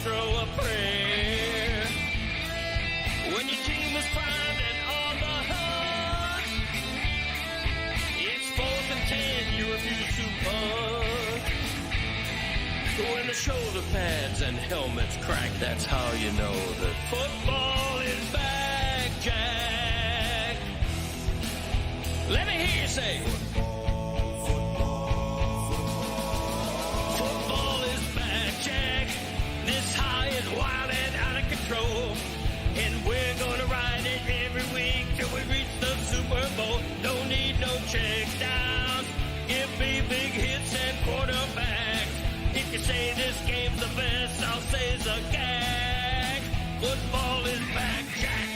throw a prayer. When your team is finding on the hunt, it's 4th and 10, you refuse to punt. When the shoulder pads and helmets crack, that's how you know that football is back, Jack. Let me hear you say, football is back, Jack. This high is wild and out of control, and we're gonna ride it every week till we reach the Super Bowl. Don't need no check downs. Give me big hits and quarterbacks. If you say this game's the best, I'll say it's a gag. Football is back, Jack.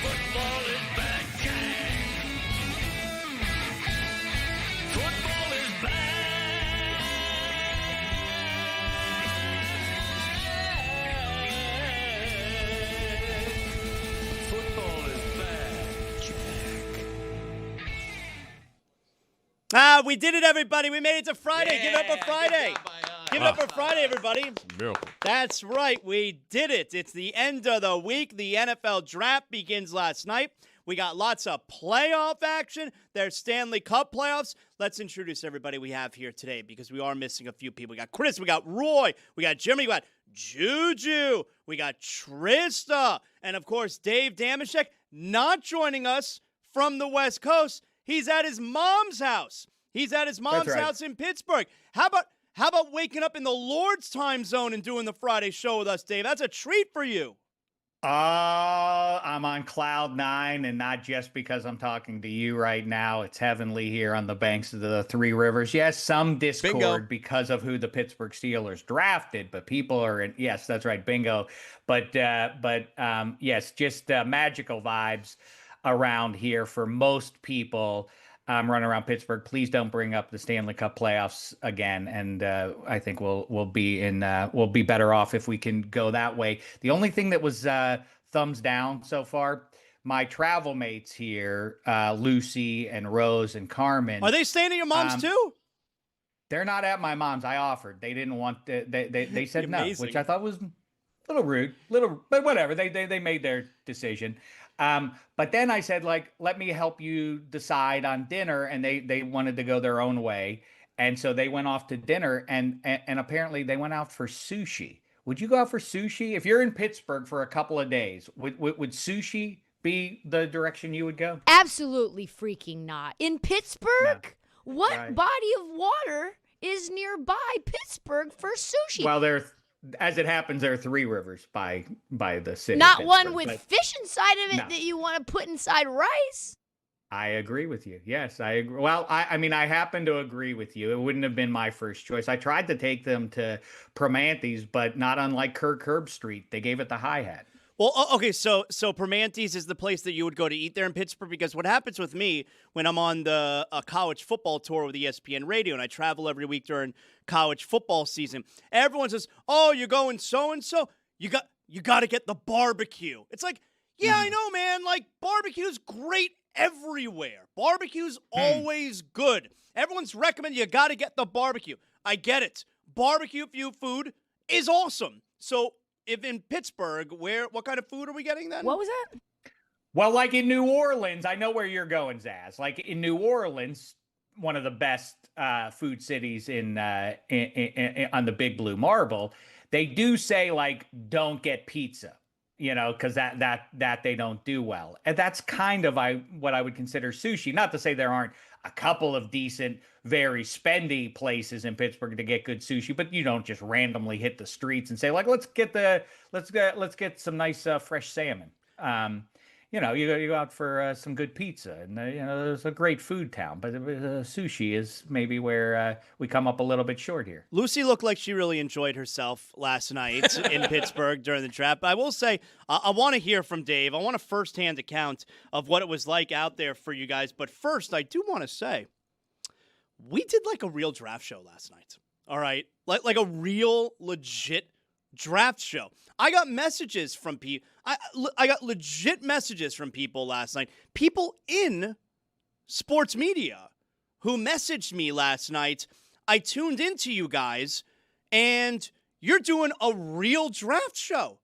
Football is back, Jack. Football is back. Football is back, Jack. We did it, everybody. We made it to Friday. Yeah, Give it up for Friday. Give it up for Friday, everybody. Miracle. That's right. We did it. It's the end of the week. The NFL draft begins last night. We got lots of playoff action. There's Stanley Cup playoffs. Let's introduce everybody we have here today because we are missing a few people. We got Chris. We got Roy. We got Jimmy. We got Juju. We got Trista. And, of course, Dave Damashek not joining us from the West Coast. He's at his mom's house. He's at his mom's house in Pittsburgh. How about waking up in the Lord's time zone and doing the Friday show with us, Dave? That's a treat for you. I'm on cloud 9, and not just because I'm talking to you right now. It's heavenly here on the banks of the Three Rivers. Yes, some discord Bingo. because of who the Pittsburgh Steelers drafted, but people are in. Yes, that's right, bingo. But yes, just magical vibes around here for most people. Running around Pittsburgh. Please don't bring up the Stanley Cup playoffs again, and I think we'll be better off if we can go that way. The only thing that was thumbs down so far, my travel mates here, Lucy and Rose and Carmen. Are they staying at your mom's too? They're not at my mom's. I offered. They didn't want. They said no, Amazing. which I thought was a little rude. But whatever. They made their decision. But then I said, like, let me help you decide on dinner. And they wanted to go their own way. And so they went off to dinner and apparently they went out for sushi. Would you go out for sushi? If you're in Pittsburgh for a couple of days, would sushi be the direction you would go? Absolutely freaking not. In Pittsburgh? No. What Right. body of water is nearby Pittsburgh for sushi? Well, as it happens, there are 3 rivers by the city. Not of one Pittsburgh, with but fish inside of it No. that you want to put inside rice? I agree with you. Yes, I agree. Well, I mean, I happen to agree with you. It wouldn't have been my first choice. I tried to take them to Primanti's, but not unlike Kirk Herbstreit, they gave it the hi-hat. Well, okay, so Primanti's is the place that you would go to eat there in Pittsburgh, because what happens with me when I'm on the college football tour with ESPN Radio and I travel every week during college football season, everyone says, "Oh, you're going so-and-so, you got to get the barbecue." It's like, yeah, I know, man. Like, barbecue's great everywhere. Barbecue's always good. Everyone's recommending you got to get the barbecue. I get it. Barbecue food is awesome. So if in Pittsburgh, what kind of food are we getting then? What was that? Well, like in New Orleans, I know where you're going, Zaz. Like in New Orleans, one of the best food cities in on the Big Blue Marble, they do say, like, don't get pizza, because that they don't do well. And that's kind of what I would consider sushi. Not to say there aren't a couple of decent, very spendy places in Pittsburgh to get good sushi, but you don't just randomly hit the streets and say, like, let's get some nice fresh salmon. You go out for some good pizza, and it's a great food town, but sushi is maybe where we come up a little bit short here. Lucy looked like she really enjoyed herself last night in Pittsburgh during the draft. But I will say, I want to hear from Dave. I want a firsthand account of what it was like out there for you guys. But first, I do want to say, we did like a real draft show last night. All right? Like a real, legit draft show. I got messages from people. I got legit messages from people last night. People in sports media who messaged me last night. I tuned into you guys, and you're doing a real draft show,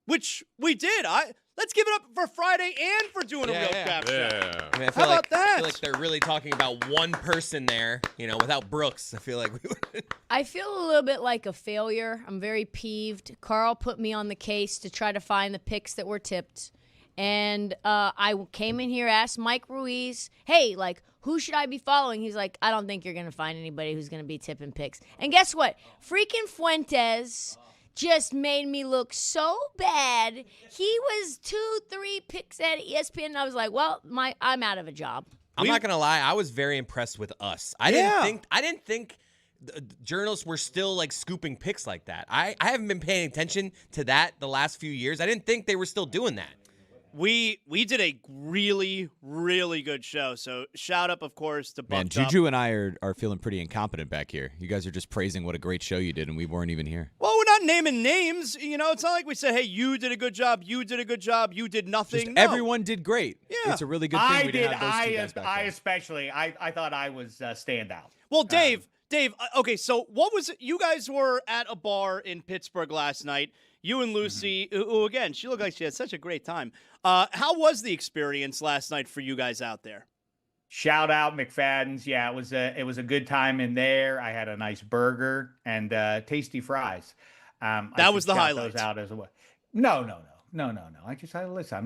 which we did. Let's give it up for Friday and for doing a real draft show. I mean, How about that? I feel like they're really talking about one person there, without Brooks. I feel like we would. I feel a little bit like a failure. I'm very peeved. Carl put me on the case to try to find the picks that were tipped. And I came in here, asked Mike Ruiz, hey, who should I be following? He's like, I don't think you're going to find anybody who's going to be tipping picks. And guess what? Freaking Fuentes just made me look so bad. He was 2-3 picks at ESPN, and I was like, well, I'm out of a job. I'm not gonna lie, I was very impressed with us. I didn't think the journalists were still scooping picks like that. I haven't been paying attention to that the last few years. I didn't think they were still doing that. We did a really, really good show. So shout out, of course, to Man, Bucked Juju Up. and I are feeling pretty incompetent back here. You guys are just praising what a great show you did, and we weren't even here. Well, we're not naming names. It's not like we said, hey, you did a good job, you did a good job, you did nothing. Just No. everyone did great. Yeah. It's a really good thing we didn't have those two guys back I there. especially, I thought I was standout. Well, Dave, okay, so what was it? You guys were at a bar in Pittsburgh last night. You and Lucy, who again, she looked like she had such a great time. How was the experience last night for you guys out there? Shout out McFadden's. Yeah, it was a good time in there. I had a nice burger and tasty fries. That was the highlight. Those out as well. No. Listen,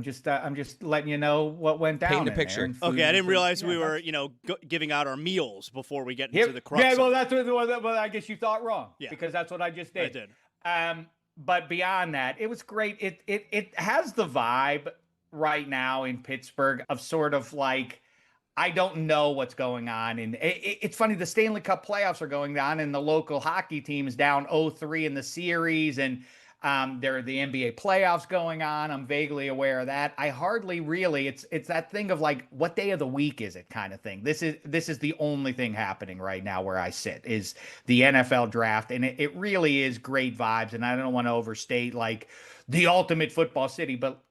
I'm just letting you know what went down. Paint a in picture. there and Okay, I food- didn't realize we yeah, were, giving out our meals before we get into Yeah, the crux. yeah, of well, it. that's what I guess you thought wrong. Yeah. Because that's what I just did. I did. But beyond that, it was great. It has the vibe right now in Pittsburgh of sort of I don't know what's going on. And it's funny, the Stanley Cup playoffs are going on, and the local hockey team is down 0-3 in the series, and there are the NBA playoffs going on. I'm vaguely aware of that. I hardly really, it's that thing of what day of the week is it kind of thing. This is the only thing happening right now where I sit is the NFL draft. And it really is great vibes. And I don't want to overstate the ultimate football city, but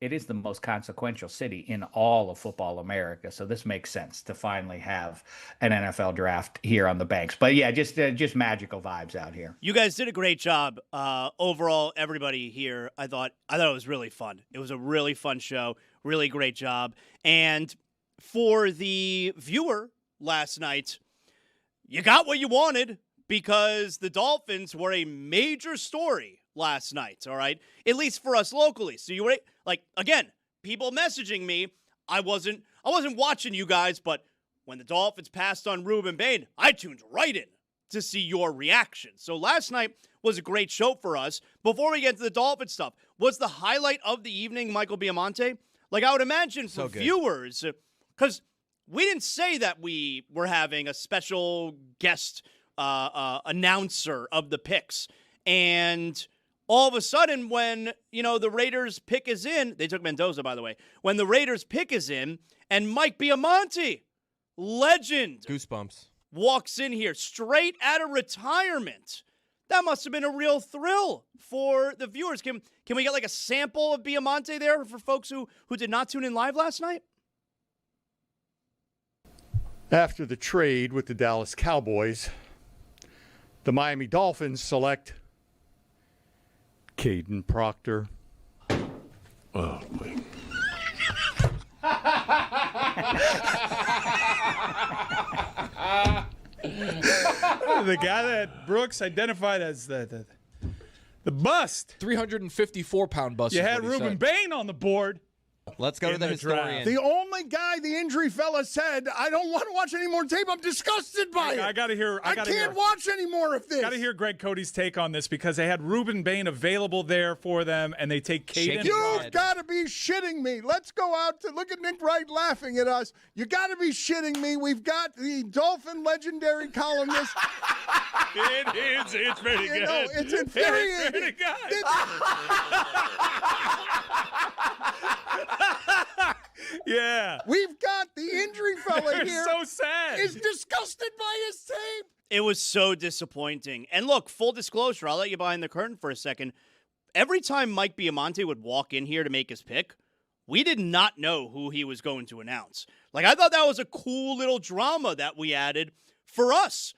it is the most consequential city in all of football America. So this makes sense to finally have an NFL draft here on the banks. But yeah, just magical vibes out here. You guys did a great job. Overall, everybody here, I thought it was really fun. It was a really fun show. Really great job. And for the viewer last night, you got what you wanted because the Dolphins were a major story last night, all right? At least for us locally. So you were again, people messaging me, I wasn't watching you guys, but when the Dolphins passed on Ruben Bain, I tuned right in to see your reaction. So last night was a great show for us. Before we get to the Dolphins stuff, was the highlight of the evening Michael Biamonte? I would imagine for viewers, because we didn't say that we were having a special guest announcer of the picks. And all of a sudden, when, the Raiders pick is in, they took Mendoza, by the way, when the Raiders pick is in, and Mike Biamonte, legend, Goosebumps. walks in here straight out of retirement. That must have been a real thrill for the viewers. Can we get a sample of Biamonte there for folks who did not tune in live last night? After the trade with the Dallas Cowboys, the Miami Dolphins select Caden Proctor. Oh, wait. The guy that Brooks identified as the bust. 354-pound bust. You is had what he Ruben said. Bain on the board. Let's go to In the the draft. historian. The only guy the injury fella said, I don't want to watch any more tape. I'm disgusted by it. I got to hear. I can't watch any more of this. Got to hear Greg Cody's take on this because they had Ruben Bain available there for them, and they take Caden. Shaking You've got to be shitting me. Let's go out to look at Nick Wright laughing at us. You got to be shitting me. We've got the Dolphin legendary columnist. It's pretty good. It's infuriating. It's pretty good. Yeah. We've got the injury fella They're here. so sad. Is disgusted by his tape. It was so disappointing. And look, full disclosure, I'll let you behind the curtain for a second. Every time Mike Biamonte would walk in here to make his pick, we did not know who he was going to announce. I thought that was a cool little drama that we added for us.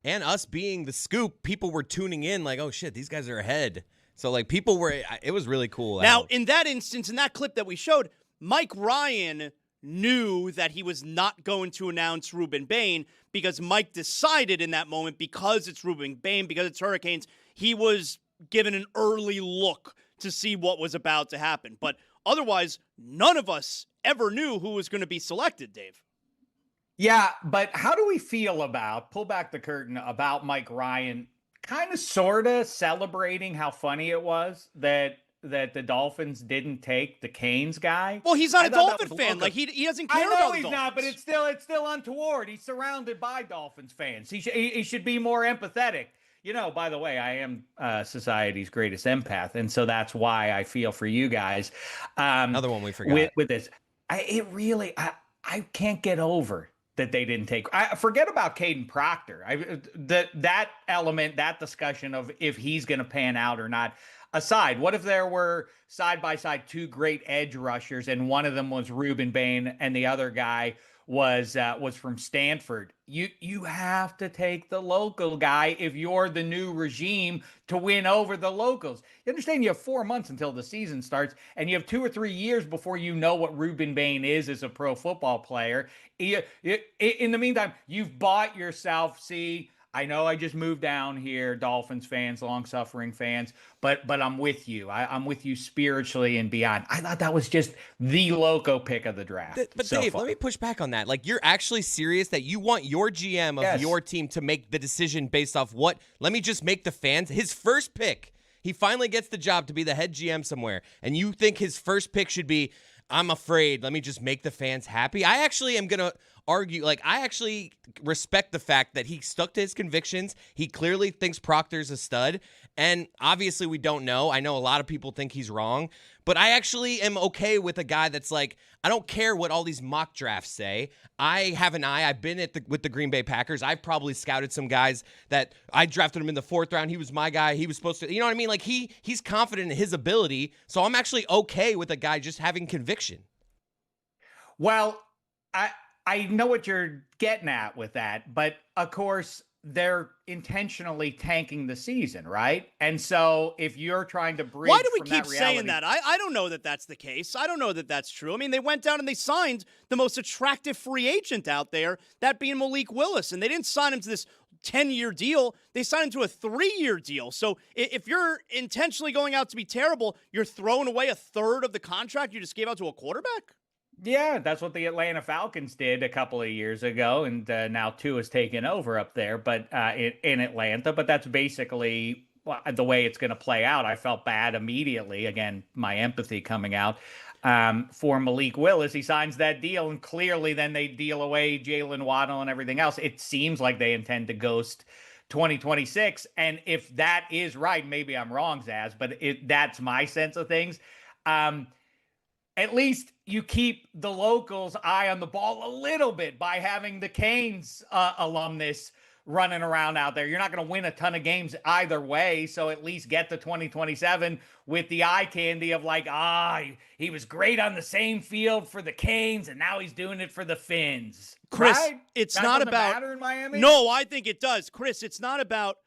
and us being the scoop, people were tuning in like, oh shit, these guys are ahead. So like it was really cool. Now, in that instance, in that clip that we showed, Mike Ryan knew that he was not going to announce Ruben Bain because Mike decided in that moment, because it's Ruben Bain, because it's Hurricanes, he was given an early look to see what was about to happen. But otherwise, none of us ever knew who was going to be selected, Dave. Yeah, but how do we feel about, pull back the curtain, about Mike Ryan kind of sort of celebrating how funny it was that the Dolphins didn't take the Canes guy? Well, he's not a Dolphin fan. Like, he doesn't care about the he's Dolphins. not, but it's still untoward. He's surrounded by Dolphins fans. He should be more empathetic. You know, by the way, I am society's greatest empath, and so that's why I feel for you guys. Another one we forgot. With this. I can't get over that they didn't take. I forget about Caden Proctor. That element, that discussion of if he's going to pan out or not aside, what if there were side by side two great edge rushers, and one of them was Ruben Bain and the other guy was from Stanford? You have to take the local guy if you're the new regime to win over the locals. You understand you have 4 months until the season starts, and you have 2 or 3 years before you know what Ruben Bain is as a pro football player. In the meantime, you've bought yourself, I know I just moved down here, Dolphins fans, long-suffering fans, but I'm with you. I'm with you spiritually and beyond. I thought that was just the loco pick of the draft. But Dave, let me push back on that. Like, you're actually serious that you want your GM of your team to make the decision based off what? Let me just make the fans. His first pick, he finally gets the job to be the head GM somewhere, and you think his first pick should be, I'm afraid, let me just make the fans happy? I actually am going to argue, I actually respect the fact that he stuck to his convictions. He clearly thinks Proctor's a stud, and obviously we don't know. I know a lot of people think he's wrong, but I actually am okay with a guy that's like, I don't care what all these mock drafts say. I have an eye. I've been with the Green Bay Packers. I've probably scouted some guys that I drafted him in the 4th round. He was my guy. He was supposed to, you know what I mean? Like, he's confident in his ability, so I'm actually okay with a guy just having conviction. Well, I know what you're getting at with that, but of course they're intentionally tanking the season, right? And so if you're trying to bridge, why do we keep saying that? I don't know that that's the case. I don't know that that's true. I mean, they went down and they signed the most attractive free agent out there, that being Malik Willis, and they didn't sign him to this 10-year deal. They signed him to a 3-year deal. So if you're intentionally going out to be terrible, you're throwing away a third of the contract you just gave out to a quarterback? Yeah, that's what the Atlanta Falcons did a couple of years ago, and now Tua has taken over up there, but in Atlanta. But that's basically the way it's going to play out. I felt bad immediately. Again, my empathy coming out for Malik Willis. He signs that deal, and clearly then they deal away Jalen Waddle and everything else. It seems like they intend to ghost 2026, and if that is right, maybe I'm wrong, Zaz, but that's my sense of things. At least you keep the locals' eye on the ball a little bit by having the Canes alumnus running around out there. You're not going to win a ton of games either way, so at least get to 2027 with the eye candy of like, he was great on the same field for the Canes, and now he's doing it for the Fins. Chris, right? it's that not about matter in Miami. No, I think it does, Chris. It's not about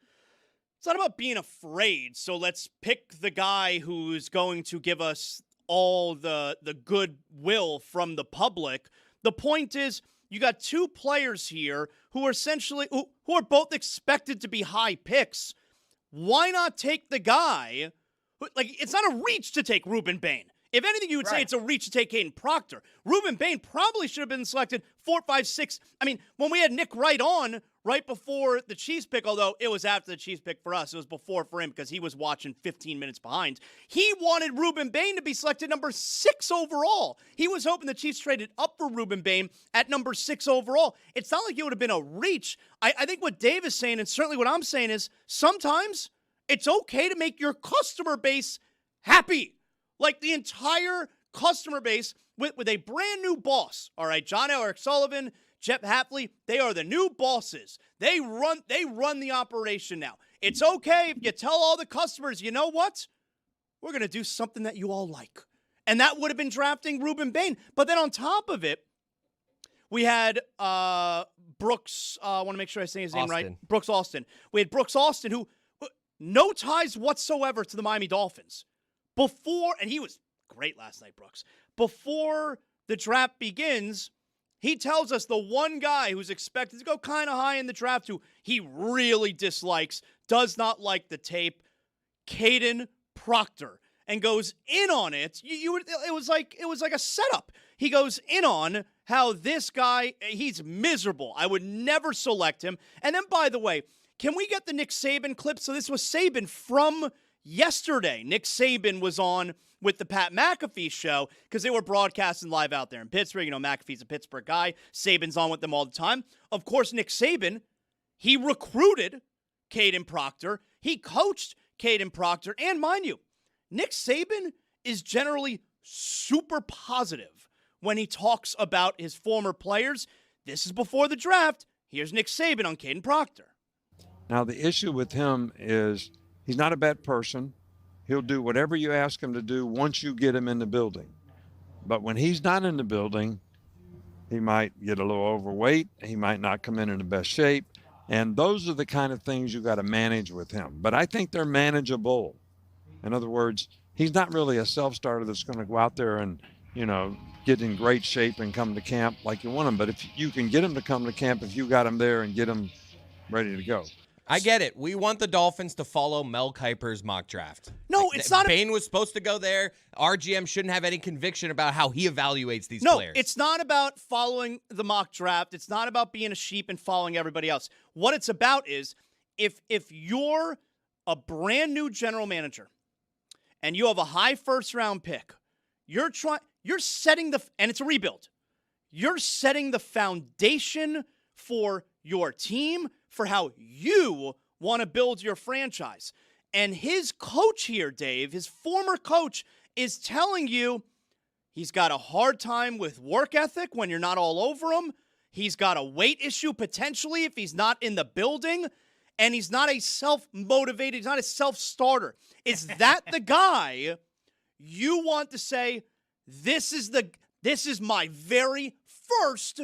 being afraid. So let's pick the guy who's going to give us all the goodwill from the public. The point is, you got 2 players here who are essentially who are both expected to be high picks. Why not take the guy who, it's not a reach to take Ruben Bain. If anything, you would say it's a reach to take Caden Proctor. Ruben Bain probably should have been selected 4, 5, 6. I mean, when we had Nick Wright on right before the Chiefs pick, although it was after the Chiefs pick for us, it was before for him because he was watching 15 minutes behind. He wanted Ruben Bain to be selected number 6 overall. He was hoping the Chiefs traded up for Ruben Bain at number 6 overall. It's not like it would have been a reach. I think what Dave is saying, and certainly what I'm saying, is sometimes it's okay to make your customer base happy. Like the entire customer base with a brand new boss. All right, John Eric Sullivan, Jeff Hafley, they are the new bosses. They run the operation now. It's okay if you tell all the customers, you know what? We're going to do something that you all like. And that would have been drafting Ruben Bain. But then on top of it, We had Brooks. I want to make sure I say his name right. Austin. Brooks Austin. We had Brooks Austin, who no ties whatsoever to the Miami Dolphins. Before, and he was great last night, Brooks. Before the draft begins, he tells us the one guy who's expected to go kind of high in the draft who he really dislikes, does not like the tape, Caden Proctor, and goes in on it. It was like a setup. He goes in on how this guy, he's miserable. I would never select him. And then, by the way, can we get the Nick Saban clip? So this was Saban from yesterday. Nick Saban was on with the Pat McAfee show because they were broadcasting live out there in Pittsburgh. You know, McAfee's a Pittsburgh guy. Saban's on with them all the time. Of course, Nick Saban, he recruited Caden Proctor. He coached Caden Proctor. And mind you, Nick Saban is generally super positive when he talks about his former players. This is before the draft. Here's Nick Saban on Caden Proctor. Now, the issue with him is he's not a bad person. He'll do whatever you ask him to do once you get him in the building. But when he's not in the building, he might get a little overweight. He might not come in the best shape. And those are the kind of things you got to manage with him. But I think they're manageable. In other words, he's not really a self-starter that's going to go out there and, get in great shape and come to camp like you want him. But if you can get him to come to camp, if you got him there and get him ready to go. I get it. We want the Dolphins to follow Mel Kiper's mock draft. No, it's not. Bain was supposed to go there. Our GM shouldn't have any conviction about how he evaluates these players. No, it's not about following the mock draft. It's not about being a sheep and following everybody else. What it's about is if you're a brand new general manager and you have a high first-round pick, you're setting and it's a rebuild. You're setting the foundation for your team, for how you want to build your franchise. And his coach here, Dave, his former coach, is telling you he's got a hard time with work ethic when you're not all over him. He's got a weight issue potentially if he's not in the building. And he's not a self-motivated, he's not a self-starter. Is that the guy you want to say, this is my very first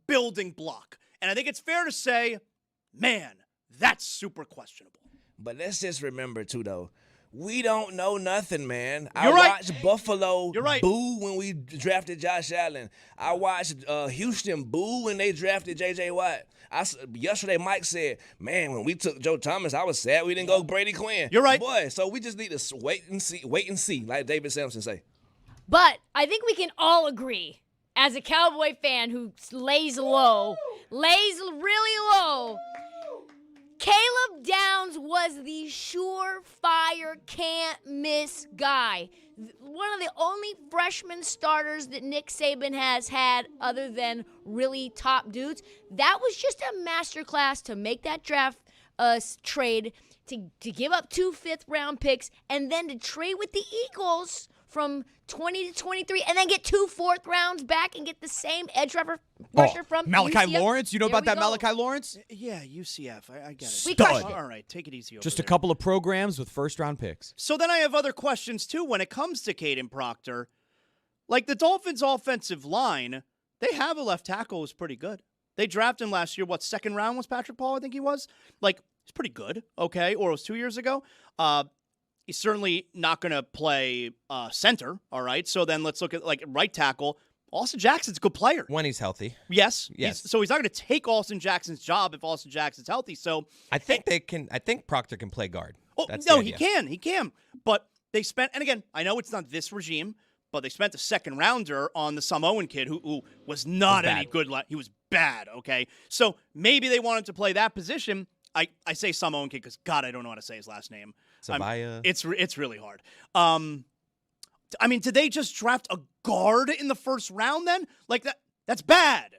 building block? And I think it's fair to say, man, that's super questionable. But let's just remember, too, though, we don't know nothing, man. You're right. Watched Buffalo You're right. boo when we drafted Josh Allen. I watched Houston boo when they drafted J.J. Watt. Yesterday, Mike said, man, when we took Joe Thomas, I was sad we didn't go Brady Quinn. You're right. Boy, so we just need to wait and see, like David Sampson say. But I think we can all agree, as a Cowboy fan who lays really low, Caleb Downs was the surefire can't-miss guy. One of the only freshman starters that Nick Saban has had other than really top dudes. That was just a masterclass to make that draft trade, to give up 2 fifth-round picks, and then to trade with the Eagles from 20 to 23, and then get 2 fourth rounds back and get the same edge rusher from Malachi UCF. Lawrence. You know about that Malachi Lawrence? Yeah, UCF. I get it. Stud. All right, take it easy over Just there. a couple of programs with first-round picks. So then I have other questions, too, when it comes to Caden Proctor. Like, the Dolphins' offensive line, they have a left tackle who's pretty good. They drafted him last year. What, second round was Patrick Paul, I think he was? Like, he's pretty good, okay? Or it was 2 years ago. He's certainly not going to play center, all right? So then let's look at, like, right tackle. Austin Jackson's a good player. When he's healthy. Yes. Yes. So he's not going to take Austin Jackson's job if Austin Jackson's healthy. So I think I think Proctor can play guard. Oh, That's no, the he idea. can. But they spent, and again, I know it's not this regime, but they spent a second rounder on the Samoan kid who was not any good. He was bad, okay? So maybe they wanted to play that position. I say Samoan kid because, God, I don't know how to say his last name. Savaya. It's really hard. I mean, did they just draft a guard in the first round then? Like, that's bad.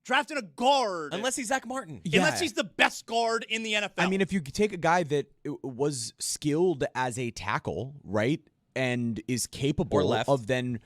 Drafting a guard. Unless he's Zach Martin. Unless he's the best guard in the NFL. I mean, if you take a guy that was skilled as a tackle, right, and is capable of then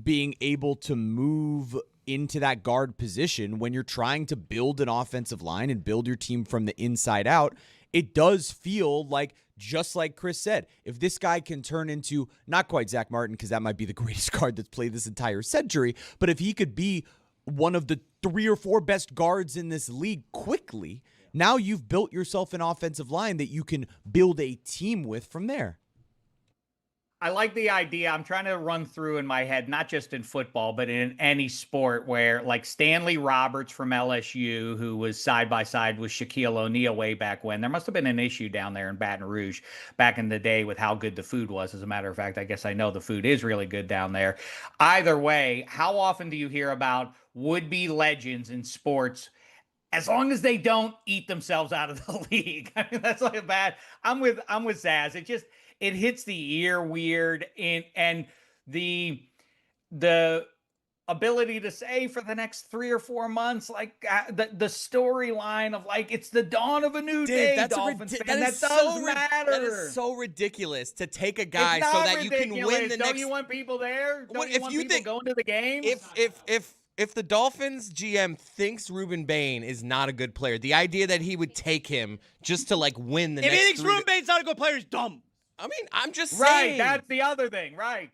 being able to move into that guard position when you're trying to build an offensive line and build your team from the inside out, it does feel like, just like Chris said, if this guy can turn into, not quite Zach Martin, because that might be the greatest guard that's played this entire century, but if he could be one of the 3 or 4 best guards in this league quickly. Now you've built yourself an offensive line that you can build a team with from there. I like the idea. I'm trying to run through in my head, not just in football, but in any sport where like Stanley Roberts from LSU, who was side by side with Shaquille O'Neal way back when. There must have been an issue down there in Baton Rouge back in the day with how good the food was. As a matter of fact, I guess I know the food is really good down there. Either way, how often do you hear about would-be legends in sports as long as they don't eat themselves out of the league? I mean, that's like a bad. I'm with Zaz. It hits the ear weird, and the ability to say for the next 3 or 4 months, like the storyline of like it's the dawn of a new day. Dolphins fan. That does matter. That is so ridiculous to take a guy so that you can win the next. Don't you want people there? Don't you want people going to the games? If the Dolphins GM thinks Ruben Bain is not a good player, the idea that he would take him just to like win the next. If he thinks Ruben Bain's not a good player, he's dumb. I mean, I'm just Right, saying. that's the other thing, right?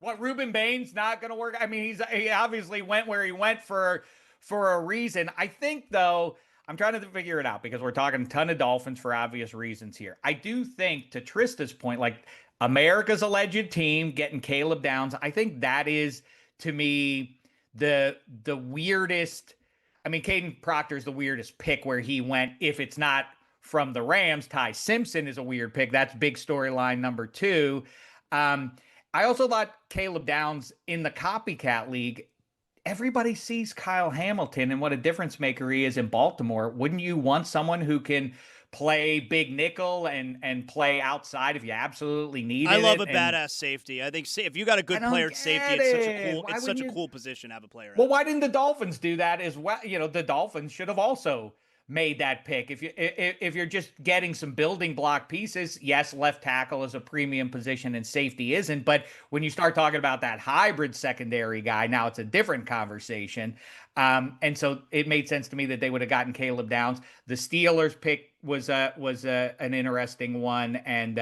What, Ruben Bain's not going to work? I mean, he obviously went where he went for a reason. I think, though, I'm trying to figure it out because we're talking a ton of Dolphins for obvious reasons here. I do think, to Trista's point, like America's a legend team getting Caleb Downs. I think that is, to me, the weirdest. I mean, Caden Proctor's the weirdest pick where he went, if it's not from the Rams. Ty Simpson is a weird pick. That's big storyline number 2. I also thought Caleb Downs in the copycat league, everybody sees Kyle Hamilton and what a difference maker he is in Baltimore. Wouldn't you want someone who can play big nickel and play outside if you absolutely need it? I love a badass safety. I think if you got a good player at safety, it's such a cool position to have a player. Well, why didn't the Dolphins do that as well? You know, the Dolphins should have also made that pick. If you're just getting some building block pieces, yes, left tackle is a premium position and safety isn't. But when you start talking about that hybrid secondary guy, now it's a different conversation. And so it made sense to me that they would have gotten Caleb Downs. The Steelers pick was an interesting one, and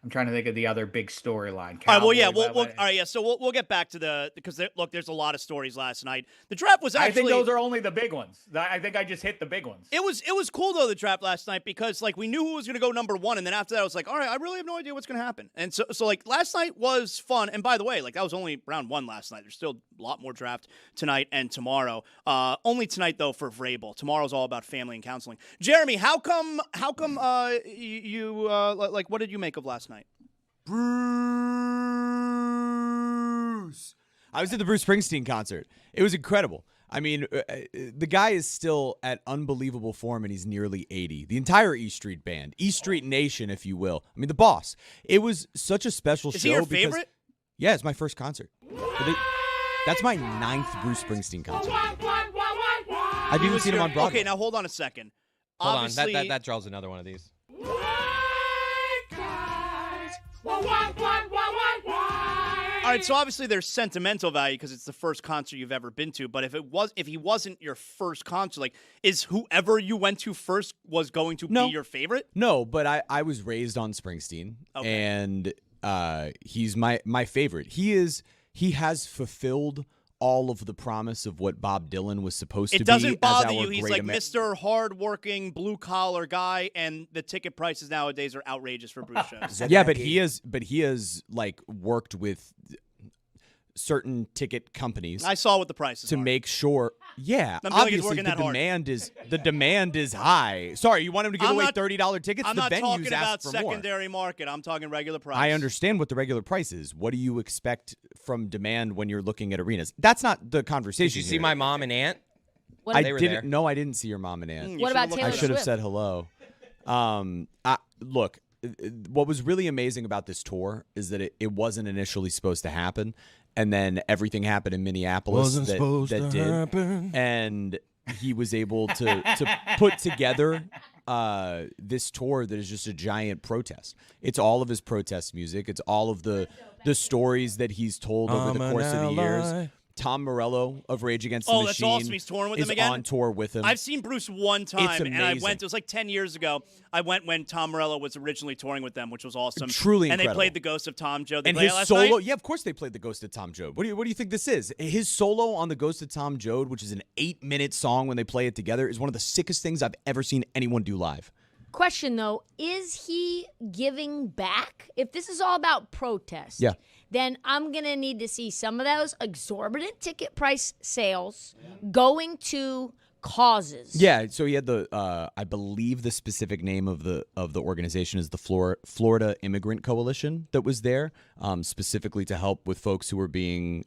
I'm trying to think of the other big storyline. All right, well, yeah, all right, yeah. So we'll get back to because look, there's a lot of stories last night. The draft was actually. I think those are only the big ones. I think I just hit the big ones. It was cool though, the draft last night, because like we knew who was going to go number 1, and then after that I was like, all right, I really have no idea what's going to happen. And so like last night was fun. And by the way, like that was only round 1 last night. There's still a lot more draft tonight and tomorrow. Only tonight though for Vrabel. Tomorrow's all about family and counseling. Jeremy, how come you like what did you make of last night? Bruce. I was at the Bruce Springsteen concert. It was incredible. I mean, the guy is still at unbelievable form, and he's nearly 80. The entire E Street band, E Street Nation, if you will. I mean, the boss. It was such a special show. Is he your favorite? Yeah, it's my first concert. That's my 9th Bruce Springsteen concert. I've even seen him on Broadway. Okay, now hold on a second. Hold on, that draws another one of these. All right, so obviously there's sentimental value because it's the first concert you've ever been to. But if he wasn't your first concert, like, is whoever you went to first was going to be your favorite? No, but I was raised on Springsteen, and he's my favorite. He has fulfilled all of the promise of what Bob Dylan was supposed to be. It doesn't bother you. He's like Mr. Hardworking, blue-collar guy, and the ticket prices nowadays are outrageous for Bruce shows. Yeah, but he has like worked with certain ticket companies. I saw what the prices to are. make sure. Yeah, I'm obviously the demand is high. Sorry, you want him to give away $30 tickets? I'm the not venues talking about ask for secondary more. market. I'm talking regular price. I understand what the regular price is. What do you expect from demand when you're looking at arenas? That's not the conversation. Did you see my mom and aunt? I didn't. No, I didn't see your mom and aunt. What about Taylor I should have Swift? said hello. Look, what was really amazing about this tour is that it wasn't initially supposed to happen, and then everything happened in Minneapolis that did, happen. And he was able to put together this tour that is just a giant protest. It's all of his protest music. It's all of the stories that he's told over the course of the years. Tom Morello of Rage Against the Oh, Machine. that's awesome. He's touring with is him again? on tour with him. I've seen Bruce one time, and I amazing. went. It was like 10 years ago. I went when Tom Morello was originally touring with them, which was awesome. Truly and incredible. They played the Ghost of Tom Joad. They And played his it last solo, night? yeah, of course they played the Ghost of Tom Joad. What do you think this is? His solo on the Ghost of Tom Joad, which is an 8-minute song when they play it together, is one of the sickest things I've ever seen anyone do live. Question though, is he giving back? If this is all about protest, Yeah. then I'm going to need to see some of those exorbitant ticket price sales going to causes. Yeah, so he had the I believe the specific name of the organization is the Florida Immigrant Coalition that was there, specifically to help with folks who were being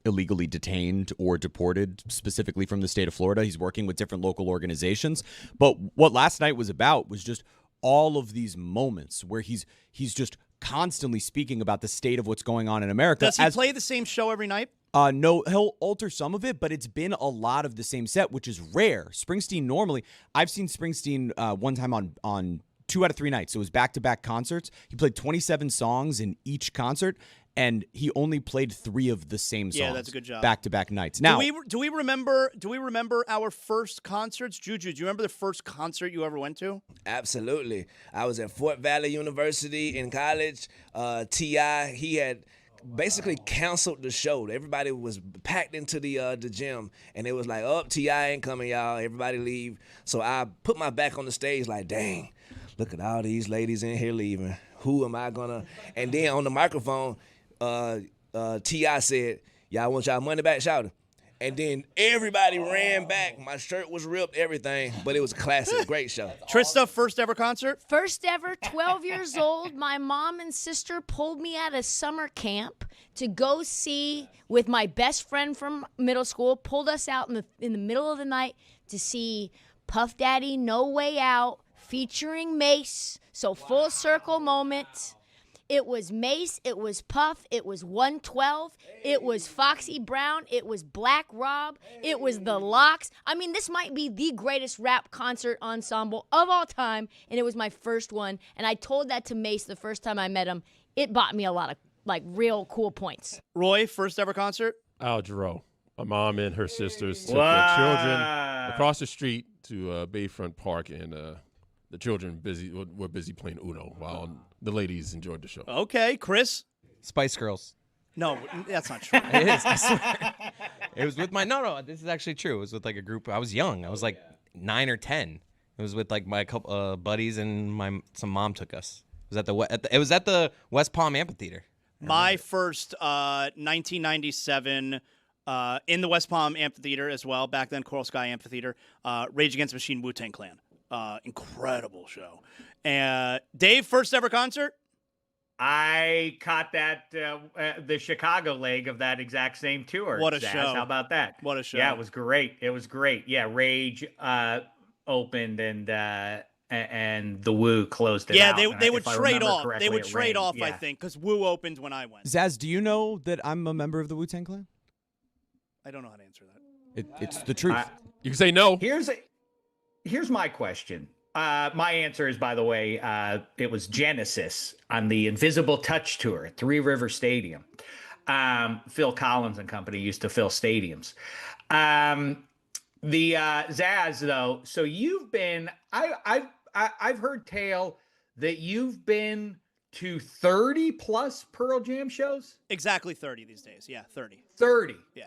illegally detained or deported, specifically from the state of Florida. He's working with different local organizations. But what last night was about was just all of these moments where he's just constantly speaking about the state of what's going on in America. Does he play the same show every night? No, he'll alter some of it, but it's been a lot of the same set, which is rare. Springsteen normally, I've seen Springsteen one time on 2 out of 3 nights. So it was back-to-back concerts. He played 27 songs in each concert, and he only played 3 of the same songs. Yeah, that's a good job. Back-to-back nights. Now, do we remember our first concerts? Juju, do you remember the first concert you ever went to? Absolutely. I was at Fort Valley University in college. T.I., he had basically canceled the show. Everybody was packed into the gym, and it was like, oh, T.I. ain't coming, y'all. Everybody leave. So I put my back on the stage like, dang, look at all these ladies in here leaving. Who am I gonna? And then on the microphone, T.I. said, y'all want y'all money back, shout it. And then everybody ran back. My shirt was ripped, everything, but it was a classic. Great show. Trista, first ever concert? First ever, 12 years old. My mom and sister pulled me out of summer camp to go see with my best friend from middle school. Pulled us out in the middle of the night to see Puff Daddy, No Way Out, featuring Mace. So full circle moment. It was Mace, it was Puff, it was 112, it was Foxy Brown, it was Black Rob, it was The Lox. I mean, this might be the greatest rap concert ensemble of all time, and it was my first one. And I told that to Mace the first time I met him. It bought me a lot of, like, real cool points. Roy, first ever concert? Al Jarreau. My mom and her sisters took their children across the street to Bayfront Park, and the children were busy playing Uno while the ladies enjoyed the show. Okay, Chris? Spice Girls. No, that's not true. It is, I swear. It was with no, this is actually true. It was with like a group. I was young. I was like 9 or 10. It was with like my couple buddies, and some mom took us. It was at the West Palm Amphitheater. My first 1997 in the West Palm Amphitheater as well. Back then, Coral Sky Amphitheater. Rage Against the Machine, Wu-Tang Clan. Incredible show. Dave, first ever concert? I caught that the Chicago leg of that exact same tour. What a Zaz. show. How about that? What a show. Yeah, it was great. It was great. Yeah, Rage opened and the Woo closed it out. Yeah, they would If I trade remember off. correctly, They would it trade rained. off, I Yeah. think, because Woo opened when I went. Zaz, do you know that I'm a member of the Wu-Tang Clan? I don't know how to answer that. It's the truth. You can say no. Here's my question. My answer is, by the way, it was Genesis on the Invisible Touch Tour at Three River Stadium. Phil Collins and company used to fill stadiums. The Zaz, though, so you've been, I've heard tale that you've been to 30 plus Pearl Jam shows? Exactly 30 these days. Yeah, 30. 30. Yeah.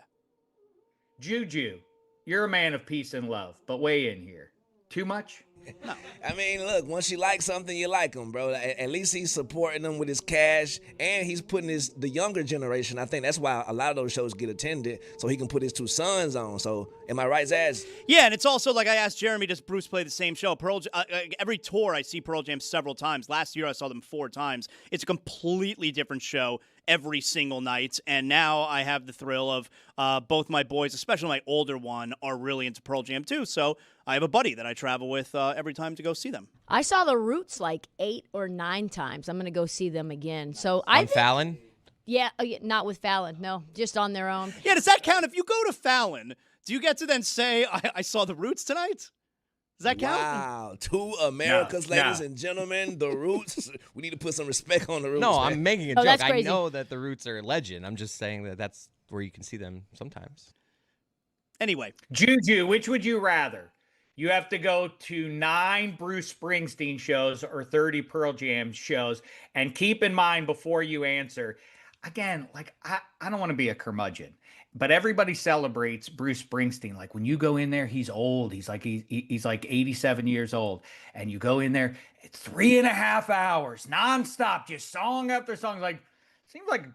Juju, you're a man of peace and love, but weigh in here. Too much? No. I mean, look, once you like something, you like them, bro. At least he's supporting them with his cash, and he's putting the younger generation. I think that's why a lot of those shows get attended, so he can put his 2 sons on. So, am I right, Zaz? Yeah, and it's also like I asked Jeremy, does Bruce play the same show? Every tour I see Pearl Jam several times. Last year I saw them 4 times. It's a completely different show every single night, and now I have the thrill of both my boys, especially my older one, are really into Pearl Jam too. So I have a buddy that I travel with every time to go see them. I saw the Roots like 8 or 9 times. I'm going to go see them again. So On Fallon? Yeah, not with Fallon. No, just on their own. Yeah, does that count? If you go to Fallon, do you get to then say, I saw the Roots tonight? Does that count? Wow. To America's ladies and gentlemen, the Roots. We need to put some respect on the Roots. No, man. I'm making a joke. I know that the Roots are a legend. I'm just saying that's where you can see them sometimes. Anyway, Juju, which would you rather? You have to go to 9 Bruce Springsteen shows or 30 Pearl Jam shows. And keep in mind before you answer, again, like I don't want to be a curmudgeon, but everybody celebrates Bruce Springsteen. Like when you go in there, he's old. He's like 87 years old. And you go in there, it's 3.5 hours nonstop, just song after song. Like, seems like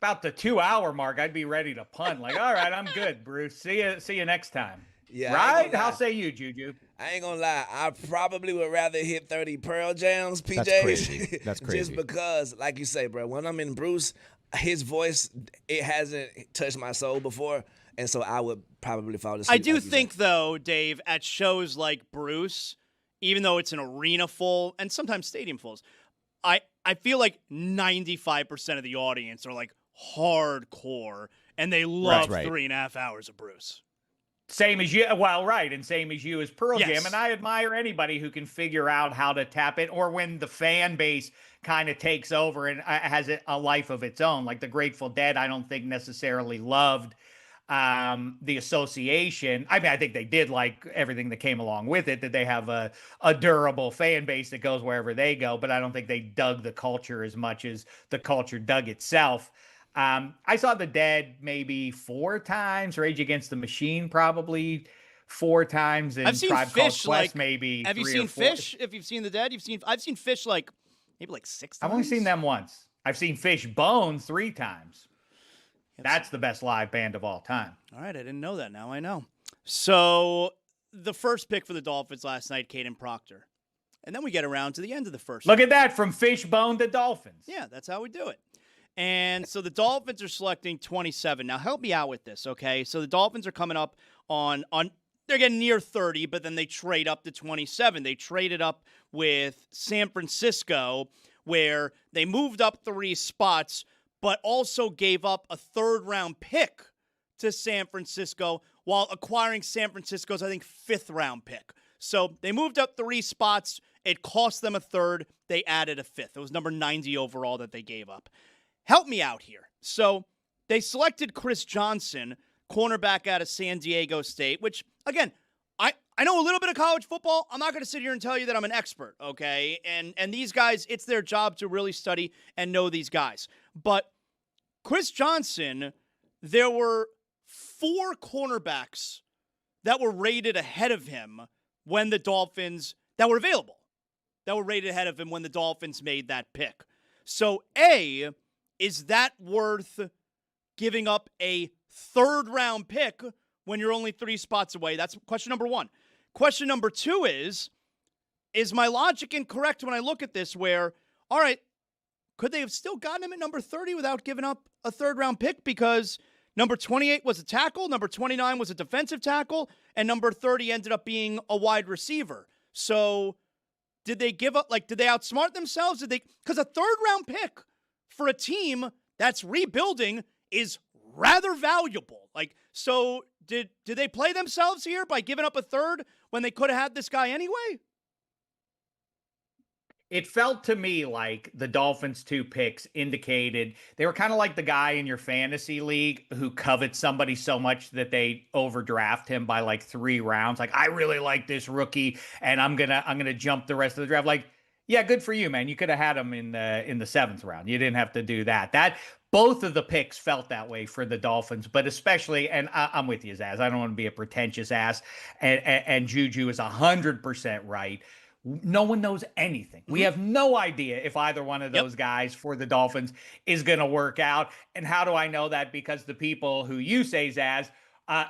about the 2-hour mark, I'd be ready to punt. Like, all right, I'm good, Bruce. See you next time. Yeah, right? How say you, Juju? I ain't gonna lie. I probably would rather hit 30 Pearl Jams, PJ. That's crazy. That's crazy. Just because, like you say, bro, when I'm in Bruce, his voice, it hasn't touched my soul before. And so I would probably fall asleep. I do think, though, Dave, at shows like Bruce, even though it's an arena full and sometimes stadium fulls, I feel like 95% of the audience are like hardcore and they love 3.5 hours of Bruce. Same as you, well, right, and same as you as Pearl Yes. Jam. And I admire anybody who can figure out how to tap it, or when the fan base kind of takes over and has a life of its own. Like the Grateful Dead, I don't think necessarily loved the association. I mean, I think they did like everything that came along with it, that they have a durable fan base that goes wherever they go, but I don't think they dug the culture as much as the culture dug itself. I saw the Dead maybe 4 times, Rage Against the Machine probably 4 times, and I've seen Tribe Fish Called Quest like maybe. Have you 3 seen or 4. Fish? If you've seen the Dead, I've seen Fish like maybe like 6 times. I've only seen them once. I've seen Fish Bone 3 times. That's the best live band of all time. All right, I didn't know that. Now I know. So the first pick for the Dolphins last night, Caden Proctor. And then we get around to the end of the first. Look at that, from Fish Bone to Dolphins. Yeah, that's how we do it. And so the Dolphins are selecting 27. Now, help me out with this, okay? So the Dolphins are coming up on they're getting near 30, but then they trade up to 27. They traded up with San Francisco, where they moved up 3 spots, but also gave up a 3rd-round pick to San Francisco while acquiring San Francisco's, I think, 5th-round pick. So they moved up 3 spots. It cost them a 3rd. They added a 5th. It was number 90 overall that they gave up. Help me out here. So they selected Chris Johnson, cornerback out of San Diego State, which, again, I know a little bit of college football. I'm not going to sit here and tell you that I'm an expert, okay? And these guys, it's their job to really study and know these guys. But Chris Johnson, there were 4 cornerbacks that were rated ahead of him when the Dolphins, that were available, that were rated ahead of him when the Dolphins made that pick. So, A, is that worth giving up a 3rd-round pick when you're only 3 spots away? That's question number 1. Question number 2 is my logic incorrect when I look at this where, all right, could they have still gotten him at number 30 without giving up a 3rd-round pick? Because number 28 was a tackle, number 29 was a defensive tackle, and number 30 ended up being a wide receiver. So did they give up, did they outsmart themselves? Because a 3rd-round pick for a team that's rebuilding is rather valuable. So did they play themselves here by giving up a 3rd when they could have had this guy anyway? It felt to me like the Dolphins' 2 picks indicated they were kind of like the guy in your fantasy league who covets somebody so much that they overdraft him by 3 rounds. Like, I really like this rookie and I'm gonna jump the rest of the draft. Like, yeah, good for you, man. You could have had him in the 7th round. You didn't have to do that. Both of the picks felt that way for the Dolphins, but especially, and I'm with you, Zaz. I don't want to be a pretentious ass, and Juju is 100% right. No one knows anything. We have no idea if either one of those guys for the Dolphins is going to work out. And how do I know that? Because the people who you say, Zaz,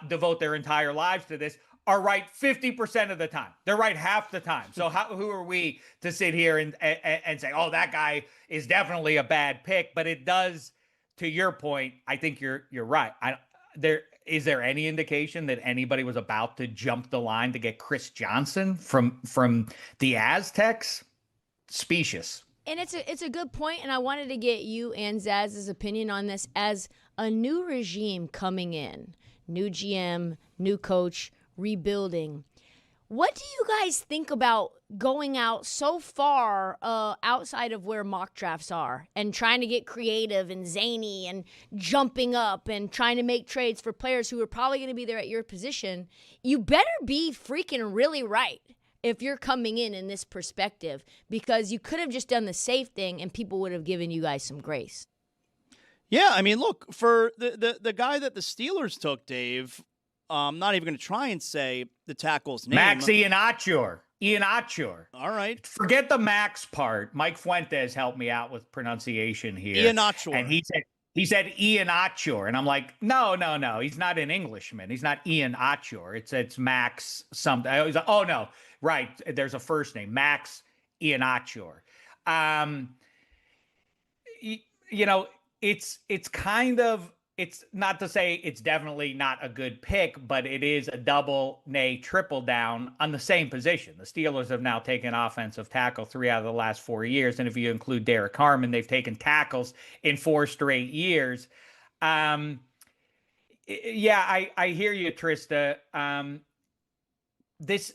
devote their entire lives to this are right 50% of the time. They're right half the time. So who are we to sit here and say, oh, that guy is definitely a bad pick? But it does, to your point, I think you're right. Is there any indication that anybody was about to jump the line to get Chris Johnson from the Aztecs? Specious. And it's a good point, and I wanted to get you and Zaz's opinion on this. As a new regime coming in, new GM, new coach, rebuilding, What do you guys think about going out so far outside of where mock drafts are and trying to get creative and zany and jumping up and trying to make trades for players who are probably going to be there at your position? You better be freaking really right if you're coming in this perspective, because you could have just done the safe thing and people would have given you guys some grace. Yeah, I mean, look, for the guy that the Steelers took, Dave, I'm not even going to try and say the tackle's name. Max Iheanacho. All right. Forget the Max part. Mike Fuentes helped me out with pronunciation here. Iheanacho. And he said Iheanacho. And I'm like, no. He's not an Englishman. He's not Iheanacho. It's Max something. I was like, oh, no. Right. There's a first name. Max Iheanacho. It's kind of, it's not to say it's definitely not a good pick, but it is a double, nay, triple down on the same position. The Steelers have now taken offensive tackle 3 out of the last 4 years. And if you include Derek Harmon, they've taken tackles in 4 straight years. I hear you, Trista. This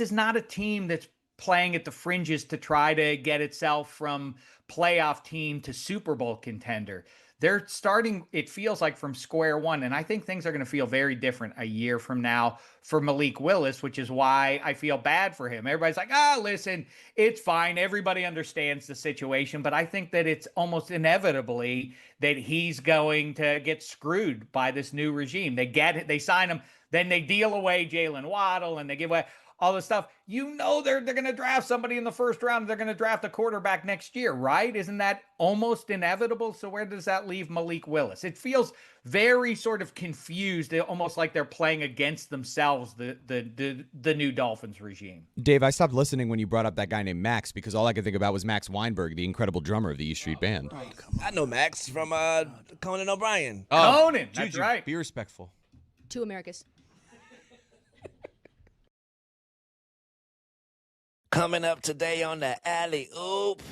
is not a team that's playing at the fringes to try to get itself from playoff team to Super Bowl contender. They're starting, it feels like, from square one. And I think things are going to feel very different a year from now for Malik Willis, which is why I feel bad for him. Everybody's like, listen, it's fine. Everybody understands the situation. But I think that it's almost inevitably that he's going to get screwed by this new regime. They sign him, then they deal away Jalen Waddle, and they give away all this stuff. They're going to draft somebody in the first round. They're going to draft a quarterback next year, right? Isn't that almost inevitable? So where does that leave Malik Willis? It feels very sort of confused, almost like they're playing against themselves, the new Dolphins regime. Dave, I stopped listening when you brought up that guy named Max, because all I could think about was Max Weinberg, the incredible drummer of the E Street Band. I know Max from Conan O'Brien. Conan, that's right. Be respectful. 2 Americas. Coming up today on the Alley Oop,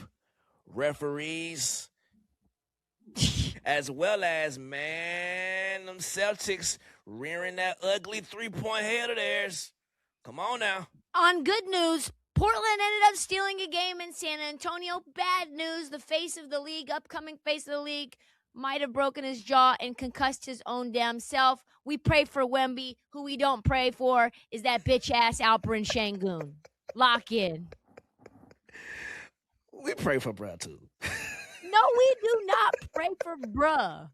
referees, as well as, man, them Celtics rearing that ugly 3-point head of theirs. Come on now. On good news, Portland ended up stealing a game in San Antonio. Bad news, the face of the league, upcoming face of the league, might have broken his jaw and concussed his own damn self. We pray for Wemby. Who we don't pray for is that bitch-ass Alperen Şengün. Lock in. We pray for bruh, too. No, we do not pray for bruh.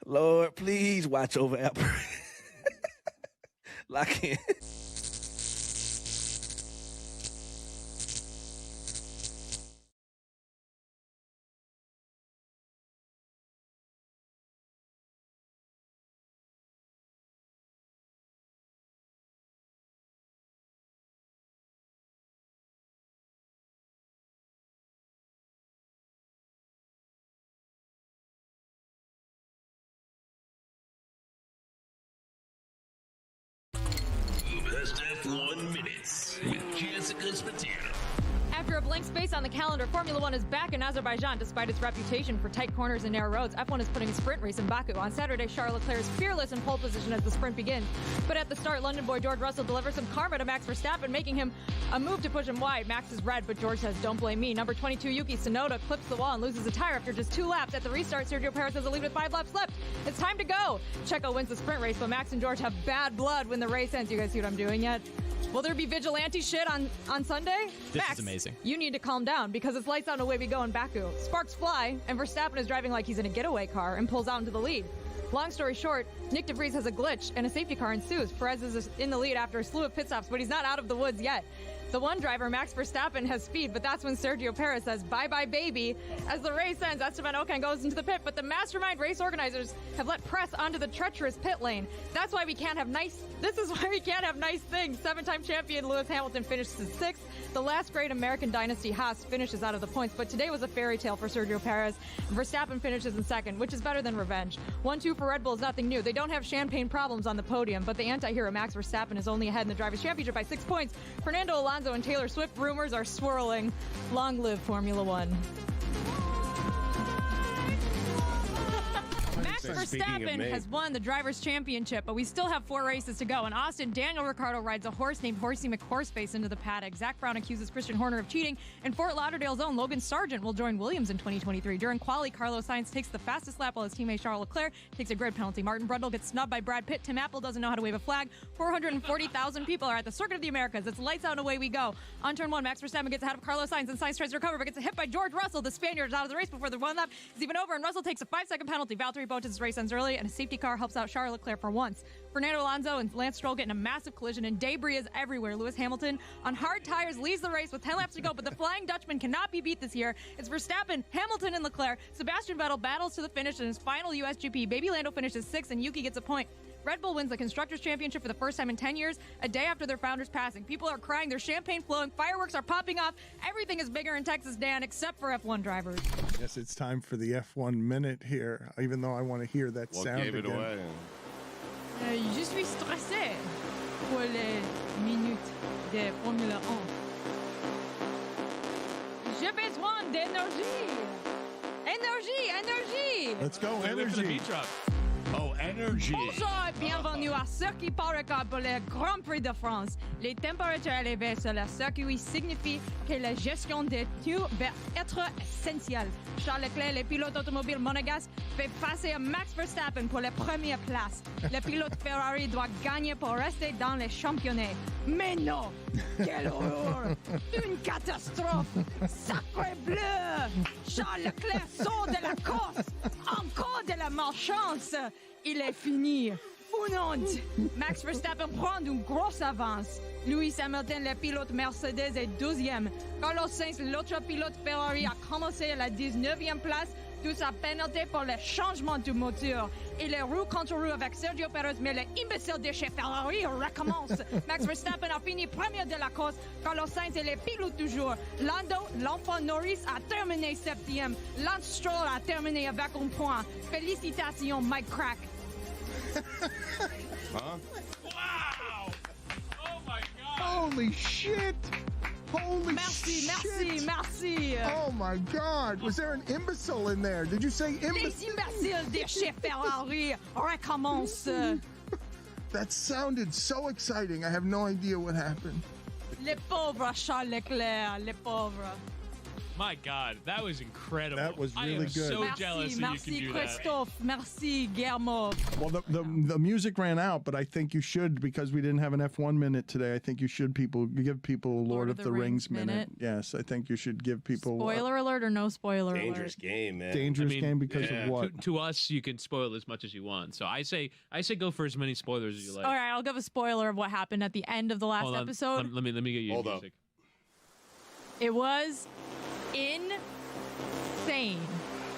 Lord, please watch over Alperen. Lock in. Best F1 minutes with Jessica Spatino. After a blank space on the calendar, Formula One is back in Azerbaijan despite its reputation for tight corners and narrow roads. F1 is putting a sprint race in Baku. On Saturday, Charles Leclerc is fearless in pole position as the sprint begins. But at the start, London boy George Russell delivers some karma to Max Verstappen, making him a move to push him wide. Max is red, but George says, don't blame me. Number 22, Yuki Tsunoda, clips the wall and loses a tire after just 2 laps. At the restart, Sergio Perez has a lead with 5 laps left. It's time to go. Checo wins the sprint race, but Max and George have bad blood when the race ends. You guys see what I'm doing yet? Will there be vigilante shit on Sunday? This Max, is amazing. You need to calm down because it's lights out away we go in Baku. Sparks fly, and Verstappen is driving like he's in a getaway car and pulls out into the lead. Long story short, Nick DeVries has a glitch and a safety car ensues. Perez is in the lead after a slew of pit stops, but he's not out of the woods yet. The one driver, Max Verstappen, has speed, but that's when Sergio Perez says, bye-bye, baby. As the race ends, Esteban Ocon goes into the pit, but the mastermind race organizers have let press onto the treacherous pit lane. This is why we can't have nice things. 7-time champion Lewis Hamilton finishes 6th. The last great American dynasty, Haas, finishes out of the points, but today was a fairy tale for Sergio Perez. Verstappen finishes in 2nd, which is better than revenge. 1-2 for Red Bull is nothing new. They don't have champagne problems on the podium, but the anti-hero Max Verstappen is only ahead in the Drivers' Championship by 6 points. Fernando Alonso and Taylor Swift rumors are swirling. Long live Formula One. Max Verstappen has won the Drivers' Championship, but we still have 4 races to go. In Austin, Daniel Ricciardo rides a horse named Horsey McHorseface into the paddock. Zach Brown accuses Christian Horner of cheating, and Fort Lauderdale's own Logan Sargent will join Williams in 2023. During quali, Carlos Sainz takes the fastest lap while his teammate Charles Leclerc takes a grid penalty. Martin Brundle gets snubbed by Brad Pitt. Tim Apple doesn't know how to wave a flag. 440,000 people are at the Circuit of the Americas. It's lights out and away we go. On turn 1, Max Verstappen gets ahead of Carlos Sainz, and Sainz tries to recover, but gets hit by George Russell. The Spaniard is out of the race before the 1 lap is even over, and Russell takes a 5-second penalty. Valtteri Bottas' race ends early, and a safety car helps out Charles Leclerc for once. Fernando Alonso and Lance Stroll get in a massive collision, and debris is everywhere. Lewis Hamilton, on hard tires, leads the race with 10 laps to go, but the Flying Dutchman cannot be beat this year. It's Verstappen, Hamilton, and Leclerc. Sebastian Vettel battles to the finish in his final USGP. Baby Lando finishes 6th, and Yuki gets a point. Red Bull wins the Constructors' Championship for the first time in 10 years, a day after their founder's passing. People are crying, there's champagne flowing, fireworks are popping off. Everything is bigger in Texas, Dan, except for F1 drivers. Yes, it's time for the F1 minute here, even though I want to hear that sound gave it again. away? Je suis stressé pour les minutes de Formule 1. J'ai besoin d'énergie. Énergie. Let's go, Wait for the energy. beat drop. Oh, energy. Bonjour et bienvenue à Circuit Park pour le Grand Prix de France. Les températures élevées sur le circuit signifient que la gestion des tuyaux va être essentielle. Charles Leclerc, le pilote automobile monégasque, fait passer à Max Verstappen pour la première place. Le pilote Ferrari doit gagner pour rester dans les championnats. Mais non! Quelle horreur! Une catastrophe! Sacré bleu! Charles Leclerc sort de la course! Encore de la malchance! Il est fini! Une honte! Max Verstappen prend une grosse avance. Lewis Hamilton, le pilote Mercedes, est 12e. Carlos Sainz, l'autre pilote Ferrari, a commencé à la 19e place, d'où sa pénalité pour le changement du moteur. Il est roue contre roue avec Sergio Perez, mais l'imbécile de chez Ferrari recommence. Max Verstappen a fini premier de la course. Carlos Sainz est le pilote toujours. Lando, l'enfant Norris, a terminé 7e. Lance Stroll a terminé avec un point. Félicitations, Mike Crack. Huh? Wow! Oh my God! Holy shit! Holy shit! Merci. Oh my God! Was there an imbecile in there? Did you say Les imbecile? imbéciles de chez Ferrari recommencent. That sounded so exciting. I have no idea what happened. Les pauvres Charles Leclerc, les pauvres. My God, that was incredible. That was I really am good. so Merci, jealous that merci you can do that. Christophe, merci Guillermo. Well, the music ran out, but I think you should, because we didn't have an F1 minute today. I think you should give people Lord of the Rings minute. Yes, I think you should give people. Spoiler alert or no spoiler Dangerous alert? game, man. Dangerous game because of what? To us, you can spoil as much as you want. So I say go for as many spoilers as you like. All right, I'll give a spoiler of what happened at the end of the last Hold on. episode. Let me get you music. It was insane.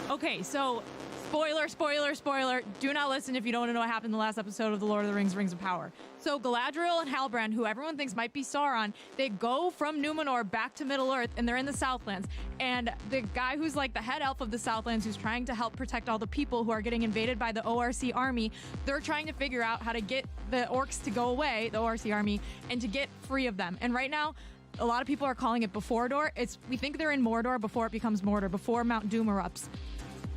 Okay, so spoiler. Do not listen if you don't want to know what happened in the last episode of The Lord of the Rings, Rings of Power. So Galadriel and Halbrand, who everyone thinks might be Sauron, they go from Numenor back to Middle-earth, and they're in the Southlands. And the guy who's like the head elf of the Southlands, who's trying to help protect all the people who are getting invaded by the ORC army, they're trying to figure out how to get the orcs to go away, the ORC army, and to get free of them. And right now, a lot of people are calling it Before-Dor. We think they're in Mordor before it becomes Mordor, before Mount Doom erupts.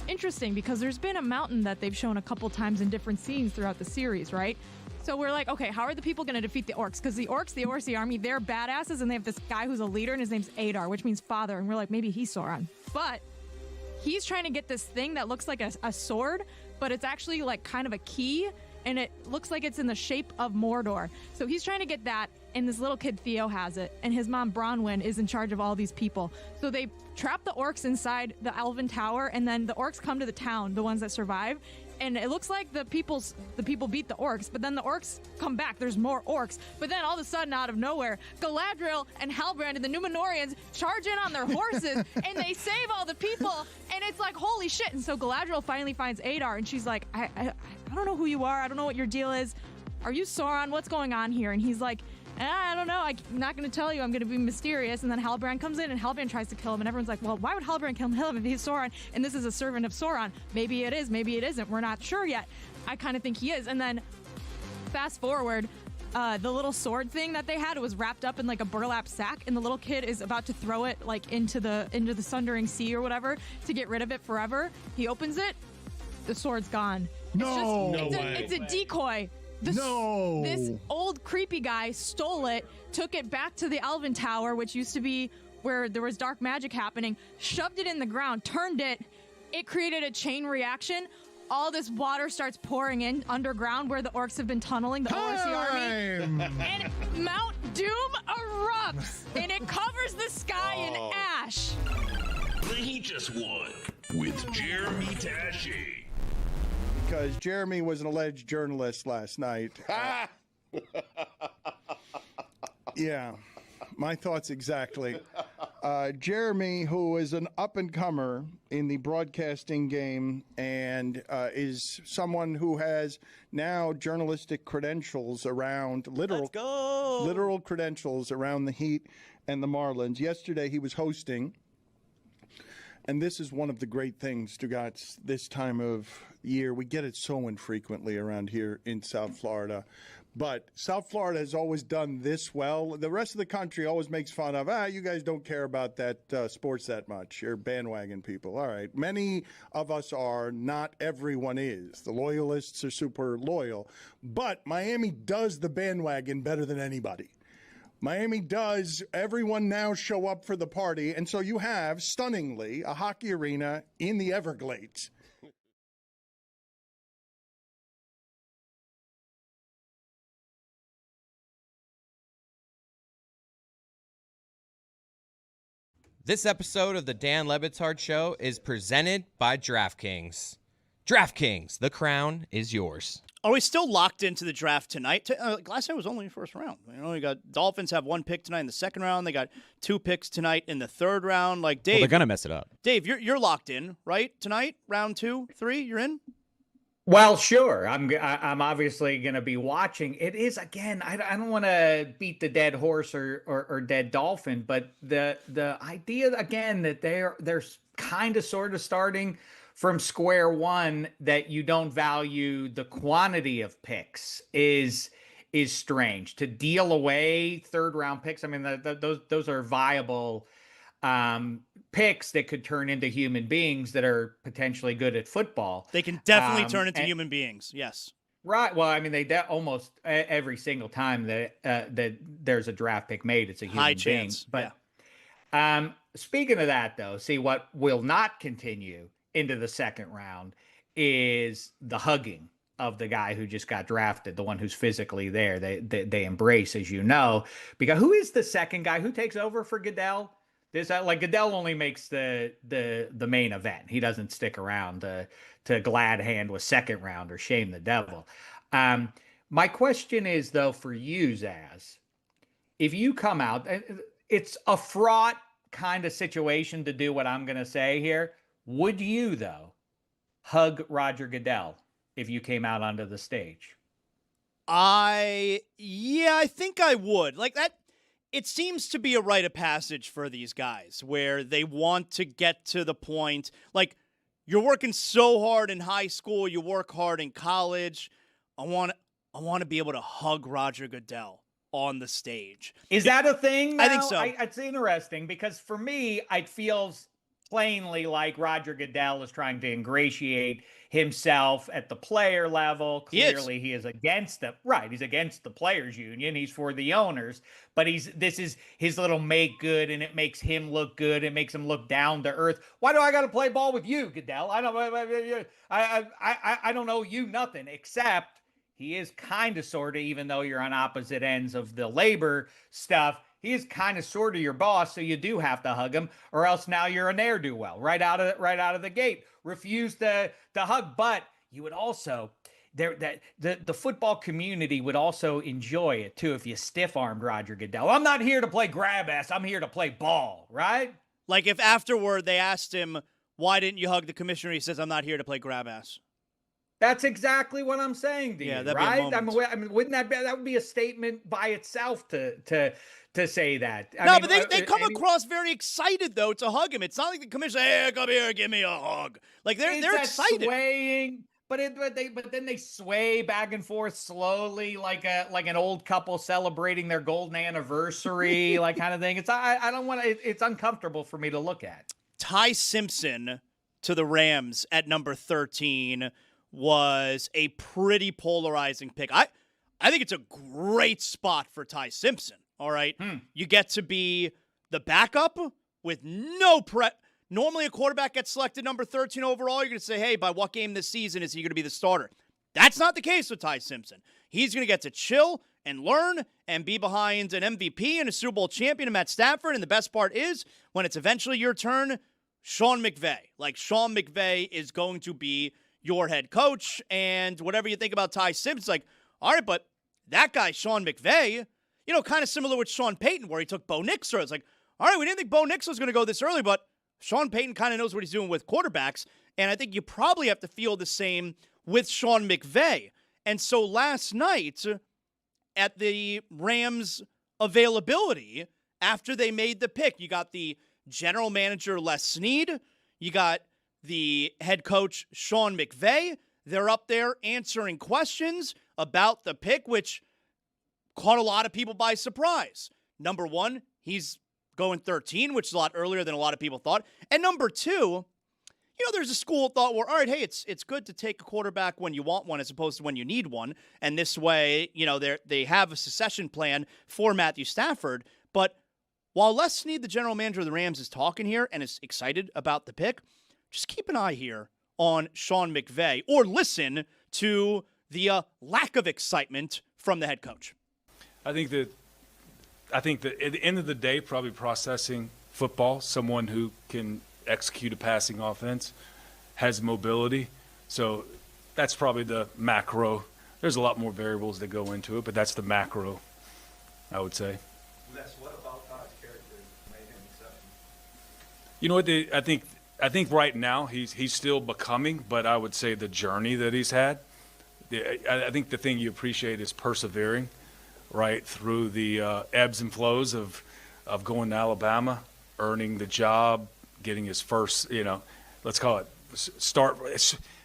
Interesting, because there's been a mountain that they've shown a couple times in different scenes throughout the series, right? So we're like, okay, how are the people going to defeat the orcs? Because the orcs, the ORC army, they're badasses, and they have this guy who's a leader, and his name's Adar, which means father. And we're like, maybe he's Sauron. But he's trying to get this thing that looks like a sword, but it's actually like kind of a key, and it looks like it's in the shape of Mordor. So he's trying to get that, and this little kid Theo has it, and his mom Bronwyn is in charge of all these people. So they trap the orcs inside the Elven Tower, and then the orcs come to the town, the ones that survive, and it looks like the people beat the orcs, but then the orcs come back. There's more orcs, but then all of a sudden, out of nowhere, Galadriel and Halbrand and the Numenorians charge in on their horses, and they save all the people, and it's like, holy shit. And so Galadriel finally finds Adar, and she's like, I don't know who you are. I don't know what your deal is. Are you Sauron? What's going on here? And he's like, I don't know. I'm not going to tell you. I'm going to be mysterious. And then Halbrand comes in, and Halbrand tries to kill him. And everyone's like, well, why would Halbrand kill him if he's Sauron? And this is a servant of Sauron. Maybe it is. Maybe it isn't. We're not sure yet. I kind of think he is. And then fast forward, the little sword thing that they had, it was wrapped up in like a burlap sack. And the little kid is about to throw it like into the Sundering Sea or whatever to get rid of it forever. He opens it. the sword's gone. No. It's a decoy. This old creepy guy stole it, took it back to the Elven Tower, which used to be where there was dark magic happening, shoved it in the ground, turned it. It created a chain reaction. All this water starts pouring in underground where the orcs have been tunneling, the ORC army. And Mount Doom erupts, and it covers the sky in ash. He just won with Jeremy Taché. Because Jeremy was an alleged journalist last night. Yeah, my thoughts exactly. Jeremy, who is an up-and-comer in the broadcasting game and is someone who has now journalistic credentials around, literal credentials around the Heat and the Marlins. Yesterday he was hosting, and this is one of the great things, Stugotz, this time of year. We get it so infrequently around here in South Florida. But South Florida has always done this well. The rest of the country always makes fun of, you guys don't care about that sports that much. You're bandwagon people. All right. Many of us are. Not everyone is. The loyalists are super loyal. But Miami does the bandwagon better than anybody. Miami does. Everyone now show up for the party. And so you have, stunningly, a hockey arena in the Everglades. This episode of the Dan Le Batard Show is presented by DraftKings. DraftKings, the crown is yours. Are we still locked into the draft tonight? Last night was only the first round. You got Dolphins have one pick tonight in the second round. They got 2 picks tonight in the third round. Like Dave, they're gonna mess it up. Dave, you're locked in, right? Tonight, round 2, 3, you're in. Well, sure. I'm obviously going to be watching. It is, again, I don't want to beat the dead horse or dead dolphin, but the idea again that they're kind of sort of starting from square one, that you don't value the quantity of picks is strange. To deal away third round picks, I mean, those are viable picks that could turn into human beings that are potentially good at football. They can definitely turn into human beings. Yes. Right. Well, I mean, they almost every single time that there's a draft pick made, it's a human being. Chance. But speaking of that, though, see what will not continue into the second round is the hugging of the guy who just got drafted, the one who's physically there. They embrace, as you know, because who is the second guy who takes over for Goodell? This like Goodell only makes the main event. He doesn't stick around to glad hand with second round or shame the devil. My question is, though, for you, Zaz, if you come out, it's a fraught kind of situation to do what I'm going to say here. Would you, though, hug Roger Goodell if you came out onto the stage? I think I would. Like that. It seems to be a rite of passage for these guys where they want to get to the point. Like, you're working so hard in high school, you work hard in college. I want to be able to hug Roger Goodell on the stage. Is that a thing now? I think so. It's interesting because for me, it feels plainly like Roger Goodell is trying to ingratiate himself at the player level. Clearly, he is against the He's against the players' union. He's for the owners, but this is his little make good, and it makes him look good. It makes him look down to earth. Why do I got to play ball with you, Goodell? I don't know you nothing, except he is kind of sort of, even though you're on opposite ends of the labor stuff, he is kind of sort of your boss, so you do have to hug him, or else now you're a ne'er-do-well right out of the gate. Refuse to hug, but you would also the football community would also enjoy it too if you stiff-armed Roger Goodell. I'm not here to play grab ass. I'm here to play ball, right? Like if afterward they asked him, "Why didn't you hug the commissioner?" He says, "I'm not here to play grab ass." That's exactly what I'm saying to you, that'd right? Be a moment. I mean, wouldn't that would be a statement by itself to say that? But they come across very excited though to hug him. It's not like the commissioner, "Hey, come here, give me a hug." Like they're excited. Swaying, but then they sway back and forth slowly, like an old couple celebrating their golden anniversary, like kind of thing. I don't want to. It's uncomfortable for me to look at. Ty Simpson to the Rams at number 13 was a pretty polarizing pick. I think it's a great spot for Ty Simpson, all right? You get to be the backup with no Normally a quarterback gets selected number 13 overall. You're going to say, hey, by what game this season is he going to be the starter? That's not the case with Ty Simpson. He's going to get to chill and learn and be behind an MVP and a Super Bowl champion, Matt Stafford. And the best part is, when it's eventually your turn, Sean McVay. Like, Sean McVay is going to be your head coach. And whatever you think about Ty Simpson, like, all right, but that guy, Sean McVay, kind of similar with Sean Payton, where he took Bo Nix. It's like, all right, we didn't think Bo Nix was going to go this early, but Sean Payton kind of knows what he's doing with quarterbacks. And I think you probably have to feel the same with Sean McVay. And so last night, at the Rams' availability, after they made the pick, you got the general manager, Les Snead. You got the head coach, Sean McVay. They're up there answering questions about the pick, which caught a lot of people by surprise. Number one, he's going 13, which is a lot earlier than a lot of people thought. And number two, there's a school of thought where, all right, hey, it's good to take a quarterback when you want one as opposed to when you need one. And this way, they have a succession plan for Matthew Stafford. But while Les Snead, the general manager of the Rams, is talking here and is excited about the pick, just keep an eye here on Sean McVay, or listen to the lack of excitement from the head coach. I think that at the end of the day, probably processing football, someone who can execute a passing offense, has mobility. So that's probably the macro. There's a lot more variables that go into it, but that's the macro, I would say. What about Todd's character made him exceptional? You know what? I think right now he's still becoming, but I would say the journey that he's had. I think the thing you appreciate is persevering, right, through the ebbs and flows of going to Alabama, earning the job, getting his first, let's call it start.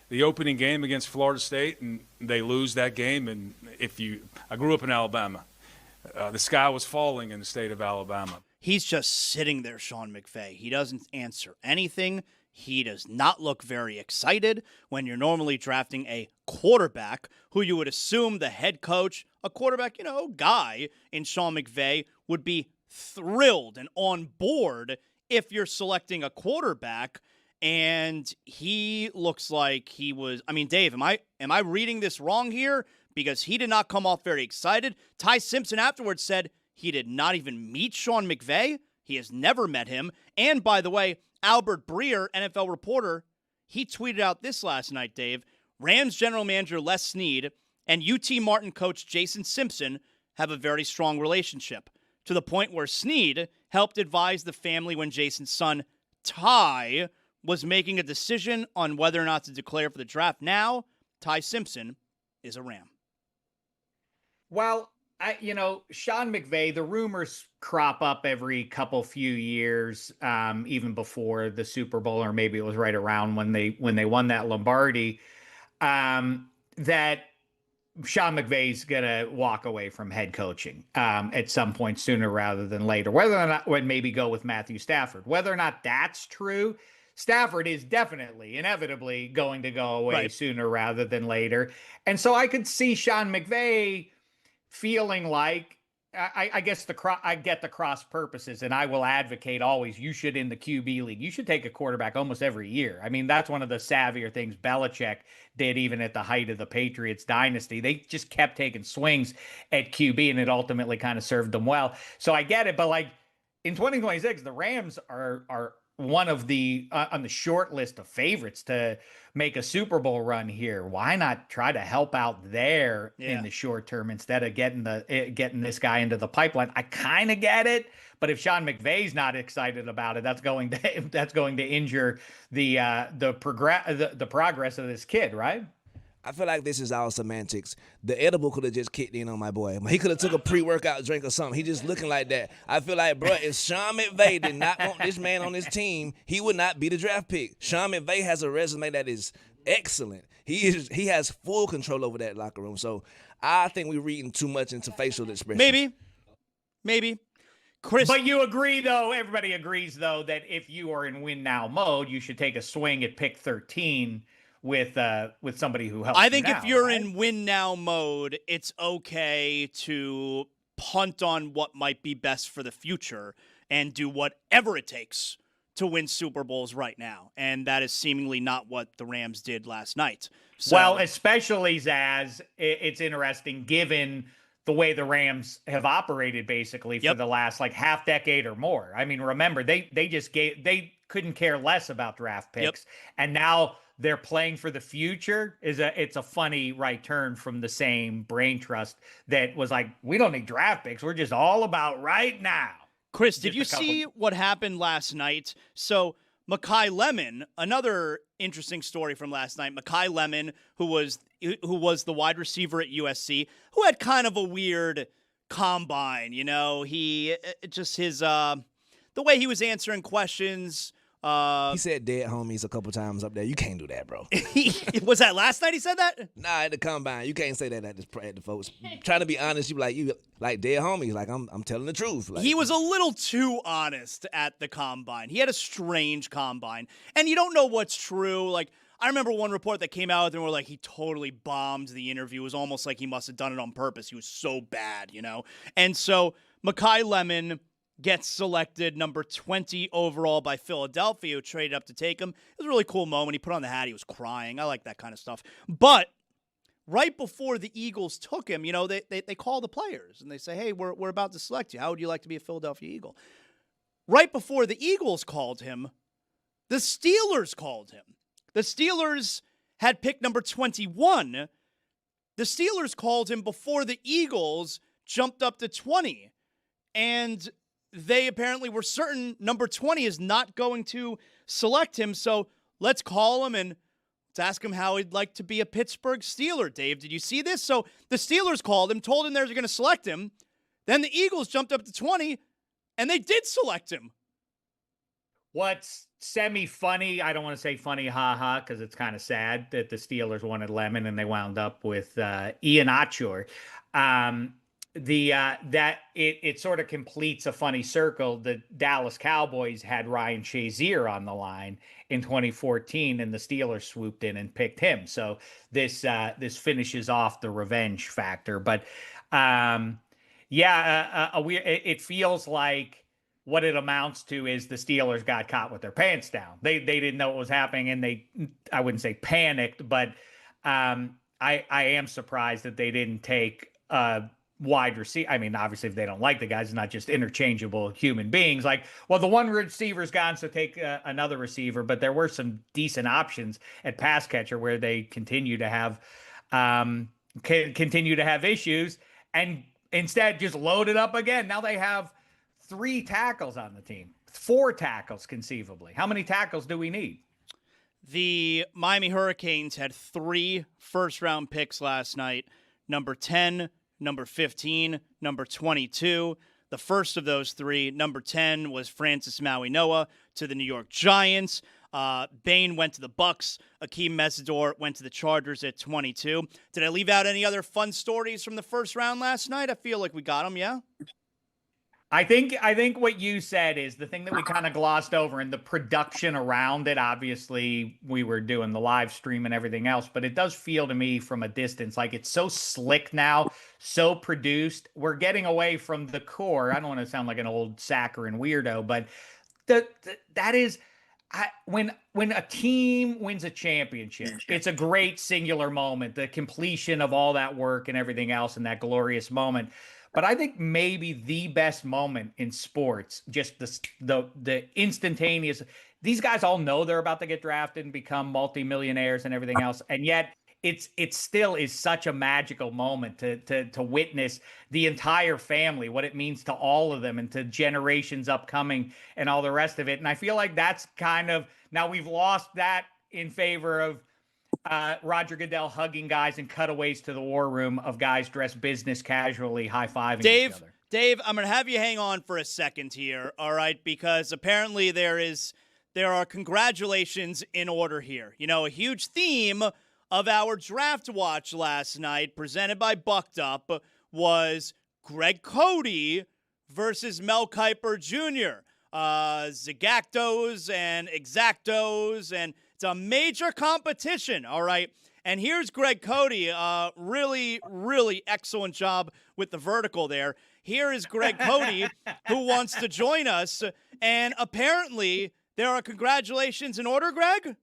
The opening game against Florida State, and they lose that game. And I grew up in Alabama. The sky was falling in the state of Alabama. He's just sitting there, Sean McVay. He doesn't answer anything. He does not look very excited when you're normally drafting a quarterback who you would assume the head coach, a quarterback, guy in Sean McVay would be thrilled and on board if you're selecting a quarterback. And he looks like he was, Dave, am I reading this wrong here? Because he did not come off very excited. Ty Simpson afterwards said he did not even meet Sean McVay. He has never met him. And by the way, Albert Breer, NFL reporter, he tweeted out this last night, Dave. Rams general manager Les Snead and UT Martin coach Jason Simpson have a very strong relationship, to the point where Snead helped advise the family when Jason's son, Ty, was making a decision on whether or not to declare for the draft. Now, Ty Simpson is a Ram. Well, Sean McVay, the rumors crop up every few years, even before the Super Bowl, or maybe it was right around when they won that Lombardi, that Sean McVay's going to walk away from head coaching at some point sooner rather than later, whether or not would maybe go with Matthew Stafford. Whether or not that's true, Stafford is definitely, inevitably going to go away sooner rather than later. And so I could see Sean McVay feeling like, I guess I get the cross purposes, and I will advocate always, you should, in the QB league, you should take a quarterback almost every year. That's one of the savvier things Belichick did even at the height of the Patriots dynasty. They just kept taking swings at QB, and it ultimately kind of served them well. So I get it, but like in 2026, the Rams are one of the on the short list of favorites to make a Super Bowl run here. Why not try to help out there in the short term instead of getting this guy into the pipeline? I kind of get it, but if Sean McVay's not excited about it, that's going to injure the progress of this kid, right? I feel like this is all semantics. The edible could have just kicked in on my boy. He could have took a pre-workout drink or something. He just looking like that. I feel like, bro, if Sean McVay did not want this man on his team, he would not be the draft pick. Sean McVay has a resume that is excellent. He has full control over that locker room. So I think we're reading too much into facial expression. Maybe. Chris, but you agree, though, everybody agrees, though, that if you are in win now mode, you should take a swing at pick 13 with somebody who helps. I think you now, if you're right? in win now mode, it's okay to punt on what might be best for the future and do whatever it takes to win Super Bowls right now. And that is seemingly not what the Rams did last night. So, well, especially, Zaz, it's interesting given the way the Rams have operated basically for the last like half decade or more. I mean, remember, they couldn't care less about draft picks. And now they're playing for the future. It's a funny right turn from the same brain trust that was like, we don't need draft picks. We're just all about right now. Chris, did you see what happened last night? So Mekhi Lemon, another interesting story from last night. Mekhi Lemon, who was the wide receiver at USC, who had kind of a weird combine. You know, the way he was answering questions. He said dead homies a couple times up there. You can't do that, bro. Was that last night he said that? Nah, at the combine. You can't say that at the folks. Trying to be honest, you like dead homies. Like I'm telling the truth. Like, he was a little too honest at the combine. He had a strange combine. And you don't know what's true. Like, I remember one report that came out and were like, he totally bombed the interview. It was almost like he must have done it on purpose. He was so bad, you know? And so Mekhi Lemon gets selected number 20 overall by Philadelphia, who traded up to take him. It was a really cool moment. He put on the hat. He was crying. I like that kind of stuff. But right before the Eagles took him, you know, they call the players and they say, hey, we're about to select you. How would you like to be a Philadelphia Eagle? Right before the Eagles called him, the Steelers called him. The Steelers had pick number 21. The Steelers called him before the Eagles jumped up to 20. And they apparently were certain number 20 is not going to select him. So let's call him and let's ask him how he'd like to be a Pittsburgh Steeler. Dave, did you see this? So the Steelers called him, told him they were going to select him. Then the Eagles jumped up to 20, and they did select him. What's semi-funny, I don't want to say funny, ha-ha, because it's kind of sad that the Steelers wanted Lemon and they wound up with Ian Achor. It sort of completes a funny circle. The Dallas Cowboys had Ryan Shazier on the line in 2014, and the Steelers swooped in and picked him. So this finishes off the revenge factor. But it feels like what it amounts to is the Steelers got caught with their pants down. They didn't know what was happening, and I wouldn't say panicked, but I am surprised that they didn't take wide receiver. I mean, obviously, if they don't like the guys, it's not just interchangeable human beings. Like, well, the one receiver's gone, so take another receiver. But there were some decent options at pass catcher where they continue to have issues, and instead just load it up again. Now they have 3 tackles on the team, 4 tackles conceivably. How many tackles do we need? The Miami Hurricanes had 3 first-round picks last night. Number 10, number 15, number 22. The first of those 3, number 10, was Francis Maui-Noah to the New York Giants. Bain went to the Bucks. Akeem Mesidor went to the Chargers at 22. Did I leave out any other fun stories from the first round last night? I feel like we got them, yeah? I think what you said is the thing that we kind of glossed over, and the production around it. Obviously, we were doing the live stream and everything else, but it does feel to me from a distance like it's so slick now, so produced. We're getting away from the core. I don't want to sound like an old saccharine weirdo, but that is when a team wins a championship, it's a great singular moment, the completion of all that work and everything else, and that glorious moment. But I think maybe the best moment in sports, just the instantaneous. These guys all know they're about to get drafted and become multimillionaires and everything else, and yet it still is such a magical moment to witness the entire family, what it means to all of them and to generations upcoming and all the rest of it. And I feel like that's kind of now we've lost that in favor of Roger Goodell hugging guys and cutaways to the war room of guys dressed business casually, high-fiving each other. Dave, I'm going to have you hang on for a second here, all right? Because apparently there are congratulations in order here. You know, a huge theme of our draft watch last night, presented by Bucked Up, was Greg Cody versus Mel Kiper Jr. Zagactos and Exactos, and it's a major competition, all right? And here's Greg Cody. Really, really excellent job with the vertical there. Here is Greg Cody, who wants to join us. And apparently, there are congratulations in order, Greg?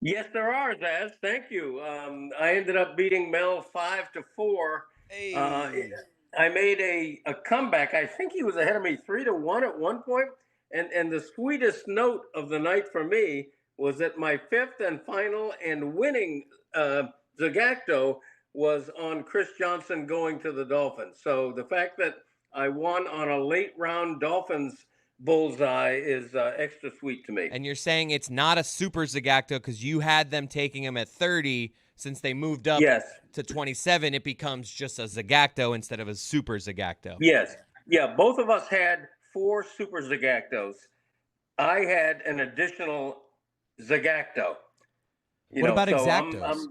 Yes, there are, Zaz. Thank you. I ended up beating Mel 5-4. Hey. I made a comeback. I think he was ahead of me 3-1 at one point. And the sweetest note of the night for me was that my fifth and final and winning Zagacto was on Chris Johnson going to the Dolphins. So the fact that I won on a late round Dolphins bullseye is extra sweet to me. And you're saying it's not a super Zagacto because you had them taking him at 30. Since they moved up to 27, it becomes just a Zagacto instead of a super Zagacto. Yes. Yeah, both of us had 4 super Zagactos. I had an additional Zagacto. What about Exactos?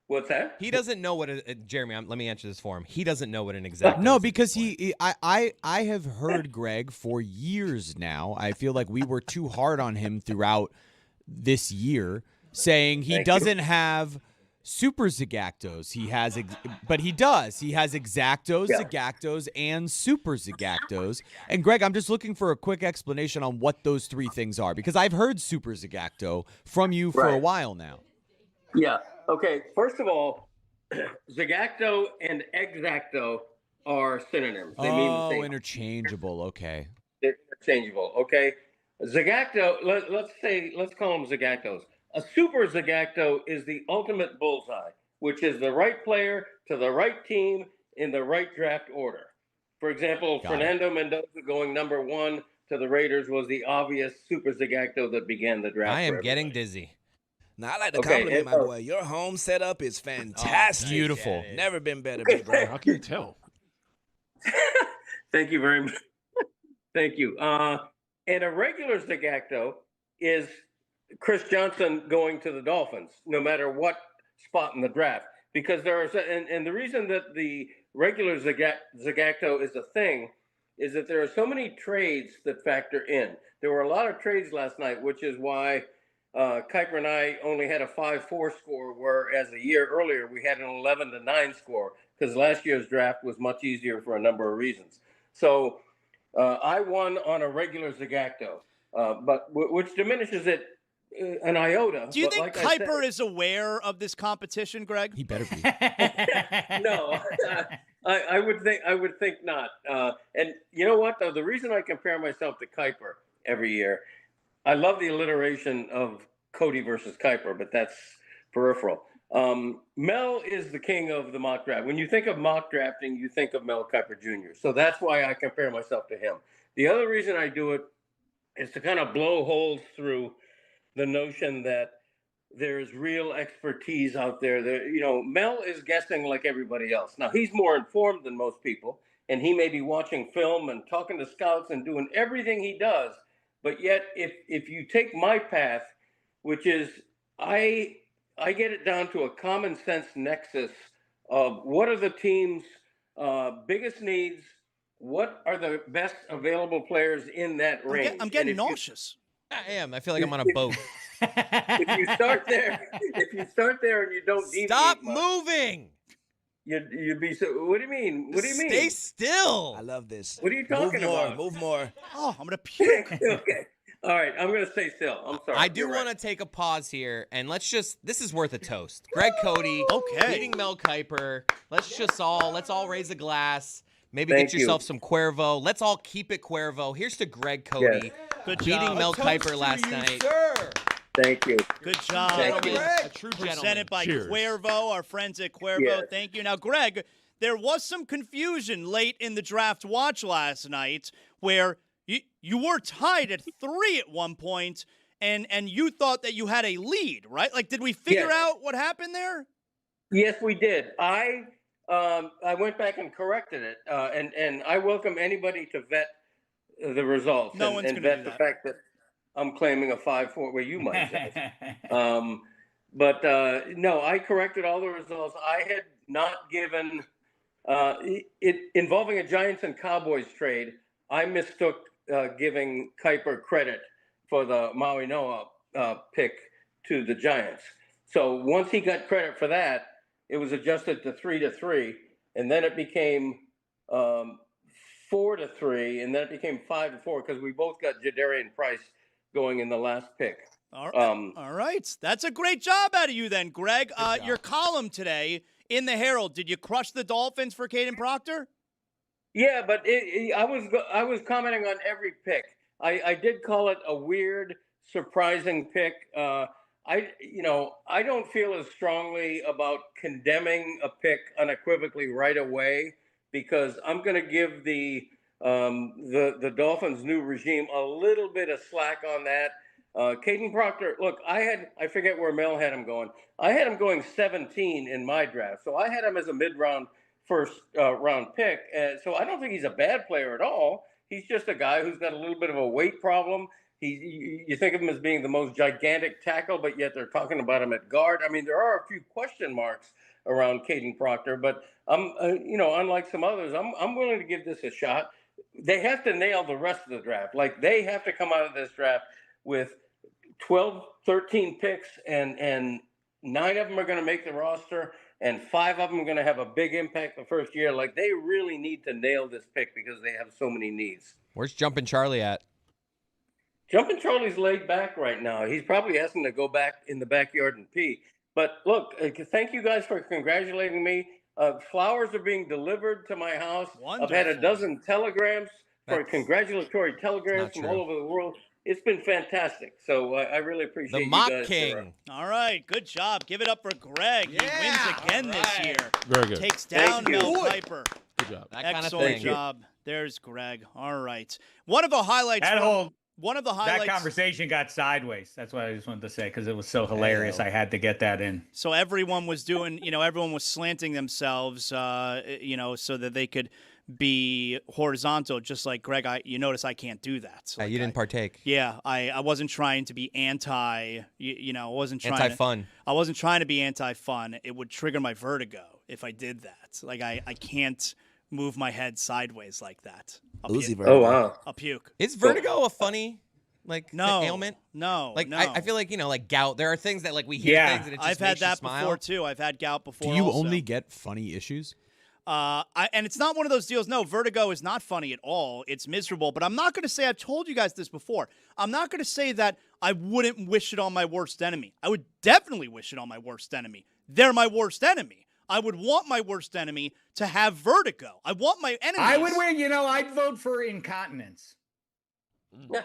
What's that? He doesn't know what Jeremy. Let me answer this for him. He doesn't know what an Exacto. No, because I have heard Greg for years now. I feel like we were too hard on him throughout this year, saying he doesn't have super Zagactos. He has, but he does. He has Exactos, Zagactos, and super Zagactos. And Greg, I'm just looking for a quick explanation on what those 3 things are, because I've heard super Zagacto from you for a while now. Yeah. Okay. First of all, Zagacto and Exacto are synonyms. They mean the same. Interchangeable. Okay. They're interchangeable. Okay. Zagacto. Let's call them Zagactos. A super Zagacto is the ultimate bullseye, which is the right player to the right team in the right draft order. For example, Fernando Mendoza going number 1 to the Raiders was the obvious super Zagacto that began the draft. I am getting dizzy. Now, I like to compliment my boy. Your home setup is fantastic. Oh, beautiful. Never been better, big bro. How can you tell? Thank you very much. Thank you. And a regular Zagacto is Chris Johnson going to the Dolphins, no matter what spot in the draft. Because there are, and the reason that the regular Zagacto is a thing is that there are so many trades that factor in. There were a lot of trades last night, which is why Kuiper and I only had a 5-4 score, whereas a year earlier we had an 11-9 score, because last year's draft was much easier for a number of reasons. So I won on a regular Zagacto, but which diminishes it an iota. Do you think Kuiper is aware of this competition, Greg? He better be. No, I would think not. And you know what, though? The reason I compare myself to Kuiper every year, I love the alliteration of Cody versus Kuiper, but that's peripheral. Mel is the king of the mock draft. When you think of mock drafting, you think of Mel Kiper Jr. So that's why I compare myself to him. The other reason I do it is to kind of blow holes through the notion that there's real expertise out there. Mel is guessing like everybody else. Now, he's more informed than most people, and he may be watching film and talking to scouts and doing everything he does. But yet, if you take my path, which is I get it down to a common sense nexus of what are the team's biggest needs, what are the best available players in that range. I'm getting nauseous. I am. I feel like I'm on a boat. If you start there and you don't deviate Stop much, moving. You'd be so. What do you mean? What do you mean? Stay still. I love this. What are you talking about? Move more. Oh, I'm gonna puke. Okay. All right. I'm gonna stay still. I'm sorry. I do want to take a pause here, and this is worth a toast. Greg Cody, beating Mel Kiper. Let's all raise a glass. Maybe get yourself some Cuervo. Let's all keep it Cuervo. Here's to Greg Cody. Yes. Good beating job. Mel Kiper last night. Sir. Thank you. Good job. Thank you. A true gentleman. Presented by Cheers. Cuervo, our friends at Cuervo. Yes. Thank you. Now, Greg, there was some confusion late in the draft watch last night where you were tied at 3 at one point, and you thought that you had a lead, right? Like, did we figure out what happened there? Yes, we did. I went back and corrected it, and I welcome anybody to vet the results and vet the fact that I'm claiming a 5-4 where you might say. But no, I corrected all the results. I had not given Involving a Giants and Cowboys trade, I mistook giving Kuiper credit for the Maui Noa pick to the Giants. So once he got credit for that, it was adjusted to 3-3, and then it became 4-3, and then it became 5-4 because we both got Jadarian Price going in the last pick. All right. That's a great job out of you then, Greg. Your column today in the Herald, did you crush the Dolphins for Caden Proctor? Yeah, but I was commenting on every pick. I did call it a weird, surprising pick. I don't feel as strongly about condemning a pick unequivocally right away because I'm going to give the Dolphins' new regime a little bit of slack on that. Caden Proctor, look, I forget where Mel had him going. I had him going 17 in my draft, so I had him as a mid-round first round pick. So I don't think he's a bad player at all. He's just a guy who's got a little bit of a weight problem. You think of him as being the most gigantic tackle, but yet they're talking about him at guard. I mean, there are a few question marks around Caden Proctor, but I'm, unlike some others, I'm willing to give this a shot. They have to nail the rest of the draft. Like, they have to come out of this draft with 12, 13 picks, and 9 of them are going to make the roster, and 5 of them are going to have a big impact the first year. Like, they really need to nail this pick because they have so many needs. Where's Jumpin' Charlie at? Jumpin' Charlie's laid back right now. He's probably asking to go back in the backyard and pee. But look, thank you guys for congratulating me. Flowers are being delivered to my house. Wonderful. I've had a dozen telegrams congratulatory telegrams from all over the world. It's been fantastic. So I really appreciate you guys. The Mock King. All right, good job. Give it up for Greg. He wins again this year. Very good. Takes down Mel Kiper. Good job. Excellent job. There's Greg. All right. One of the highlights. That conversation got sideways. That's what I just wanted to say because it was so hilarious. I had to get that in. So everyone was doing, everyone was slanting themselves, so that they could be horizontal, just like Greg. You notice I can't do that. You didn't partake. Yeah, I wasn't trying to be I wasn't trying anti-fun. I wasn't trying to be anti-fun. It would trigger my vertigo if I did that. Like I can't move my head sideways like that. Oh wow! I'll puke. Is vertigo a funny ailment? No. I feel like like gout. There are things that we hear things and it just I've had makes you that smile. before too. I've had gout before. Do you also. only get funny issues? And it's not one of those deals. No, vertigo is not funny at all. It's miserable. But I'm not going to say, I've told you guys this before. I'm not going to say that I wouldn't wish it on my worst enemy. I would definitely wish it on my worst enemy. They're my worst enemy. I would want my worst enemy to have vertigo. I want my enemies. I would win. I'd vote for incontinence. Wow.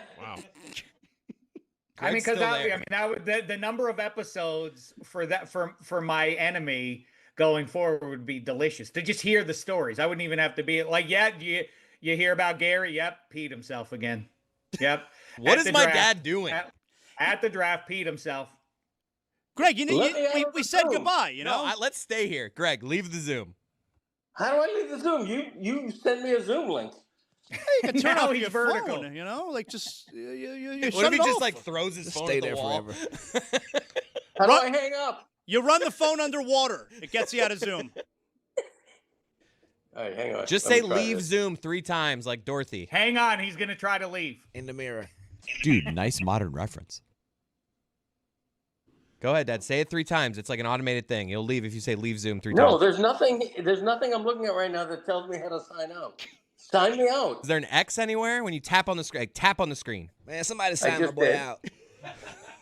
I mean, because the number of episodes for my enemy going forward would be delicious to just hear the stories. I wouldn't even have to be like, you hear about Gary? Yep, peed himself again. Yep. What is my dad doing? At the draft, peed himself. Greg, we said goodbye, No, let's stay here. Greg, leave the Zoom. How do I leave the Zoom? You sent me a Zoom link. Hey, you can turn off your vertical. phone, just you What shut if he it just off. throws his phone Stay at the there wall? forever. How do I hang up? You run the phone underwater. It gets you out of Zoom. All right, hang on. Just Let say me try leave this. Zoom 3 times like Dorothy. Hang on, he's gonna try to leave. In the mirror. Dude, nice modern reference. Go ahead, Dad. Say it 3 times. It's like an automated thing. You'll leave if you say leave Zoom 3 No, times. there's nothing I'm looking at right now that tells me how to sign out. Sign me out. Is there an X anywhere when you tap on the screen? Tap on the screen. Man, somebody signed my just boy did. out.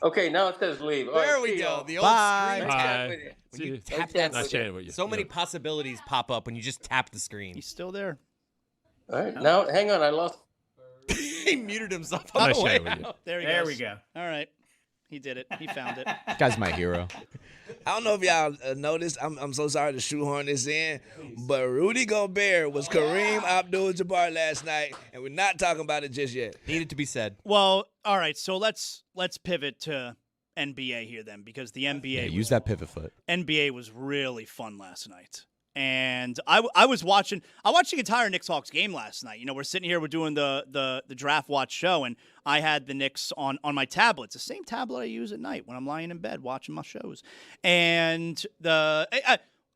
Okay, now it says leave. All There right, we see go. y'all. The old Bye. screen Nice tap. chatting with you. When you Nice tap chatting that Nice with chatting with you. so many possibilities pop up when you just tap the screen. He's still there. All right, now hang on. I lost. He muted himself on Nice the way chatting with you. out. There he There goes. we go. All right. He did it. He found it. Guy's my hero. I don't know if y'all noticed. I'm so sorry to shoehorn this in, but Rudy Gobert was Kareem Abdul-Jabbar last night, and we're not talking about it just yet. Needed to be said. Well, all right. So let's pivot to NBA here then, because the NBA Yeah, use that pivot foot. NBA was really fun last night. And I watched the entire Knicks Hawks game last night. We're sitting here, we're doing the draft watch show, and I had the Knicks on my tablet. It's the same tablet I use at night when I'm lying in bed watching my shows. And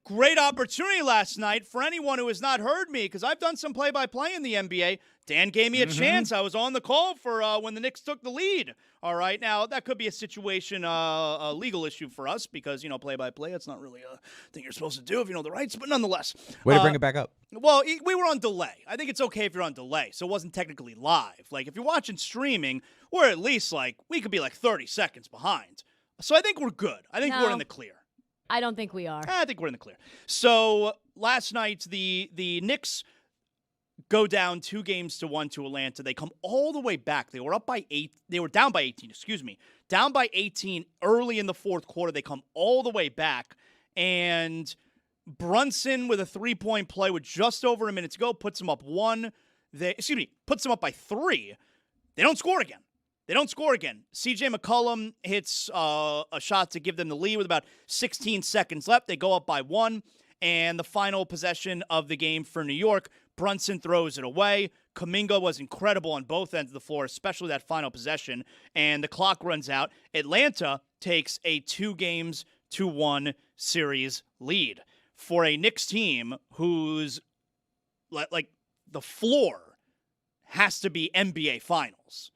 great opportunity last night for anyone who has not heard me, because I've done some play-by-play in the NBA. Dan gave me a chance. I was on the call for when the Knicks took the lead. All right, now that could be a situation, a legal issue for us, because play-by-play, it's not really a thing you're supposed to do if you know the rights. But nonetheless, way to bring it back up. Well, we were on delay. I think it's okay if you're on delay, so it wasn't technically live. Like if you're watching streaming, we're at least we could be 30 seconds behind. So I think we're good. I think we're in the clear. I don't think we are. I think we're in the clear. So last night, the Knicks go down 2-1 to Atlanta. They come all the way back. They were up by 8. They were down by 18, down by 18 early in the fourth quarter. They come all the way back. And Brunson with a 3-point play with just over a minute to go puts them up 1. Puts them up by 3. They don't score again. C.J. McCollum hits a shot to give them the lead with about 16 seconds left. They go up by 1. And the final possession of the game for New York, Brunson throws it away. Kuminga was incredible on both ends of the floor, especially that final possession. And the clock runs out. Atlanta takes a 2-1 series lead for a Knicks team whose the floor has to be NBA Finals.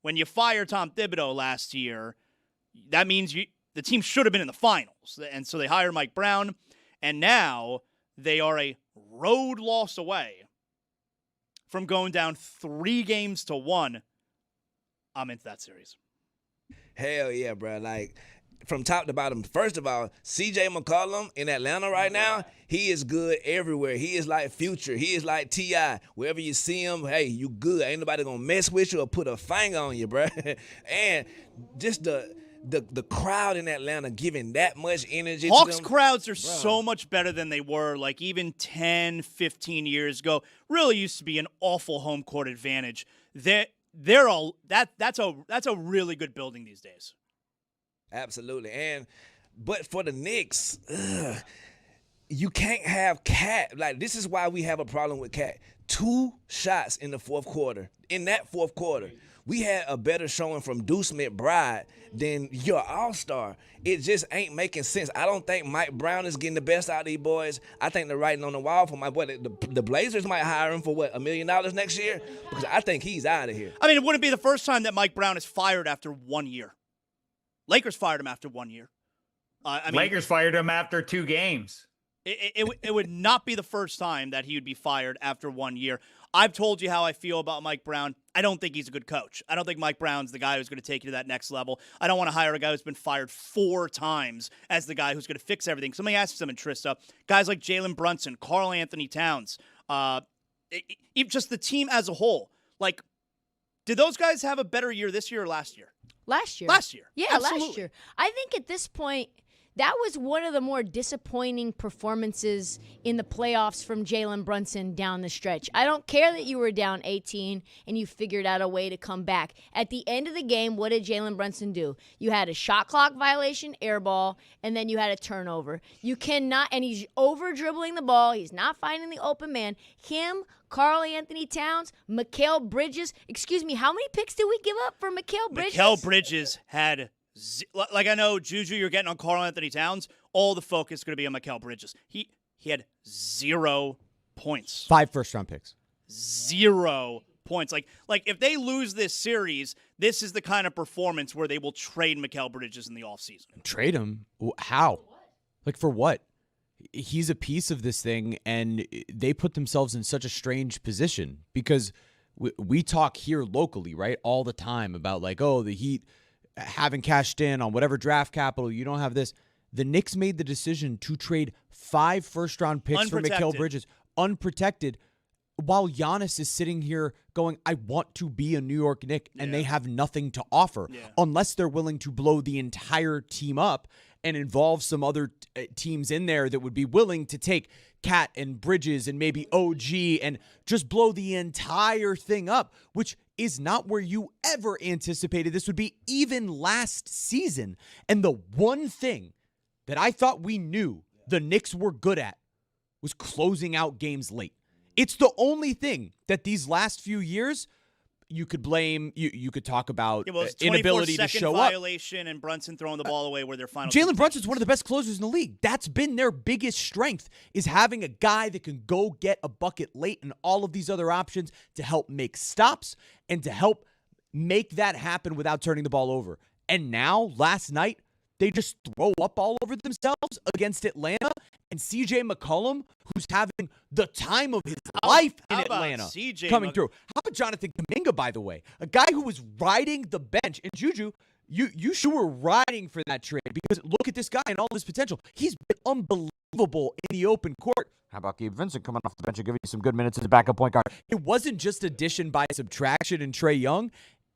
When you fire Tom Thibodeau last year, that means the team should have been in the finals. And so they hire Mike Brown, and now they are a road loss away from going down 3-1. I'm into that series. Hell yeah, bro. From top to bottom, first of all, C.J. McCollum in Atlanta right now, he is good everywhere. He is like Future. He is like T.I. Wherever you see him, hey, you good. Ain't nobody going to mess with you or put a finger on you, bro. And just the crowd in Atlanta giving that much energy to them. Hawks crowds are so much better than they were even 10, 15 years ago. Really used to be an awful home court advantage. That's a really good building these days. Absolutely. But for the Knicks, you can't have Cat. This is why we have a problem with Cat. 2 shots in the fourth quarter. In that fourth quarter, we had a better showing from Deuce McBride than your all-star. It just ain't making sense. I don't think Mike Brown is getting the best out of these boys. I think they're writing on the wall for the Blazers might hire him for $1 million next year, because I think he's out of here. I mean, it wouldn't be the first time that Mike Brown is fired after 1 year. Lakers fired him after 1 year. Lakers fired him after 2 games. It would not be the first time that he would be fired after 1 year. I've told you how I feel about Mike Brown. I don't think he's a good coach. I don't think Mike Brown's the guy who's going to take you to that next level. I don't want to hire a guy who's been fired 4 times as the guy who's going to fix everything. So let me ask you something, Trista. Guys like Jalen Brunson, Karl Anthony Towns, just the team as a whole. Did those guys have a better year this year or last year? Last year. Yeah, Absolutely. last year. I think at this point, that was one of the more disappointing performances in the playoffs from Jalen Brunson down the stretch. I don't care that you were down 18 and you figured out a way to come back. At the end of the game, what did Jalen Brunson do? You had a shot clock violation, air ball, and then you had a turnover. You cannot, and he's over-dribbling the ball. He's not finding the open man. Him, Karl Anthony Towns, Mikal Bridges. Excuse me, how many picks did we give up for Mikal Bridges? Mikal Bridges had... I know, Juju, you're getting on Karl Anthony Towns. All the focus is going to be on Mikal Bridges. He had 0 points. 5 first-round picks. 0 points. Like if they lose this series, this is the kind of performance where they will trade Mikal Bridges in the offseason. Trade him? How? For what? He's a piece of this thing, and they put themselves in such a strange position because we talk here locally, right, all the time about the Heat haven't cashed in on whatever draft capital. You don't have this. The Knicks made the decision to trade 5 first-round picks for Mikal Bridges, unprotected, while Giannis is sitting here going, I want to be a New York Knick, and they have nothing to offer unless they're willing to blow the entire team up and involve some other teams in there that would be willing to take Cat and Bridges and maybe OG and just blow the entire thing up, which is not where you ever anticipated this would be, even last season. And the one thing that I thought we knew the Knicks were good at was closing out games late. It's the only thing that these last few years, you could blame you could talk about It was inability to show up. violation and Brunson throwing the ball away were their final. Jalen Brunson's one of the best closers in the league. That's been their biggest strength, is having a guy that can go get a bucket late and all of these other options to help make stops and to help make that happen without turning the ball over. And now, last night, they just throw up all over themselves against Atlanta. And CJ McCollum, who's having the time of his life in Atlanta, coming through. How about Jonathan Kuminga, by the way? A guy who was riding the bench. And Juju, you sure were riding for that trade, because look at this guy and all his potential. He's been unbelievable in the open court. How about Gabe Vincent coming off the bench and giving you some good minutes as a backup point guard? It wasn't just addition by subtraction in Trae Young.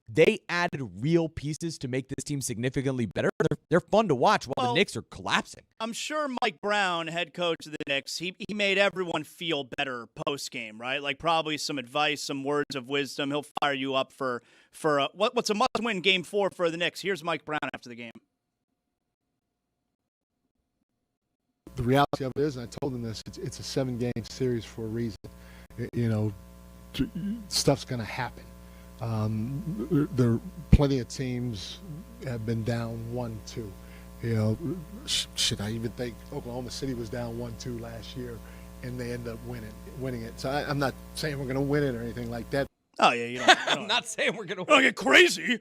They added real pieces to make this team significantly better. They're fun to watch while the Knicks are collapsing. I'm sure Mike Brown, head coach of the Knicks, he made everyone feel better post-game, right? Like probably some advice, some words of wisdom. He'll fire you up for what's a must-win Game 4 for the Knicks. Here's Mike Brown after the game. The reality of it is, and I told them this, it's a 7-game series for a reason. Stuff's going to happen. There are plenty of teams have been down 1-2. I even think Oklahoma City was down 1-2 last year, and they end up winning it. So I'm not saying we're going to win it or anything like that. Oh yeah, you don't. I'm not saying we're going to win. Don't get crazy. I'm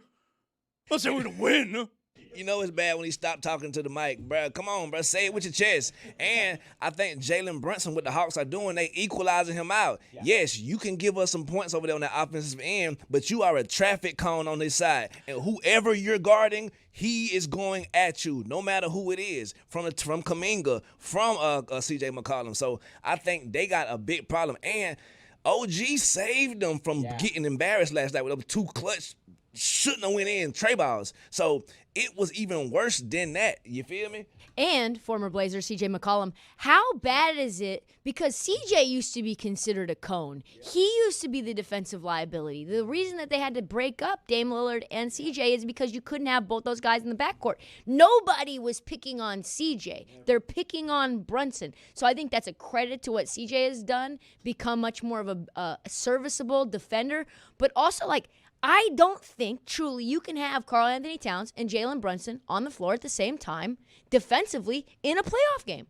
not saying we're going to win. You know it's bad when he stopped talking to the mic, bro. Come on, bro. Say it with your chest. And I think Jalen Brunson, what the Hawks are doing, they equalizing him out. Yeah. Yes, you can give us some points over there on that offensive end, but you are a traffic cone on this side. And whoever you're guarding, he is going at you, no matter who it is, from Kuminga, from C.J. McCollum. So I think they got a big problem. And OG saved them from getting embarrassed last night with them 2 clutch, shouldn't have went in, tray balls. So it was even worse than that. You feel me? And former Blazer C.J. McCollum, how bad is it? Because C.J. used to be considered a cone. He used to be the defensive liability. The reason that they had to break up Dame Lillard and C.J. is because you couldn't have both those guys in the backcourt. Nobody was picking on C.J. They're picking on Brunson. So I think that's a credit to what C.J. has done, become much more of a serviceable defender. But also, I don't think truly you can have Karl Anthony Towns and Jalen Brunson on the floor at the same time defensively in a playoff game.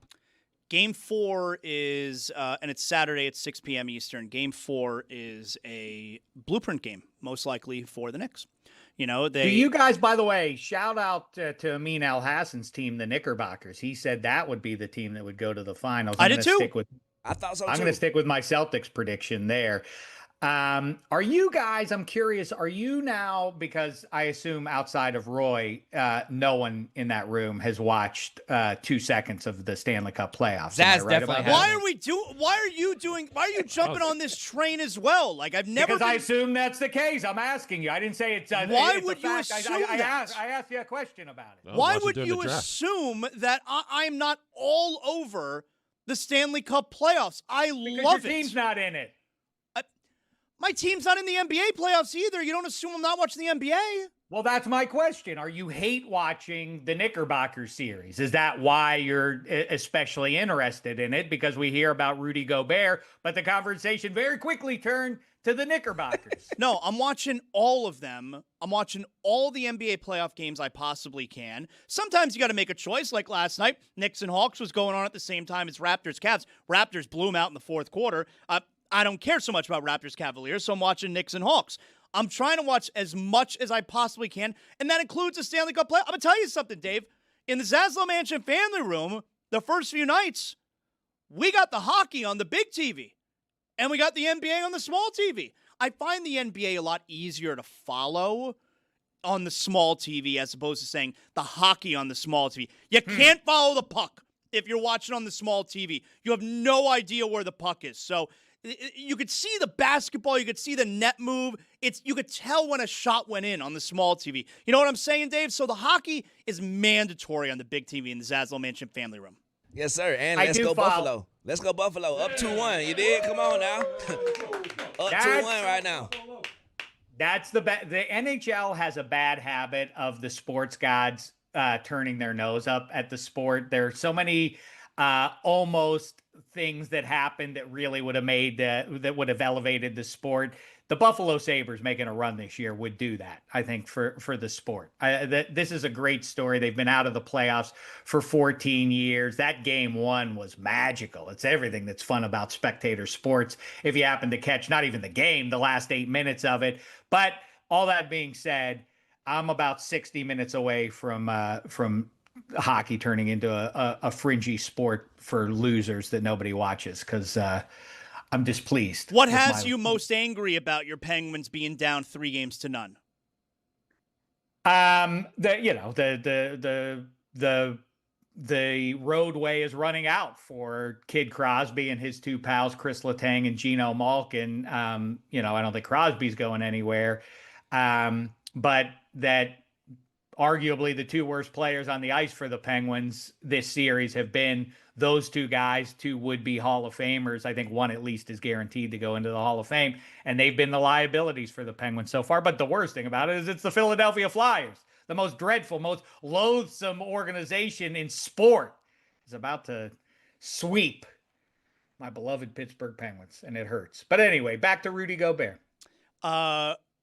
Game 4 is, and it's Saturday at 6 p.m. Eastern. Game 4 is a blueprint game, most likely for the Knicks. Do you guys, by the way, shout out to Amin Al Hassan's team, the Knickerbockers. He said that would be the team that would go to the finals. I did too. I thought so too. I'm going to stick with my Celtics prediction there. Are you guys, I'm curious, are you now, because I assume outside of Roy, no one in that room has watched 2 seconds of the Stanley Cup playoffs. That's right definitely. Why are you jumping on this train as well? I've never. Because I assume that's the case. I'm asking you. I didn't say it's. Why it's would you assume that? I asked you a question about it. Why would you assume that I'm not all over the Stanley Cup playoffs? I love it. Your team's not in it. My team's not in the NBA playoffs either. You don't assume I'm not watching the NBA. Well, that's my question. Are you hate watching the Knickerbocker series? Is that why you're especially interested in it? Because we hear about Rudy Gobert, but the conversation very quickly turned to the Knickerbockers. No, I'm watching all of them. I'm watching all the NBA playoff games I possibly can. Sometimes you got to make a choice. Like last night, Knicks and Hawks was going on at the same time as Raptors-Cavs. Raptors blew them out in the fourth quarter. I don't care so much about Raptors Cavaliers, so I'm watching Knicks and Hawks. I'm trying to watch as much as I possibly can, and that includes the Stanley Cup play. I'm going to tell you something, Dave. In the Zaslow Mansion family room, the first few nights, we got the hockey on the big TV, and we got the NBA on the small TV. I find the NBA a lot easier to follow on the small TV as opposed to saying the hockey on the small TV. You can't follow the puck if you're watching on the small TV. You have no idea where the puck is. So you could see the basketball. You could see the net move. You could tell when a shot went in on the small TV. You know what I'm saying, Dave? So the hockey is mandatory on the big TV in the Zaslow Mansion family room. Yes, sir. And let's go Buffalo. Let's go Buffalo. Up 2-1. You did? Come on now. Up 2-1 right now. That's the NHL has a bad habit of the sports gods turning their nose up at the sport. There are so many almost things that happened that really would have made that would have elevated the sport. The Buffalo Sabres making a run this year would do that, I think, for the sport. This is a great story. They've been out of the playoffs for 14 years. That game one was magical. It's everything that's fun about spectator sports. If you happen to catch not even the game, the last 8 minutes of it. But all that being said, I'm about 60 minutes away from hockey turning into a fringy sport for losers that nobody watches because I'm displeased. What has you most angry about your Penguins being down 3-0? The roadway is running out for Kid Crosby and his two pals, Chris Letang and Gino Malkin. I don't think Crosby's going anywhere, but that arguably the two worst players on the ice for the Penguins this series have been those two guys, two would-be Hall of Famers. I think one at least is guaranteed to go into the Hall of Fame, and they've been the liabilities for the Penguins so far. But the worst thing about it is it's the Philadelphia Flyers, the most dreadful, most loathsome organization in sport, is about to sweep my beloved Pittsburgh Penguins, and it hurts. But anyway, back to Rudy Gobert.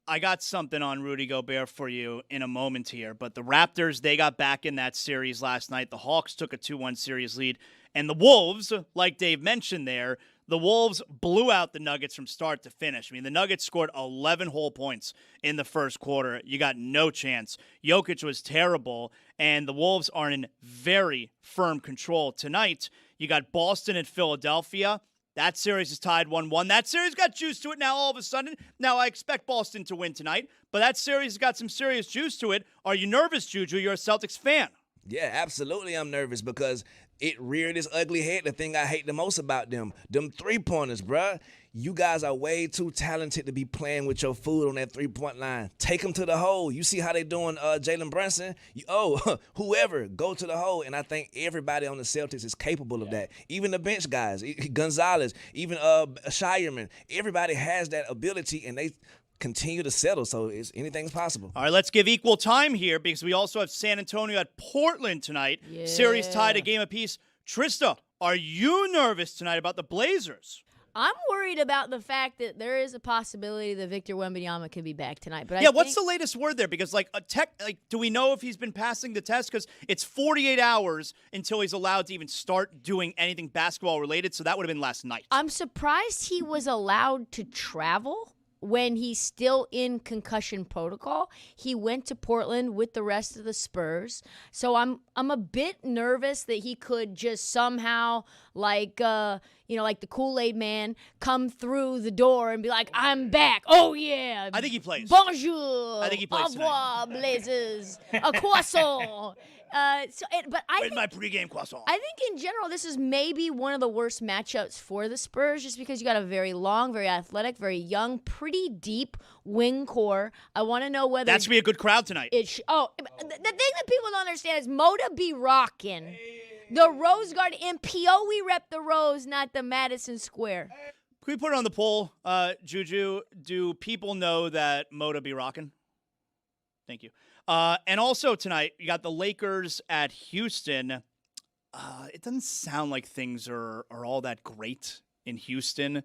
I got something on Rudy Gobert for you in a moment here, but the Raptors, they got back in that series last night. The Hawks took a 2-1 series lead, and the Wolves, like Dave mentioned there, the Wolves blew out the Nuggets from start to finish. I mean, the Nuggets scored 11 whole points in the first quarter. You got no chance. Jokic was terrible, and the Wolves are in very firm control. Tonight, you got Boston and Philadelphia. That series is tied 1-1. That series got juice to it now all of a sudden. Now, I expect Boston to win tonight, but that series has got some serious juice to it. Are you nervous, Juju? You're a Celtics fan. Yeah, absolutely I'm nervous because it reared its ugly head. The thing I hate the most about them three-pointers, bruh. You guys are way too talented to be playing with your food on that three-point line. Take them to the hole. You see how they doing Jalen Brunson? Whoever, go to the hole. And I think everybody on the Celtics is capable of that. Even the bench guys, Gonzalez, even Shireman. Everybody has that ability, and they continue to settle, so anything's possible. All right, let's give equal time here because we also have San Antonio at Portland tonight. Yeah. Series tied a game apiece. Trista, are you nervous tonight about the Blazers? I'm worried about the fact that there is a possibility that Victor Wembanyama could be back tonight. But what's the latest word there? Because do we know if he's been passing the test? Because it's 48 hours until he's allowed to even start doing anything basketball related. So that would have been last night. I'm surprised he was allowed to travel when he's still in concussion protocol. He went to Portland with the rest of the Spurs. So I'm a bit nervous that he could just somehow, like the Kool-Aid man, come through the door and be like, I'm back. Oh, yeah. I think he plays. Bonjour. I think he plays Au revoir, Blazers. A croissant. Where's my pregame croissant? I think in general, this is maybe one of the worst matchups for the Spurs, just because you got a very long, very athletic, very young, pretty deep wing core. I want to know whether that should be a good crowd tonight. The thing that people don't understand is Moda be rocking the Rose Garden in PO. We rep the Rose, not the Madison Square. Can we put it on the poll, Juju? Do people know that Moda be rocking? Thank you. And also tonight, you got the Lakers at Houston. It doesn't sound like things are all that great in Houston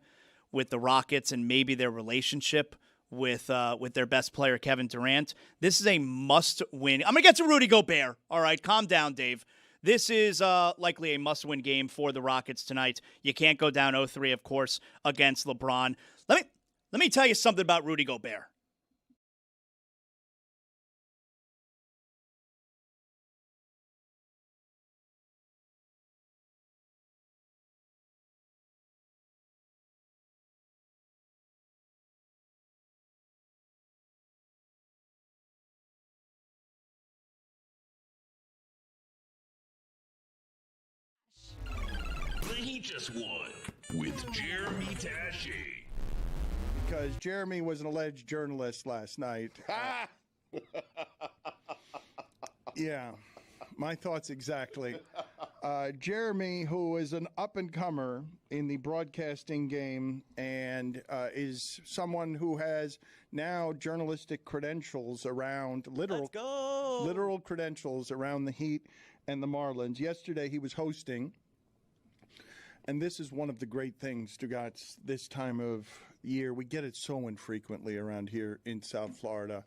with the Rockets and maybe their relationship with their best player, Kevin Durant. This is a must-win. I'm going to get to Rudy Gobert. All right, calm down, Dave. This is likely a must-win game for the Rockets tonight. You can't go down 0-3, of course, against LeBron. Let me tell you something about Rudy Gobert. He just won with Jeremy Taché. Because Jeremy was an alleged journalist last night. Yeah, my thoughts exactly. Jeremy, who is an up-and-comer in the broadcasting game and is someone who has now journalistic credentials around, literal credentials around the Heat and the Marlins. Yesterday he was hosting and this is one of the great things, Stugotz, this time of year. We get it so infrequently around here in South Florida.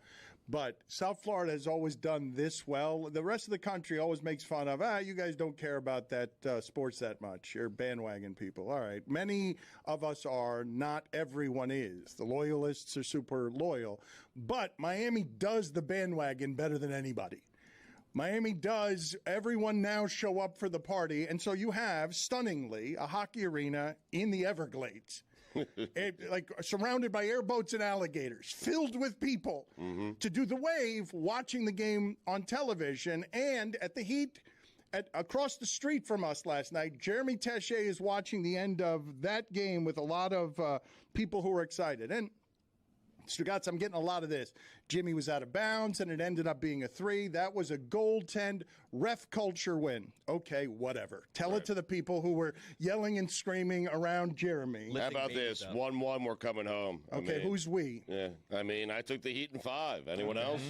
But South Florida has always done this well. The rest of the country always makes fun of, you guys don't care about that sports that much. You're bandwagon people. All right. Many of us are. Not everyone is. The loyalists are super loyal. But Miami does the bandwagon better than anybody. Miami does. Everyone now show up for the party. And so you have, stunningly, a hockey arena in the Everglades. Surrounded by airboats and alligators, filled with people to do the wave, watching the game on television. And at the Heat, across the street from us last night, Jeremy Tessier is watching the end of that game with a lot of people who are excited. And Stugotz, I'm getting a lot of this. Jimmy was out of bounds, and it ended up being a 3. That was a goaltend ref culture win. Okay, whatever. Tell it to the people who were yelling and screaming around Jeremy. How about this? 1-1, we're coming home. Okay, who's we? Yeah, I took the Heat in 5. Anyone else?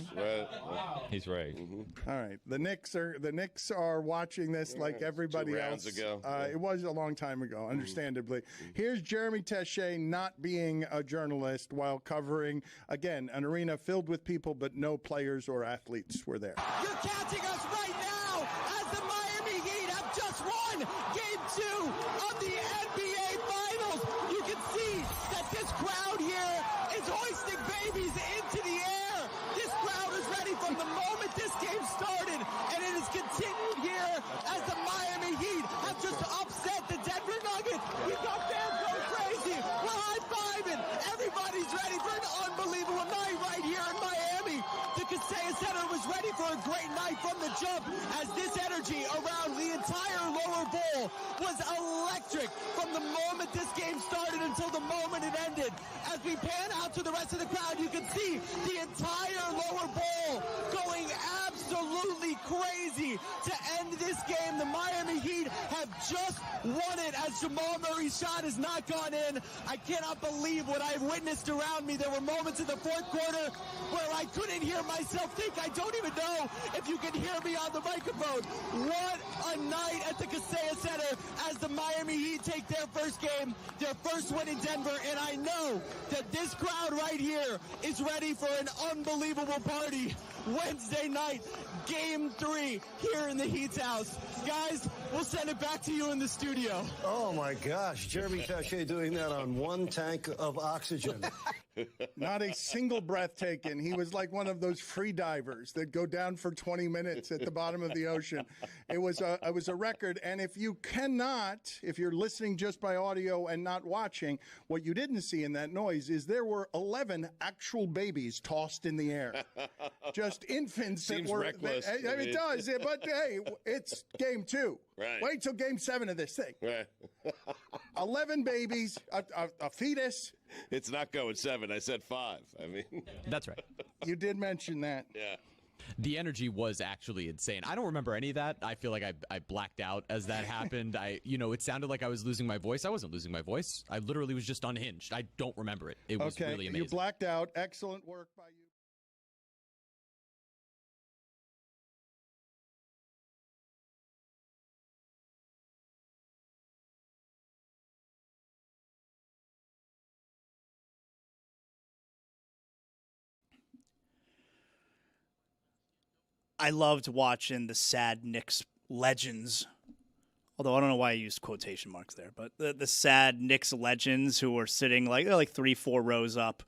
He's right. All right, the Knicks are watching this like everybody 2 else. rounds ago. It was a long time ago, understandably. Here's Jeremy Tessier not being a journalist while covering, again, an arena filled with people, but no players or athletes were there. You're catching us right now as the Miami Heat have just won Game 2 of the NBA Finals. You can see that this crowd here is hoisting babies into the air. This crowd is ready from the moment this game started, and it has continued here as the Miami Heat have just upset the Denver Nuggets. We've got fans going crazy. We're high-fiving. Everybody's ready for an unbelievable night right here in Miami. The Kaseya Center was ready for a great night from the jump, as this energy around the entire lower bowl was electric from the moment this game started until the moment it ended. As we pan out to the rest of the crowd, you can see the entire lower bowl going absolutely crazy to end this game. The Miami Heat have just won it as Jamal Murray's shot has not gone in. I cannot believe what I've witnessed around me. There were moments in the fourth quarter where I couldn't hear myself think. I don't even know if you can hear me on the microphone. What a night at the Kaseya Center as the Miami Heat take their first game, their first win in Denver, and I know that this crowd right here is ready for an unbelievable party Wednesday night, Game 3 here in the Heat's house. Guys, we'll send it back to you in the studio. Oh my gosh, Jeremy Tessier doing that on 1 tank of oxygen. Not a single breath taken. He was like one of those free divers that go down for 20 minutes at the bottom of the ocean. It was a record. And if you're listening just by audio and not watching, what you didn't see in that noise is there were 11 actual babies tossed in the air. Just infants. Seems reckless. It does, but hey, it's Game 2. Right. Wait till Game 7 of this thing. Right. 11 babies, a fetus. It's not going 7. I said 5. I mean, That's right. You did mention that. Yeah. The energy was actually insane. I don't remember any of that. I feel like I blacked out as that happened. It sounded like I was losing my voice. I wasn't losing my voice. I literally was just unhinged. I don't remember it. It was really amazing. You blacked out. Excellent work by you. I loved watching the sad Knicks legends, although I don't know why I used quotation marks there, but the sad Knicks legends who were sitting like 3-4 rows up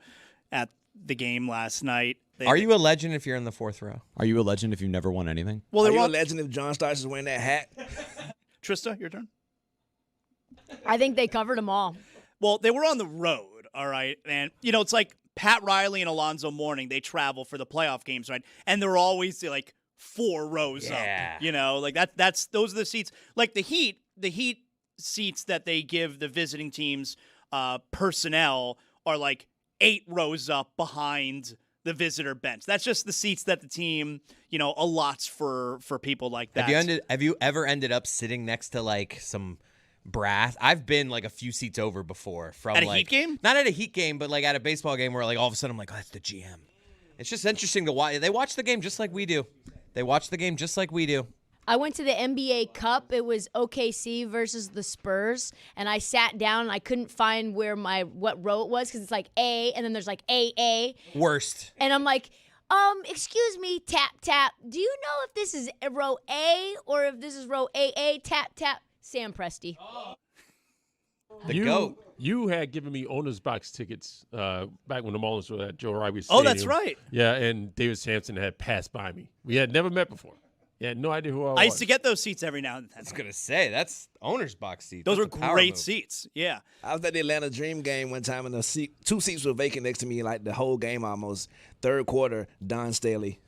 at the game last night. Are you a legend if you're in the 4th row? Are you a legend if you've never won anything? Well, are you a legend if John Starks is wearing that hat? Trista, your turn. I think they covered them all. Well, they were on the road, all right? And, it's like Pat Riley and Alonzo Mourning, they travel for the playoff games, right? And they're always like 4 rows up. Those are the seats. Like the Heat seats that they give the visiting teams personnel are like 8 rows up behind the visitor bench. That's just the seats that the team, allots for people like that. Have you ever ended up sitting next to like some brass? I've been like a few seats over before from at a Heat game? Not at a Heat game, but like at a baseball game where like all of a sudden I'm like, oh, that's the GM. It's just interesting to watch. They watch the game just like we do. I went to the NBA Cup. It was OKC versus the Spurs, and I sat down and I couldn't find what row it was because it's like A, and then there's like AA. Worst. And I'm like, excuse me, tap, tap. Do you know if this is row A or if this is row AA? Tap, tap. Sam Presti. The GOAT. You had given me owner's box tickets back when the Marlins were at Joe Riley Oh, Stadium. that's right. Yeah, and David Sampson had passed by me. We had never met before. He had no idea who I was. I used to get those seats every now and then. I was going to say, that's owner's box seats. Those were That's a power great move. seats. Yeah. I was at the Atlanta Dream game one time, and two seats were vacant next to me, like the whole game almost. Third quarter, Don Staley.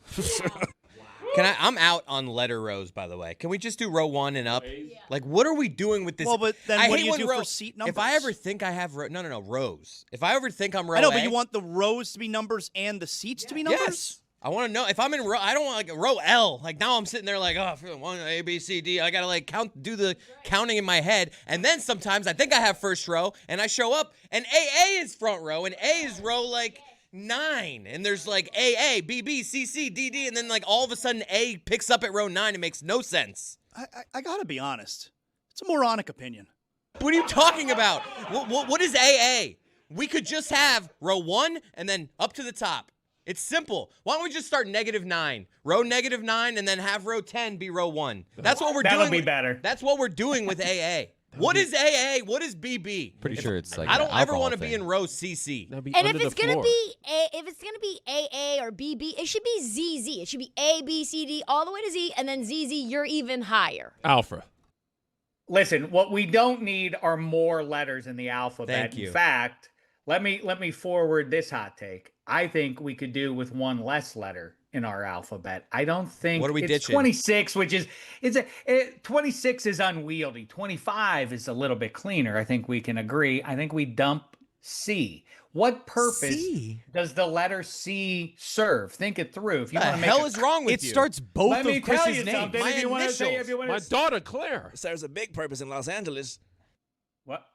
I'm out on letter rows, by the way. Can we just do row 1 and up? Like, what are we doing with this? Well, but then I what hate do you when do row, for seat numbers? If I ever think I have no, rows. If I ever think I'm row I know, A, but you want the rows to be numbers and the seats to be numbers? Yes. I want to know if I'm in row. I don't want like row L. Like now I'm sitting there like, oh, 1 A B C D. I gotta like do the counting in my head, and then sometimes I think I have first row, and I show up, and AA is front row, and A is row like 9, and there's like AA, BB, CC, DD, and then like all of a sudden A picks up at row 9. It makes no sense. I gotta be honest. It's a moronic opinion. What are you talking about? What is AA? We could just have row 1 and then up to the top. It's simple. Why don't we just start -9? Row -9 and then have row 10 be row 1. That's what we're doing. That'll be better. That's what we're doing with AA. What is AA? What is BB? Pretty sure it's like I don't an ever alcohol want to thing. be in row CC. And if it's gonna be AA or BB, it should be ZZ. It should be A, B, C, D, all the way to Z, and then ZZ. You're even higher. Alpha. Listen, what we don't need are more letters in the alphabet. Thank you. In fact, let me forward this hot take. I think we could do with one less letter in our alphabet. I don't think What are we it's ditching? 26, which is 26 is unwieldy. 25 is a little bit cleaner. I think we can agree. I think we dump C. What purpose does the letter C serve? Think it through. If you What want the to make hell is wrong with It you? starts both Let of me tell Chris's you names. something. My If you want to say, if you want My to daughter, Claire. It serves a big purpose in Los Angeles. What?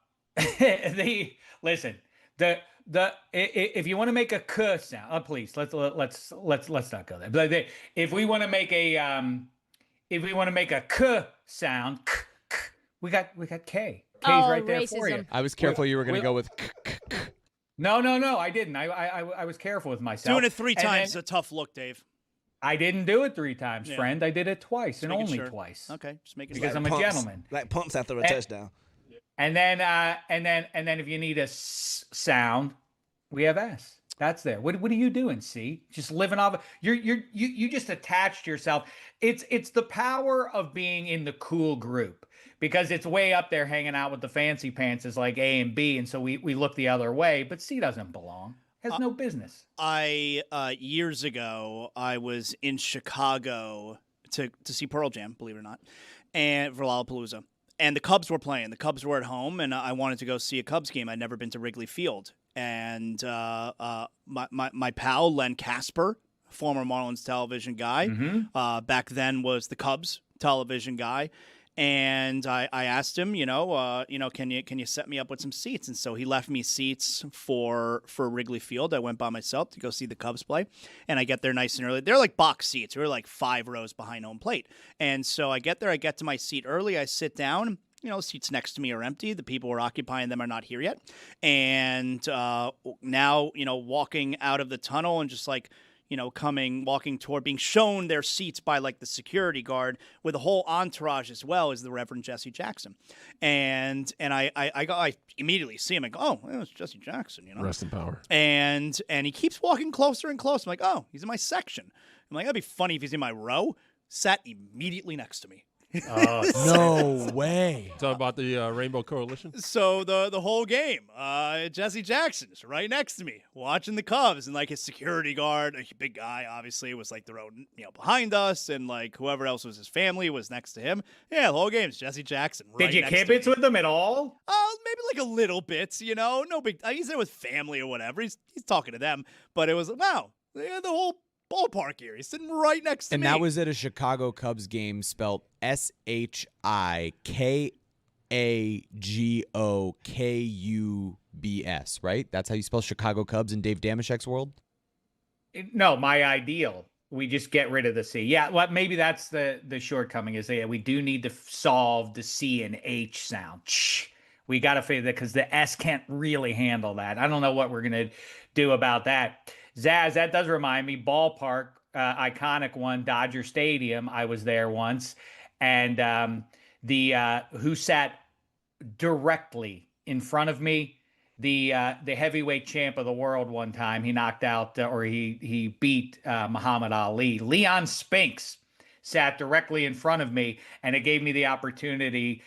Listen. If you want to make a k sound, please let's not go there. But if we want to make a k sound, we got K. K's right there for you. I was careful you were going to go with No, I didn't. I was careful with myself. Doing it 3 And times is then- a tough look, Dave. I didn't do it 3 times, Yeah. friend. I did it twice and making only sure. twice. Okay, just making Because sure. I'm a Pumps. gentleman. Like pumps after a And- touchdown. And then if you need a s sound, we have S. That's there. What are you doing, C? Just living off. You just attached yourself. It's the power of being in the cool group because it's way up there hanging out with the fancy pants is like A and B, and so we look the other way. But C doesn't belong. Has no business. Years ago, I was in Chicago to see Pearl Jam, believe it or not, and for Lollapalooza. And the Cubs were playing. The Cubs were at home, and I wanted to go see a Cubs game. I'd never been to Wrigley Field. And my pal, Len Casper, former Marlins television guy, back then was the Cubs television guy. And I asked him, can you set me up with some seats? And so he left me seats for Wrigley Field. I went by myself to go see the Cubs play, and I get there nice and early. They're like box seats. We're like 5 rows behind home plate. And so I get there. I get to my seat early. I sit down. Seats next to me are empty. The people who are occupying them are not here yet. And now, walking out of the tunnel and just like, walking toward being shown their seats by like the security guard with a whole entourage as well as the Reverend Jesse Jackson. And I immediately see him and go, oh, it's Jesse Jackson, Rest in power. And he keeps walking closer and closer. I'm like, oh, he's in my section. I'm like, that'd be funny if he's in my row. Sat immediately next to me. No way. Talk about the Rainbow Coalition. So the whole game, Jesse Jackson is right next to me watching the Cubs, and like his security guard, a big guy, obviously was like the road behind us, and like whoever else was his family was next to him. Yeah, the whole game's Jesse Jackson. Right Did you next to kibitz me. with them at all? Maybe like a little bit, no big. He's there with family or whatever. He's talking to them, but it was wow, they had the whole ballpark here. He's sitting right next to And me. that was at a Chicago Cubs game spelled SHIKAGOKUBS, right? That's how you spell Chicago Cubs in Dave Damashek's world? No, my ideal. We just get rid of the C. Yeah, well, maybe that's the shortcoming is that we do need to solve the C and H sound. We got to figure that because the S can't really handle that. I don't know what we're going to do about that. Zaz, that does remind me, ballpark, iconic one, Dodger Stadium. I was there once. And who sat directly in front of me, the heavyweight champ of the world one time. He knocked out or he beat Muhammad Ali. Leon Spinks sat directly in front of me, and it gave me the opportunity.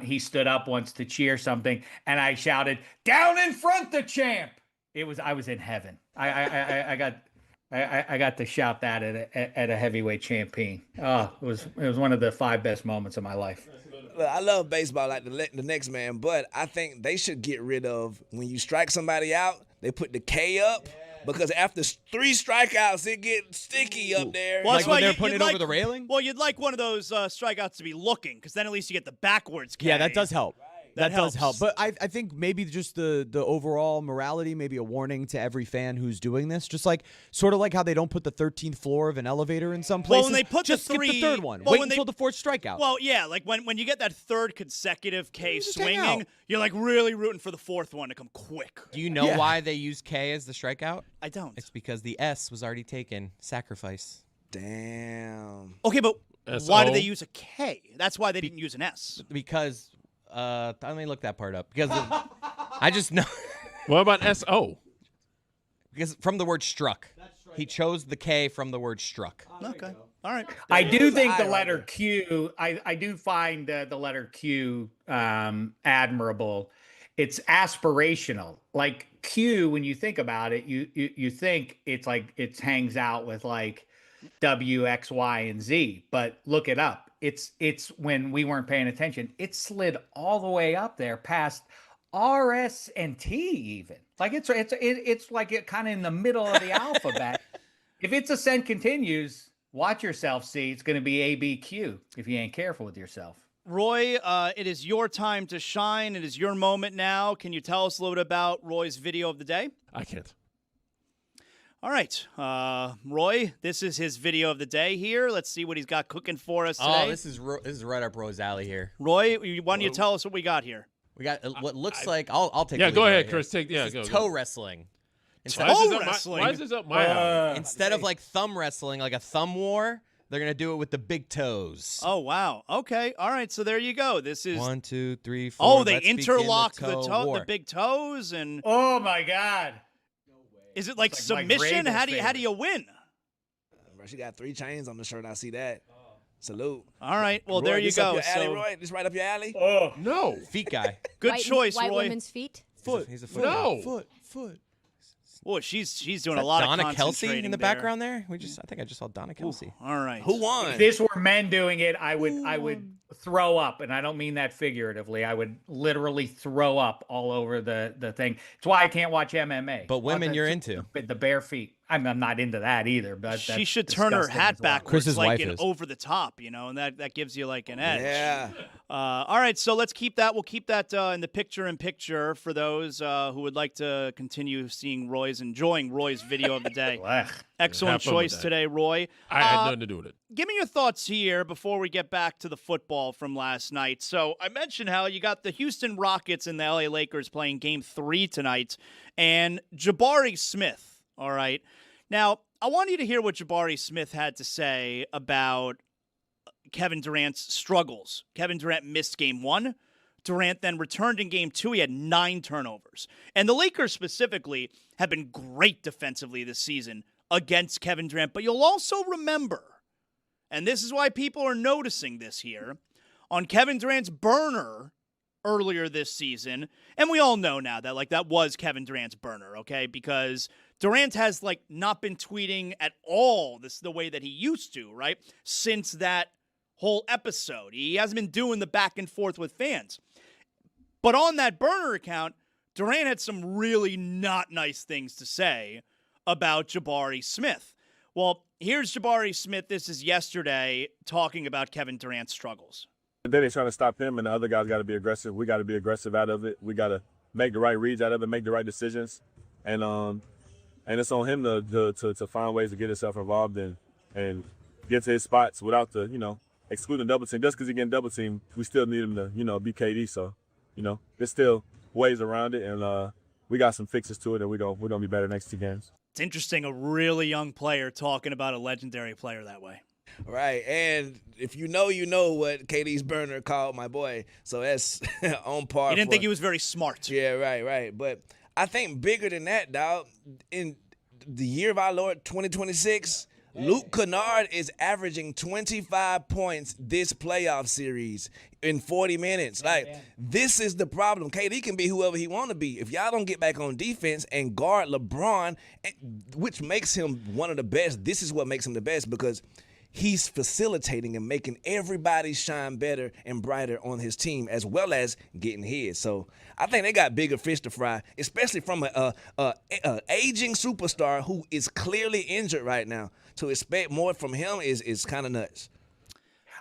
He stood up once to cheer something, and I shouted, "Down in front, the champ!" I was in heaven. I got to shout that at a heavyweight champion. Oh, it was one of the 5 best moments of my life. Look, I love baseball like the next man, but I think they should get rid of when you strike somebody out, they put the K up because after 3 strikeouts, it gets sticky up there. Well, like when they're putting it over the railing? Well, you'd like one of those strikeouts to be looking because then at least you get the backwards K. Yeah, that does help. That does helps. help. But I think maybe just the overall morality, maybe a warning to every fan who's doing this. Just like sort of like how they don't put the 13th floor of an elevator in some places. Well, when they put just the 3, skip the third one. Well, Wait until the 4th strikeout. Well, yeah, like when you get that 3rd consecutive K just hang swinging, out. you're like really rooting for the 4th one to come quick. Do you know why they use K as the strikeout? I don't. It's because the S was already taken. Sacrifice. Damn. Okay, but S-O? why do they use a K? That's why they didn't use an S. Because let me look that part up. Because I just know. What about S-O? Because from the word struck. He chose the K from the word struck. Okay. All right. I do think the letter Q, I do find the letter Q admirable. It's aspirational. Like Q, when you think about it, you think it's like it hangs out with like W, X, Y, and Z. But look it up. It's when we weren't paying attention, it slid all the way up there past R, S, and T even. Like it's like it kind of in the middle of the alphabet. If its ascent continues, watch yourself, see. It's going to be ABQ if you ain't careful with yourself. Roy, it is your time to shine. It is your moment now. Can you tell us a little bit about Roy's video of the day? I can't. All right. Roy, this is his video of the day here. Let's see what he's got cooking for us today. Oh, this is right up Roy's alley here. Roy, why don't you tell us what we got here? We got what looks like. I'll take. Yeah, the go lead ahead, right Chris. here. Take This is go. toe wrestling. Why is this up my alley? Instead of like thumb wrestling, like a thumb war, they're gonna do it with the big toes. Oh wow. Okay. All right. So there you go. This is 1, 2, 3, 4. Oh, they Let's begin interlock war. the big toes and. Oh my God. Is it like It's submission? Vrabel's How do favorite. you win? Bro, she got 3 chains on the shirt. I see that. Salute. All right. Well, Roy, there you this up go. your alley, So Roy? This right up your alley? Oh No. Feet guy. good White, choice, white Roy. women's feet. He's a foot. No. Foot. Oh, she's doing Is a lot that of Donna Kelsey concentrating in the there. background there? I think I just saw Donna Kelsey. All right. Who won? If this were men doing it, I would throw up, and I don't mean that figuratively. I would literally throw up all over the thing. It's why I can't watch MMA. But women, you're into the bare feet. I'm not into that either. But She that's should turn her disgusting hat as well. backwards, Chris's like wife an is. over the top, and that gives you like an edge. Yeah. All right, so let's keep that. We'll keep that in the picture for those who would like to continue enjoying Roy's video of the day. Excellent Have fun with choice that. today, Roy. I had nothing to do with it. Give me your thoughts here before we get back to the football from last night. So I mentioned how you got the Houston Rockets and the LA Lakers playing Game 3 tonight, and Jabari Smith. All right, now I want you to hear what Jabari Smith had to say about Kevin Durant's struggles. Kevin Durant missed Game 1. Durant then returned in Game 2. He had 9 turnovers. And the Lakers specifically have been great defensively this season against Kevin Durant. But you'll also remember, and this is why people are noticing this here, on Kevin Durant's burner earlier this season, and we all know now that that was Kevin Durant's burner, okay? Because Durant has not been tweeting at all the way that he used to, right? Since that whole episode. He hasn't been doing the back and forth with fans. But on that burner account, Durant had some really not nice things to say about Jabari Smith. Well, here's Jabari Smith. This is yesterday talking about Kevin Durant's struggles. Then they're trying to stop him, and the other guys got to be aggressive. We got to be aggressive out of it. We got to make the right reads out of it, make the right decisions, and it's on him to find ways to get himself involved and and get to his spots without the, excluding double team. Just because he getting double team, we still need him to, be KD. So, there's still ways around it, and we got some fixes to it, and we're gonna be better next 2 games. It's interesting, a really young player talking about a legendary player that way. Right, and if you know what KD's burner called my boy, so that's on par. He didn't think he was very smart. Yeah, right. But I think bigger than that, dog, in the year of our Lord 2026, Luke Kennard is averaging 25 points this playoff series in 40 minutes. This is the problem. KD can be whoever he want to be. If y'all don't get back on defense and guard LeBron, which makes him one of the best, this is what makes him the best, because he's facilitating and making everybody shine better and brighter on his team, as well as getting his. So I think they got bigger fish to fry, especially from a aging superstar who is clearly injured right now. To expect more from him is kind of nuts.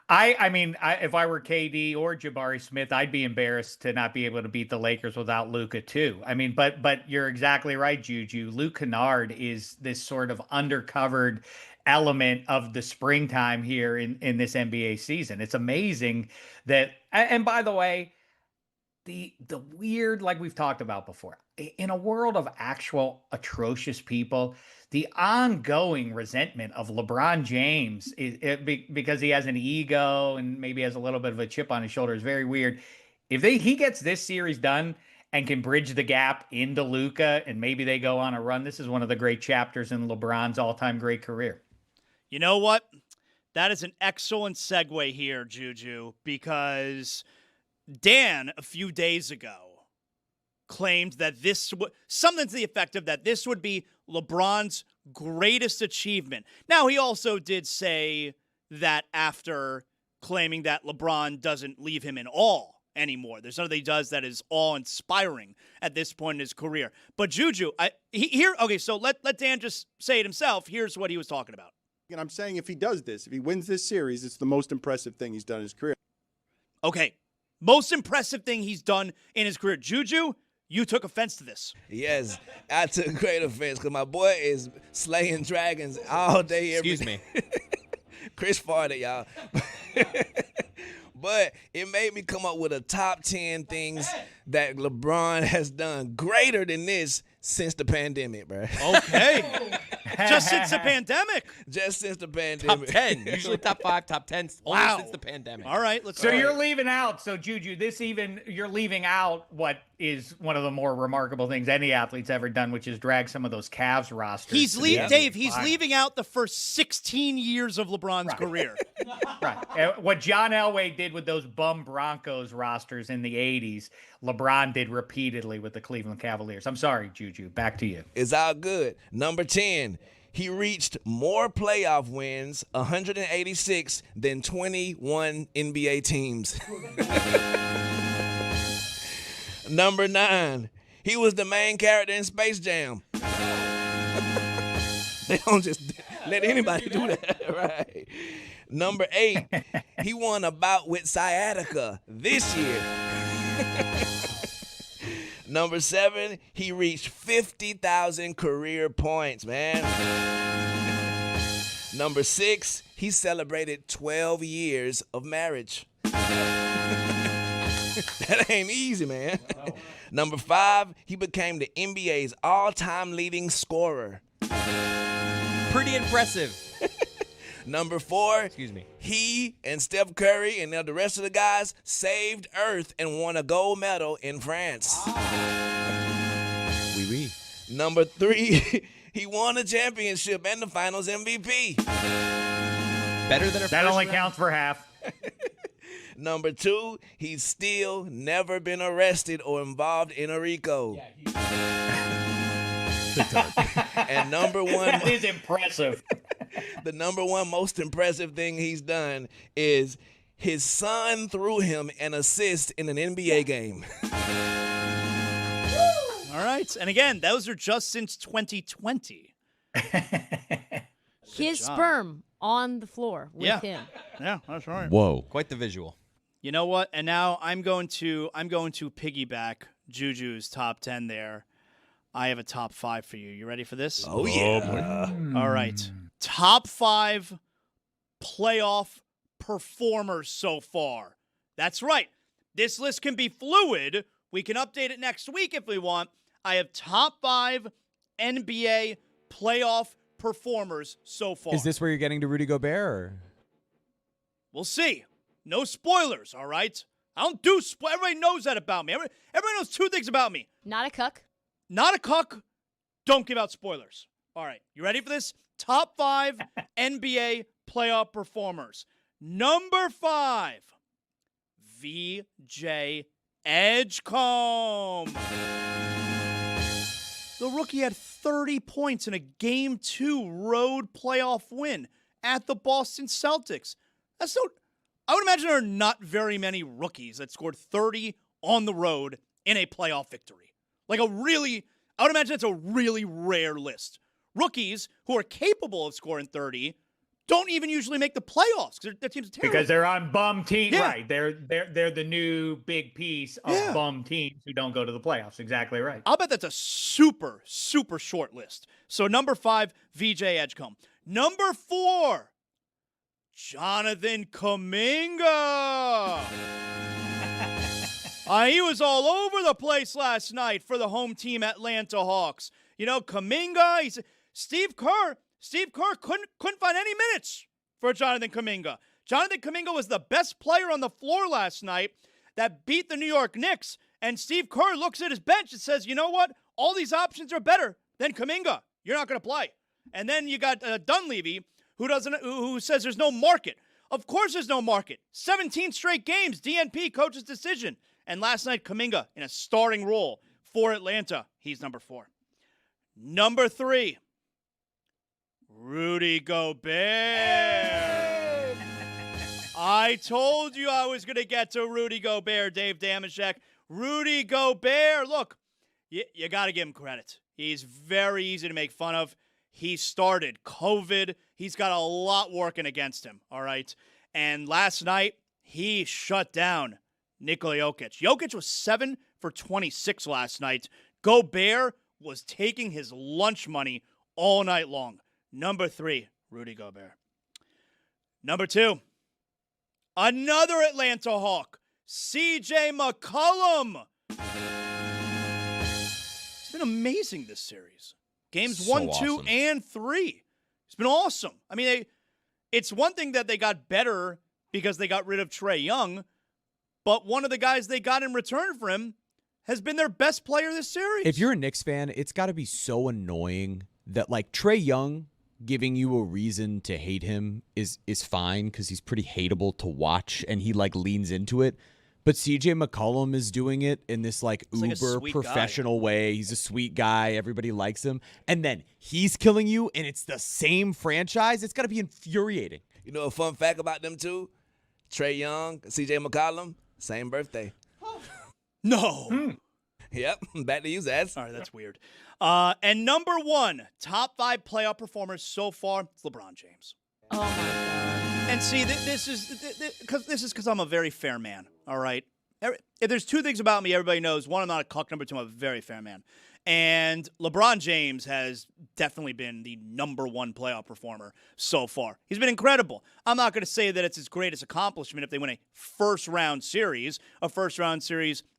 I mean, if I were KD or Jabari Smith, I'd be embarrassed to not be able to beat the Lakers without Luka too. I mean, but you're exactly right, Juju. Luke Kennard is this sort of undercovered element of the springtime here in this NBA season. It's amazing that, and by the way, the weird, like we've talked about before, in a world of actual atrocious people, the ongoing resentment of LeBron James because he has an ego and maybe has a little bit of a chip on his shoulder is very weird. If he gets this series done and can bridge the gap into Luka and maybe they go on a run, this is one of the great chapters in LeBron's all-time great career. You know what? That is an excellent segue here, Juju, because Dan, a few days ago, claimed that something to the effect of that this would be LeBron's greatest achievement. Now, he also did say that after claiming that LeBron doesn't leave him in awe anymore. There's nothing he does that is awe-inspiring at this point in his career. But Juju, so let Dan just say it himself. Here's what he was talking about. And I'm saying if he does this, if he wins this series, it's the most impressive thing he's done in his career. Okay, most impressive thing he's done in his career. Juju, you took offense to this. Yes, I took great offense because my boy is slaying dragons all day, every Excuse me. Chris farted, y'all. But it made me come up with a top 10 things that LeBron has done greater than this since the pandemic, bro. Okay. Just since the pandemic. Just since the pandemic. Top 10. Usually top 5, top 10. Only Wow. since the pandemic. All right. So you're leaving out. So Juju, you're leaving out what is one of the more remarkable things any athlete's ever done, which is drag some of those Cavs rosters. He's leaving out the first 16 years of LeBron's career. Right. What John Elway did with those bum Broncos rosters in the 80s, LeBron did repeatedly with the Cleveland Cavaliers. I'm sorry, Juju. Back to you. It's all good. Number 10. He reached more playoff wins, 186, than 21 NBA teams. Number 9, he was the main character in Space Jam. They don't just let anybody do that, right? Number 8, he won a bout with sciatica this year. Number 7, he reached 50,000 career points, man. Number 6, he celebrated 12 years of marriage. That ain't easy, man. No. Number 5, he became the NBA's all-time leading scorer. Pretty impressive. Number 4, excuse me, he and Steph Curry and the rest of the guys saved Earth and won a gold medal in France. Oui, oui. Number 3, he won a championship and the Finals MVP. Better than a That only counts for half. Number 2, he's still never been arrested or involved in a RICO. And number 1, that is impressive. The number 1 most impressive thing he's done is his son threw him an assist in an NBA game. All right. And again, those are just since 2020. His sperm on the floor with him. Yeah, that's right. Whoa. Quite the visual. You know what? And now I'm going to piggyback Juju's top 10 there. I have a top 5 for you. You ready for this? Oh, yeah. All right. top 5 playoff performers so far. That's right. This list can be fluid. We can update it next week if we want. I have top 5 NBA playoff performers so far. Is this where you're getting to Rudy Gobert? Or? We'll see. No spoilers, all right? I don't do spoilers. Everybody knows that about me. Everybody knows 2 things about me. Not a cuck. Not a cuck. Don't give out spoilers. All right. You ready for this? Top 5 NBA playoff performers. Number 5, VJ Edgecombe. The rookie had 30 points in a Game 2 road playoff win at the Boston Celtics. I would imagine there are not very many rookies that scored 30 on the road in a playoff victory. I would imagine it's a really rare list. Rookies who are capable of scoring 30 don't even usually make the playoffs because their teams are terrible. Because they're on bum teams, Yeah. right? They're the new big piece of bum teams who don't go to the playoffs. Exactly right. I'll bet that's a super, super short list. So number 5, VJ Edgecombe. Number 4, Jonathan Kuminga. He was all over the place last night for the home team Atlanta Hawks. You know, Kuminga, Steve Kerr couldn't find any minutes for Jonathan Kuminga. Jonathan Kuminga was the best player on the floor last night that beat the New York Knicks, and Steve Kerr looks at his bench and says, you know what? All these options are better than Kuminga. You're not going to play. And then you got Dunleavy, who says there's no market. Of course there's no market. 17 straight games, DNP, coach's decision. And last night, Kuminga in a starting role for Atlanta. He's number 4. Number 3, Rudy Gobert. I told you I was going to get to Rudy Gobert, Dave Damashek. Rudy Gobert, look, you got to give him credit. He's very easy to make fun of. He started COVID. He's got a lot working against him, all right? And last night, he shut down Nikola Jokic. Jokic was 7 for 26 last night. Gobert was taking his lunch money all night long. Number 3, Rudy Gobert. Number 2, another Atlanta Hawk, CJ McCollum. It's been amazing this series. Games So 1, 2, awesome. and 3. It's been awesome. I mean, it's one thing that they got better because they got rid of Trae Young, but one of the guys they got in return for him has been their best player this series. If you're a Knicks fan, it's got to be so annoying that, like, Trae Young giving you a reason to hate him is fine because he's pretty hateable to watch and he, like, leans into it. But CJ McCollum is doing it in this, like, uber professional way. He's a sweet guy. Everybody likes him. And then he's killing you, and it's the same franchise. It's got to be infuriating. You know a fun fact about them two? Trae Young, CJ McCollum, same birthday. No. Yep. Back to you, Zaz. All right, that's weird. And number 1, top 5 playoff performers so far, it's LeBron James. Oh, my God. And see, this is because I'm a very fair man, all right? If there's 2 things about me everybody knows, 1, I'm not a cuck, number 2, I'm a very fair man. And LeBron James has definitely been the number 1 playoff performer so far. He's been incredible. I'm not going to say that it's his greatest accomplishment if they win a first-round series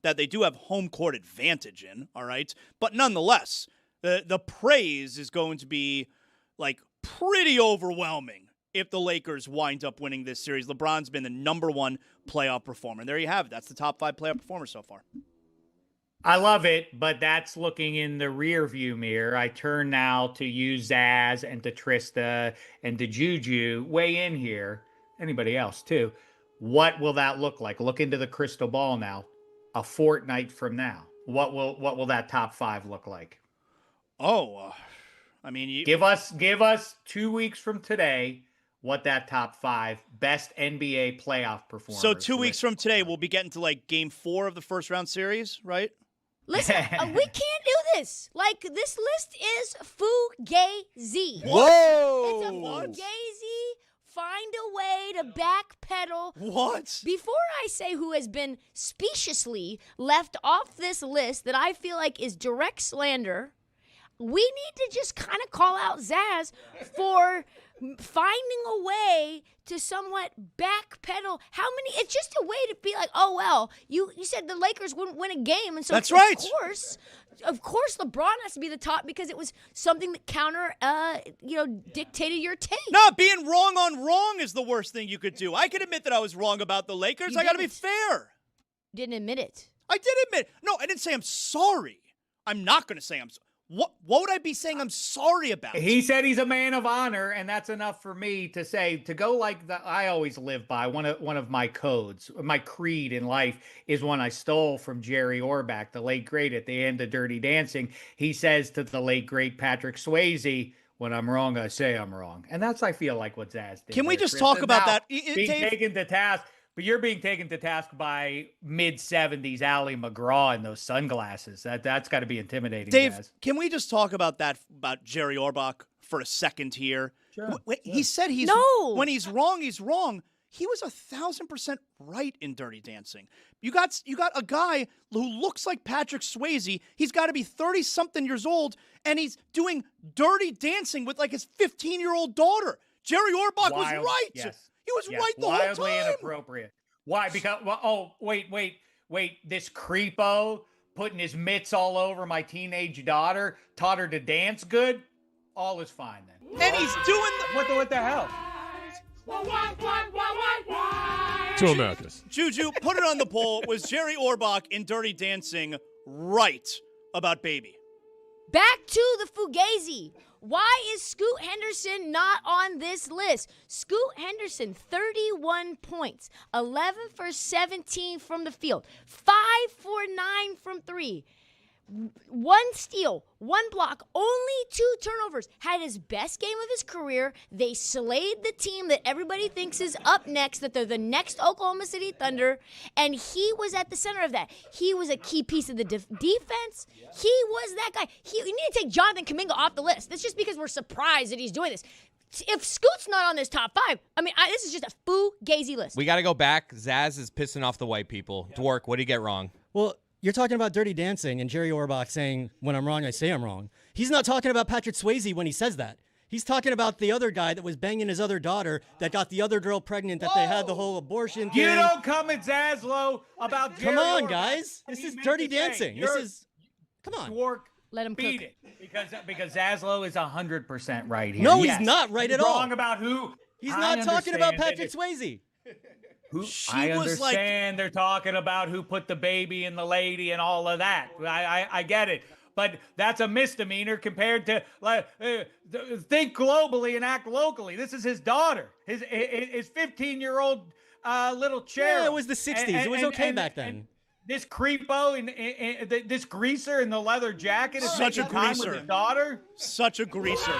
that they do have home court advantage in, all right? But nonetheless, the praise is going to be, like, pretty overwhelming if the Lakers wind up winning this series. LeBron's been the number 1 playoff performer. And there you have it. That's the top 5 playoff performers so far. I love it, but that's looking in the rear view mirror. I turn now to you, Zaz, and to Trista, and to Juju. Weigh in here. Anybody else, too. What will that look like? Look into the crystal ball now. A fortnight from now. What will that top 5 look like? Oh, I mean, give us 2 weeks from today what that top 5 best NBA playoff performers. So 2 weeks from today, we'll be getting to, like, game 4 of the first round series, right? Listen, we can't do this. Like, this list is fugazi. Whoa! It's a fugazi. Find a way to backpedal. What? Before I say who has been speciously left off this list that I feel like is direct slander, we need to just kind of call out Zaz for finding a way to somewhat backpedal. How many? It's just a way to be like, oh well, you said the Lakers wouldn't win a game, and so That's right. Of course, LeBron has to be the top because it was something that dictated your take. No, being wrong on wrong is the worst thing you could do. I can admit that I was wrong about the Lakers. I got to be fair. You didn't admit it. I did admit. No, I didn't say I'm sorry. I'm not going to say I'm sorry. What would I be saying I'm sorry about? He said he's a man of honor, and that's enough for me to say, to go like that. I always live by one of my codes. My creed in life is one I stole from Jerry Orbach, the late great, at the end of Dirty Dancing. He says to the late great Patrick Swayze, when I'm wrong, I say I'm wrong. And that's, I feel like, what Zaz did. Can we just Chris. talk And about now, that? Being taken to task. But you're being taken to task by mid-70s Ally McGraw in those sunglasses. That's got to be intimidating, Dave, Zaz. can we just talk about that, about Jerry Orbach for a second here? Sure. He said when he's wrong, he's wrong. He was 1,000% right in Dirty Dancing. You got a guy who looks like Patrick Swayze. He's got to be 30-something years old, and he's doing Dirty Dancing with like his 15-year-old daughter. Jerry Orbach was right. Yes. He was right the whole time. Wildly inappropriate. Why? Because, wait. This creepo putting his mitts all over my teenage daughter, taught her to dance good. All is fine then. And he's doing what the hell? To Americas. Juju, put it on the poll. Was Jerry Orbach in Dirty Dancing right about Baby? Back to the Fugazi. Why is Scoot Henderson not on this list? Scoot Henderson, 31 points, 11 for 17 from the field, 5 for 9 from 3. 1 steal, 1 block, only 2 turnovers. Had his best game of his career. They slayed the team that everybody thinks is up next, that they're the next Oklahoma City Thunder, and he was at the center of that. He was a key piece of the defense. He was that guy. You need to take Jonathan Kuminga off the list. That's just because we're surprised that he's doing this. If Scoot's not on this top 5, this is just a fugazi list. We got to go back. Zaz is pissing off the white people. Dwork, what did he get wrong? Well, you're talking about Dirty Dancing and Jerry Orbach saying, when I'm wrong, I say I'm wrong. He's not talking about Patrick Swayze when he says that. He's talking about the other guy that was banging his other daughter that got the other girl pregnant, that they had the whole abortion thing. You don't come at Zaslow about Jerry Come on, Orbach. guys. This is Dirty Dancing. Come on. Dwork, let him beat cook. it. Because Zaslow is 100% right here. No, Yes. he's not right at He's all. Wrong about who? He's I not talking about understand Patrick Swayze. I understand they're talking about who put the baby in the lady and all of that. I get it. But that's a misdemeanor compared to think globally and act locally. This is his daughter, his 15-year-old little cherub. Yeah, it was the 60s. It was okay back then. This creepo and this greaser in the leather jacket is Such a taking time greaser. with his daughter. Such a greaser.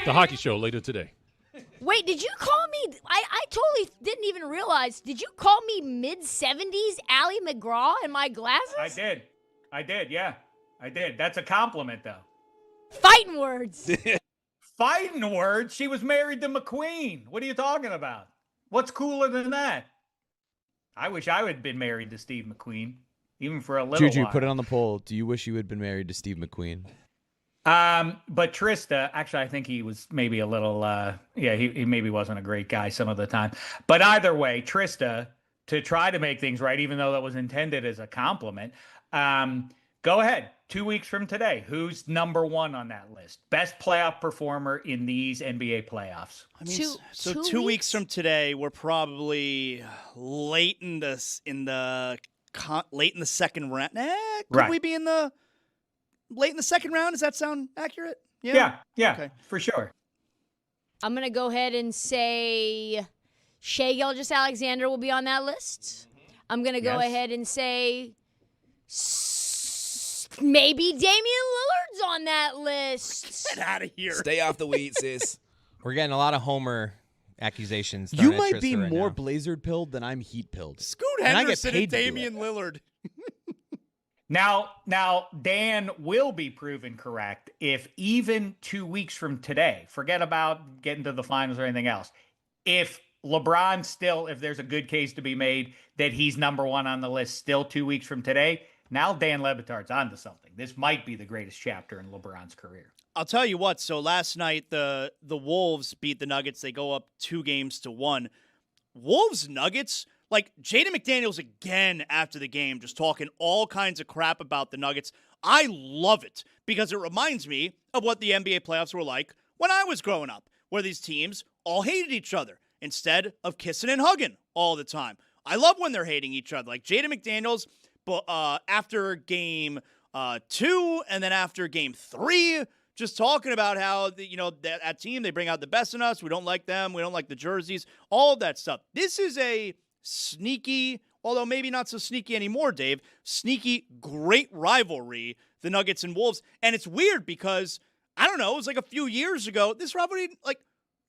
The Hockey Show later today. Wait, did you call me? I totally didn't even realize. Did you call me mid-70s Ally McGraw in my glasses? I did, yeah. I did. That's a compliment, though. Fighting words. Fighting words? She was married to McQueen. What are you talking about? What's cooler than that? I wish I had been married to Steve McQueen, even for a little Juju, while. put it on the poll. Do you wish you had been married to Steve McQueen? But Trista, actually, I think he was maybe a little, he maybe wasn't a great guy some of the time. But either way, Trista, to try to make things right, even though that was intended as a compliment, go ahead. 2 weeks from today, who's number 1 on that list? Best playoff performer in these NBA playoffs. I mean, so 2 weeks from today, we're probably late in the second round. Could we be in the late in the second round? Does that sound accurate? Yeah, Okay. for sure. I'm going to go ahead and say Shai Gilgeous-Alexander will be on that list. I'm going to go ahead and say maybe Damian Lillard's on that list. Get out of here. Stay off the weed, sis. We're getting a lot of Homer accusations. You thrown at might Trista be right more now. Blazer-pilled than I'm heat-pilled. Scoot And I get Henderson paid and to do Damian Lillard. Now, Dan will be proven correct if even 2 weeks from today, forget about getting to the finals or anything else, if LeBron still, if there's a good case to be made that he's number 1 on the list still 2 weeks from today, Now Dan Le Batard's onto something. This might be the greatest chapter in LeBron's career. I'll tell you what. So last night, the Wolves beat the Nuggets. They go up 2-1. Wolves Nuggets, like Jaden McDaniels again after the game, just talking all kinds of crap about the Nuggets. I love it because it reminds me of what the NBA playoffs were like when I was growing up, where these teams all hated each other instead of kissing and hugging all the time. I love when they're hating each other. Like Jaden McDaniels, but after game 2 and then after game 3, just talking about how, that team, they bring out the best in us. We don't like them. We don't like the jerseys, all of that stuff. This is a sneaky, although maybe not so sneaky anymore, Dave, sneaky, great rivalry, the Nuggets and Wolves. And it's weird because, I don't know, it was like a few years ago, this rivalry, like,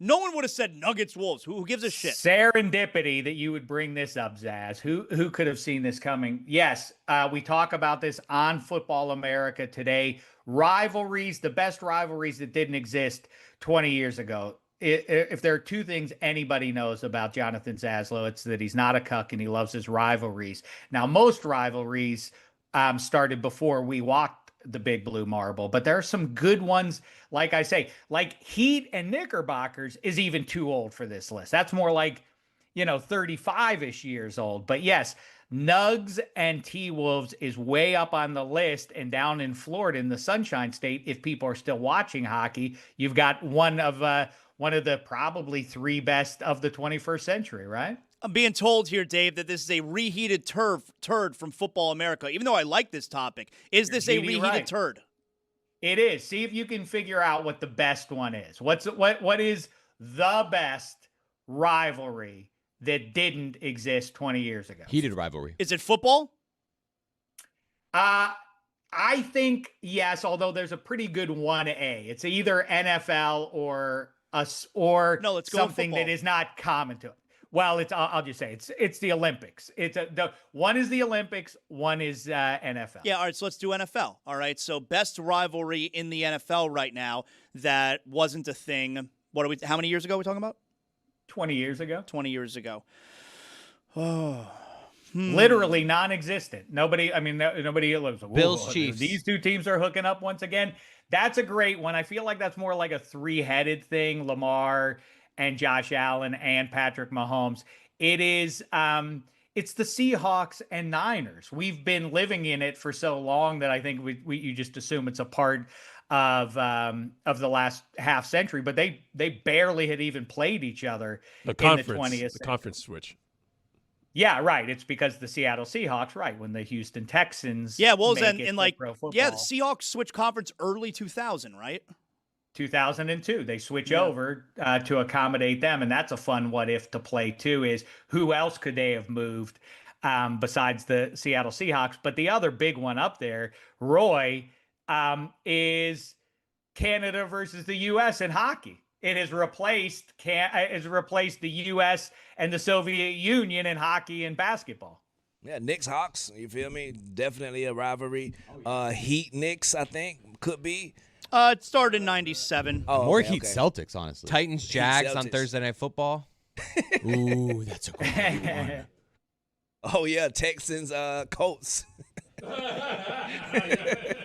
no one would have said Nuggets Wolves. Who gives a shit? Serendipity that you would bring this up, Zaz. Who could have seen this coming? Yes, we talk about this on Football America today. Rivalries, the best rivalries that didn't exist 20 years ago. If there are two things anybody knows about Jonathan Zaslow, it's that he's not a cuck and he loves his rivalries. Now, most rivalries started before we walked the big blue marble, but there are some good ones. Like I say, like Heat and Knickerbockers is even too old for this list. That's more like, 35-ish years old. But yes, Nugs and T-Wolves is way up on the list, and down in Florida in the Sunshine State, if people are still watching hockey, you've got one of the probably 3 best of the 21st century, right? I'm being told here, Dave, that this is a reheated turd from Football America. Even though I like this topic, is this a reheated turd? It is. See if you can figure out what the best one is. What is the best rivalry that didn't exist 20 years ago? Heated rivalry. Is it football? I think yes, although there's a pretty good 1A. It's either NFL or something that is not common to it. Well, I'll just say it's the Olympics. The one is the Olympics, one is NFL. Yeah, all right, so let's do NFL. All right, so best rivalry in the NFL right now that wasn't a thing. How many years ago are we talking about? 20 years ago. 20 years ago. Oh. Literally non-existent. Nobody lives. Bills, Chiefs. These two teams are hooking up once again. That's a great one. I feel like that's more like a 3-headed thing. Lamar and Josh Allen and Patrick Mahomes. It is, it's the Seahawks and Niners. We've been living in it for so long that I think you just assume it's a part of the last half century, but they barely had even played each other in the 20th century. The conference switch. Yeah, right. It's because the Seattle Seahawks, right, when the Houston Texans. Yeah, well, make then it in to pro football. the Seahawks switched conference early 2000, right? 2002, they switch over to accommodate them, and that's a fun what if to play too. Is who else could they have moved besides the Seattle Seahawks? But the other big one up there, Roy, is Canada versus the U.S. in hockey. It has replaced the U.S. and the Soviet Union in hockey and basketball. Yeah, Knicks Hawks, you feel me? Definitely a rivalry. Heat Knicks, I think, could be. It started in 97. Oh, More okay, Heat Celtics, honestly. Titans Jags on Celtics. Thursday Night Football. Ooh, that's a great one. Oh, yeah, Texans, Colts.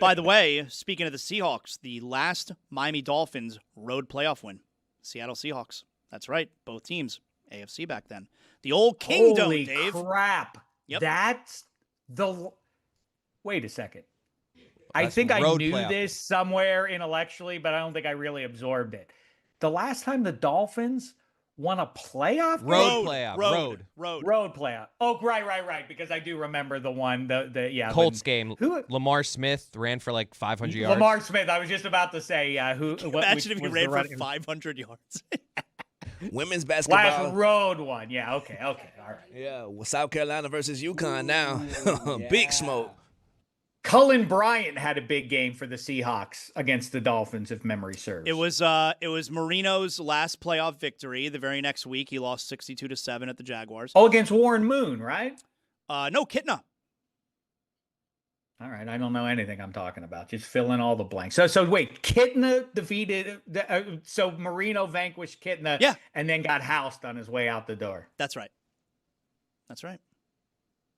By the way, speaking of the Seahawks, the last Miami Dolphins road playoff win, Seattle Seahawks. That's right, both teams, AFC back then. The old Kingdom, Holy Dave. crap. Yep. That's the... Wait a second. I That's think I road knew playoff. this somewhere intellectually, but I don't think I really absorbed it. The last time the Dolphins won a playoff game? Road playoff. Road playoff. Oh, right. Because I do remember the one, Colts game. Lamar Smith ran for like 500 yards. Lamar Smith. I was just about to say Imagine if he ran for 500 yards. Women's basketball. Last road one. Yeah, okay. All right. Yeah, well, South Carolina versus UConn now. Big smoke. Cullen Bryant had a big game for the Seahawks against the Dolphins, if memory serves. It was Marino's last playoff victory. The very next week, he lost 62-7 at the Jaguars. Oh, against Warren Moon, right? No, Kitna. All right, I don't know anything I'm talking about. Just fill in all the blanks. So wait, Kitna defeated. So Marino vanquished Kitna, yeah, and then got housed on his way out the door. That's right.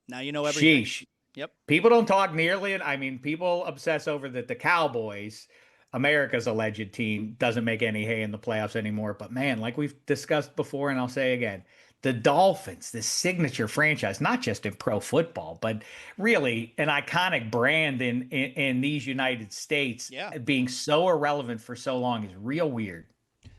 Now you know everything. Sheesh. Yep. People don't talk nearly. I mean, people obsess over that the Cowboys, America's alleged team, doesn't make any hay in the playoffs anymore. But man, like we've discussed before, and I'll say again, the Dolphins, this signature franchise, not just in pro football, but really an iconic brand in these United States, being so irrelevant for so long is real weird.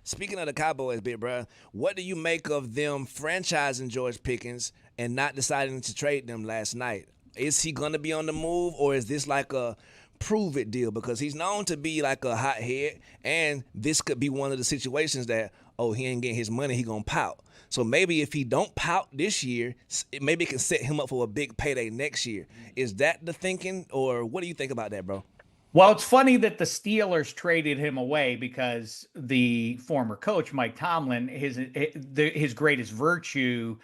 Speaking of the Cowboys, big bro, what do you make of them franchising George Pickens and not deciding to trade them last night? Is he going to be on the move, or is this like a prove it deal? Because he's known to be like a hothead, and this could be one of the situations that, oh, he ain't getting his money, he going to pout. So maybe if he don't pout this year, maybe it can set him up for a big payday next year. Is that the thinking, or what do you think about that, bro? Well, it's funny that the Steelers traded him away because the former coach, Mike Tomlin, his greatest virtue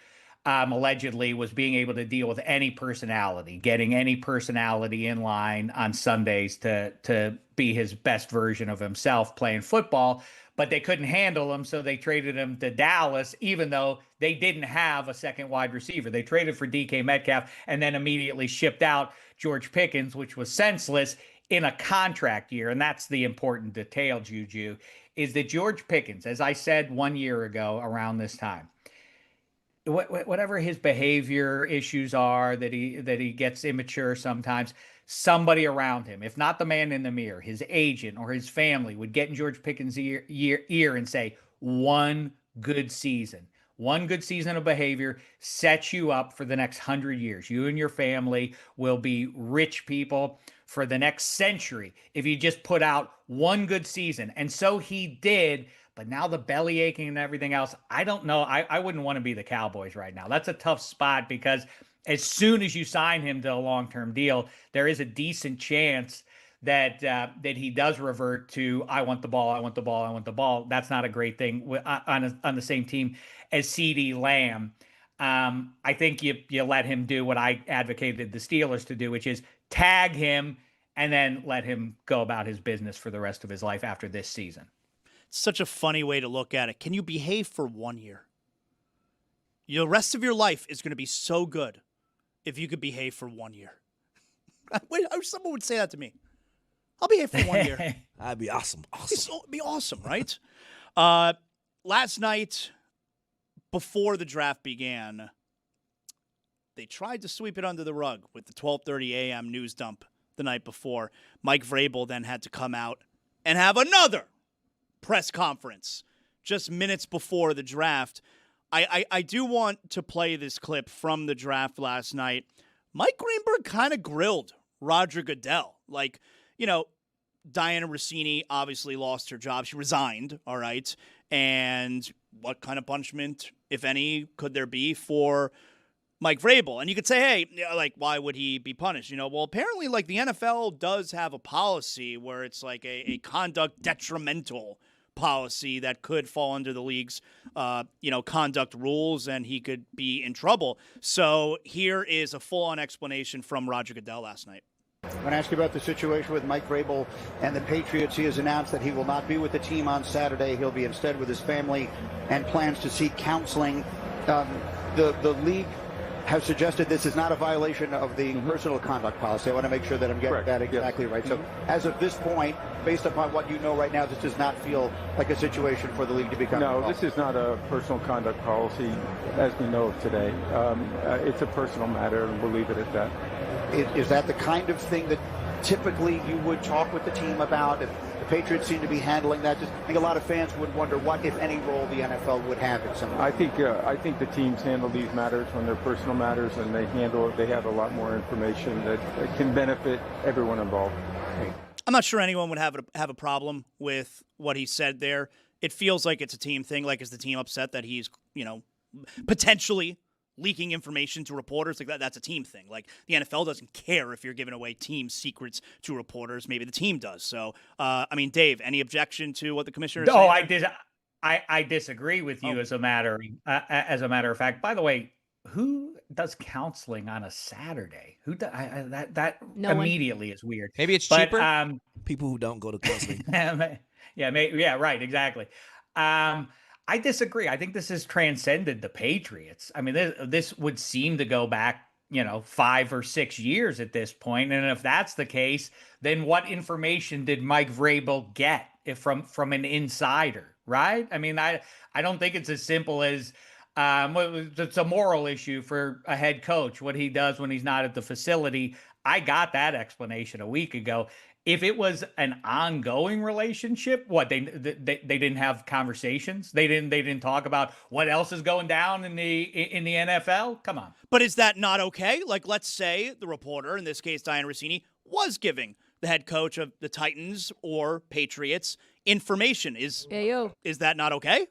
allegedly was being able to deal with any personality, getting any personality in line on Sundays to be his best version of himself playing football. But they couldn't handle him, so they traded him to Dallas, even though they didn't have a second wide receiver. They traded for DK Metcalf and then immediately shipped out George Pickens, which was senseless, in a contract year. And that's the important detail, Juju, is that George Pickens, as I said 1 year ago around this time, whatever his behavior issues are, that he gets immature sometimes, somebody around him, if not the man in the mirror, his agent or his family, would get in George Pickens' ear and say, one good season of behavior sets you up for the next 100 years. You and your family will be rich people for the next century if you just put out one good season. And so he did. But now the belly aching and everything else, I don't know. I wouldn't want to be the Cowboys right now. That's a tough spot because as soon as you sign him to a long-term deal, there is a decent chance that he does revert to, I want the ball, I want the ball, I want the ball. That's not a great thing on the same team as CeeDee Lamb. I think you let him do what I advocated the Steelers to do, which is tag him and then let him go about his business for the rest of his life after this season. Such a funny way to look at it. Can you behave for 1 year? The rest of your life is going to be so good if you could behave for 1 year. Wait, I wish someone would say that to me. I'll behave for 1 year. That'd be awesome. It'd be awesome, right? Last night, before the draft began, they tried to sweep it under the rug with the 12:30 a.m. news dump the night before. Mike Vrabel then had to come out and have another press conference just minutes before the draft. I do want to play this clip from the draft last night. Mike Greenberg kind of grilled Roger Goodell. Like, you know, Diana Rossini obviously lost her job. She resigned, all right? And what kind of punishment, if any, could there be for Mike Vrabel? And you could say, hey, like, why would he be punished? You know, well, apparently, like, the NFL does have a policy where it's like a conduct detrimental policy that could fall under the league's, conduct rules, and he could be in trouble. So here is a full-on explanation from Roger Goodell last night. I want to ask you about the situation with Mike Vrabel and the Patriots. He has announced that he will not be with the team on Saturday. He'll be instead with his family and plans to seek counseling. The league has suggested this is not a violation of the personal conduct policy. I want to make sure that I'm getting that exactly right. So as of this point, based upon what you know right now, this does not feel like a situation for the league to become involved. No, this is not a personal conduct policy as we know of today. It's a personal matter, and we'll leave it at that. Is that the kind of thing that typically you would talk with the team about? If the Patriots seem to be handling that, I think a lot of fans would wonder what, if any, role the NFL would have in some of that. I think the teams handle these matters when they're personal matters, and they have a lot more information that can benefit everyone involved. I'm not sure anyone would have a problem with what he said there. It feels like it's a team thing. Like, is the team upset that he's, potentially leaking information to reporters? Like that's a team thing. Like, the NFL doesn't care if you're giving away team secrets to reporters. Maybe the team does. So, Dave, any objection to what the commissioner said? No, I disagree with you as a matter of fact. By the way, who does counseling on a Saturday? Who does that no immediately one. Is weird. Maybe it's cheaper. People who don't go to counseling. Yeah, right, exactly. I disagree. I think this has transcended the Patriots. I mean, this would seem to go back 5 or 6 years at this point. And if that's the case, then what information did Mike Vrabel get from an insider, right? I mean, I don't think it's as simple as it's a moral issue for a head coach, what he does when he's not at the facility. I got that explanation a week ago. If it was an ongoing relationship, what they didn't have conversations, they didn't talk about what else is going down in the NFL. Come on. But is that not okay? Like, let's say the reporter, in this case Diana Rossini, was giving the head coach of the Titans or Patriots information. Is that not okay?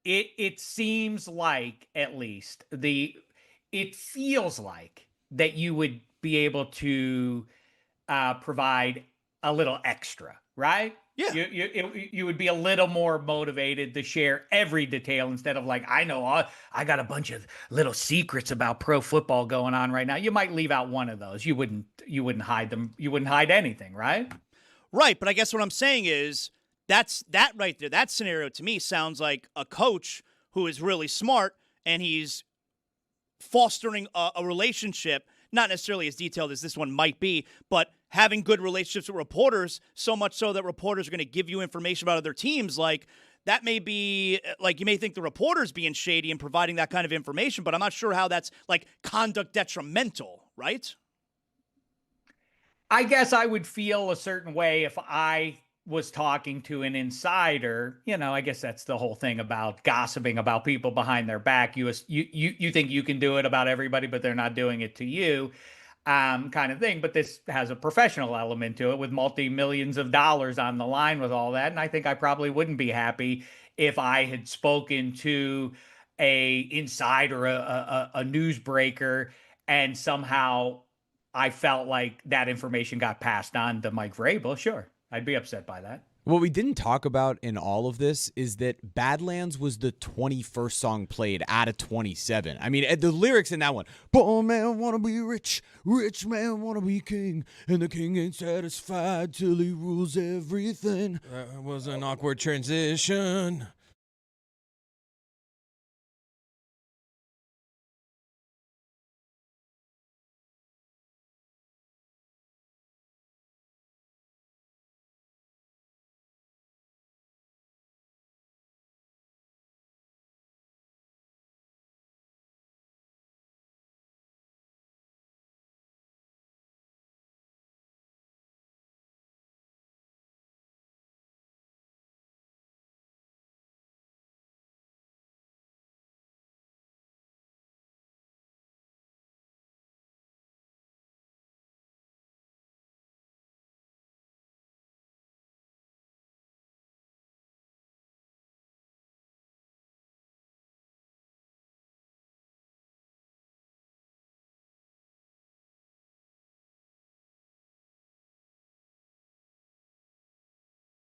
It seems like, at least it feels like that you would be able to provide a little extra, right? Yeah. You would be a little more motivated to share every detail instead of like, I got a bunch of little secrets about pro football going on right now. You might leave out one of those. You wouldn't hide them. You wouldn't hide anything, right? Right. But I guess what I'm saying is that right there, that scenario to me sounds like a coach who is really smart and he's fostering a relationship, not necessarily as detailed as this one might be, but having good relationships with reporters, so much so that reporters are going to give you information about other teams. Like, that may be, like, you may think the reporter's being shady and providing that kind of information, but I'm not sure how that's, like, conduct detrimental, right? I guess I would feel a certain way if I was talking to an insider. I guess that's the whole thing about gossiping about people behind their back. You think you can do it about everybody, but they're not doing it to you, kind of thing. But this has a professional element to it with multi-millions of dollars on the line with all that. And I think I probably wouldn't be happy if I had spoken to a insider, a newsbreaker, and somehow I felt like that information got passed on to Mike Vrabel. Sure, I'd be upset by that. What we didn't talk about in all of this is that Badlands was the 21st song played out of 27. I mean, the lyrics in that one, poor man wanna be rich, rich man wanna be king, and the king ain't satisfied till he rules everything. That was an awkward transition.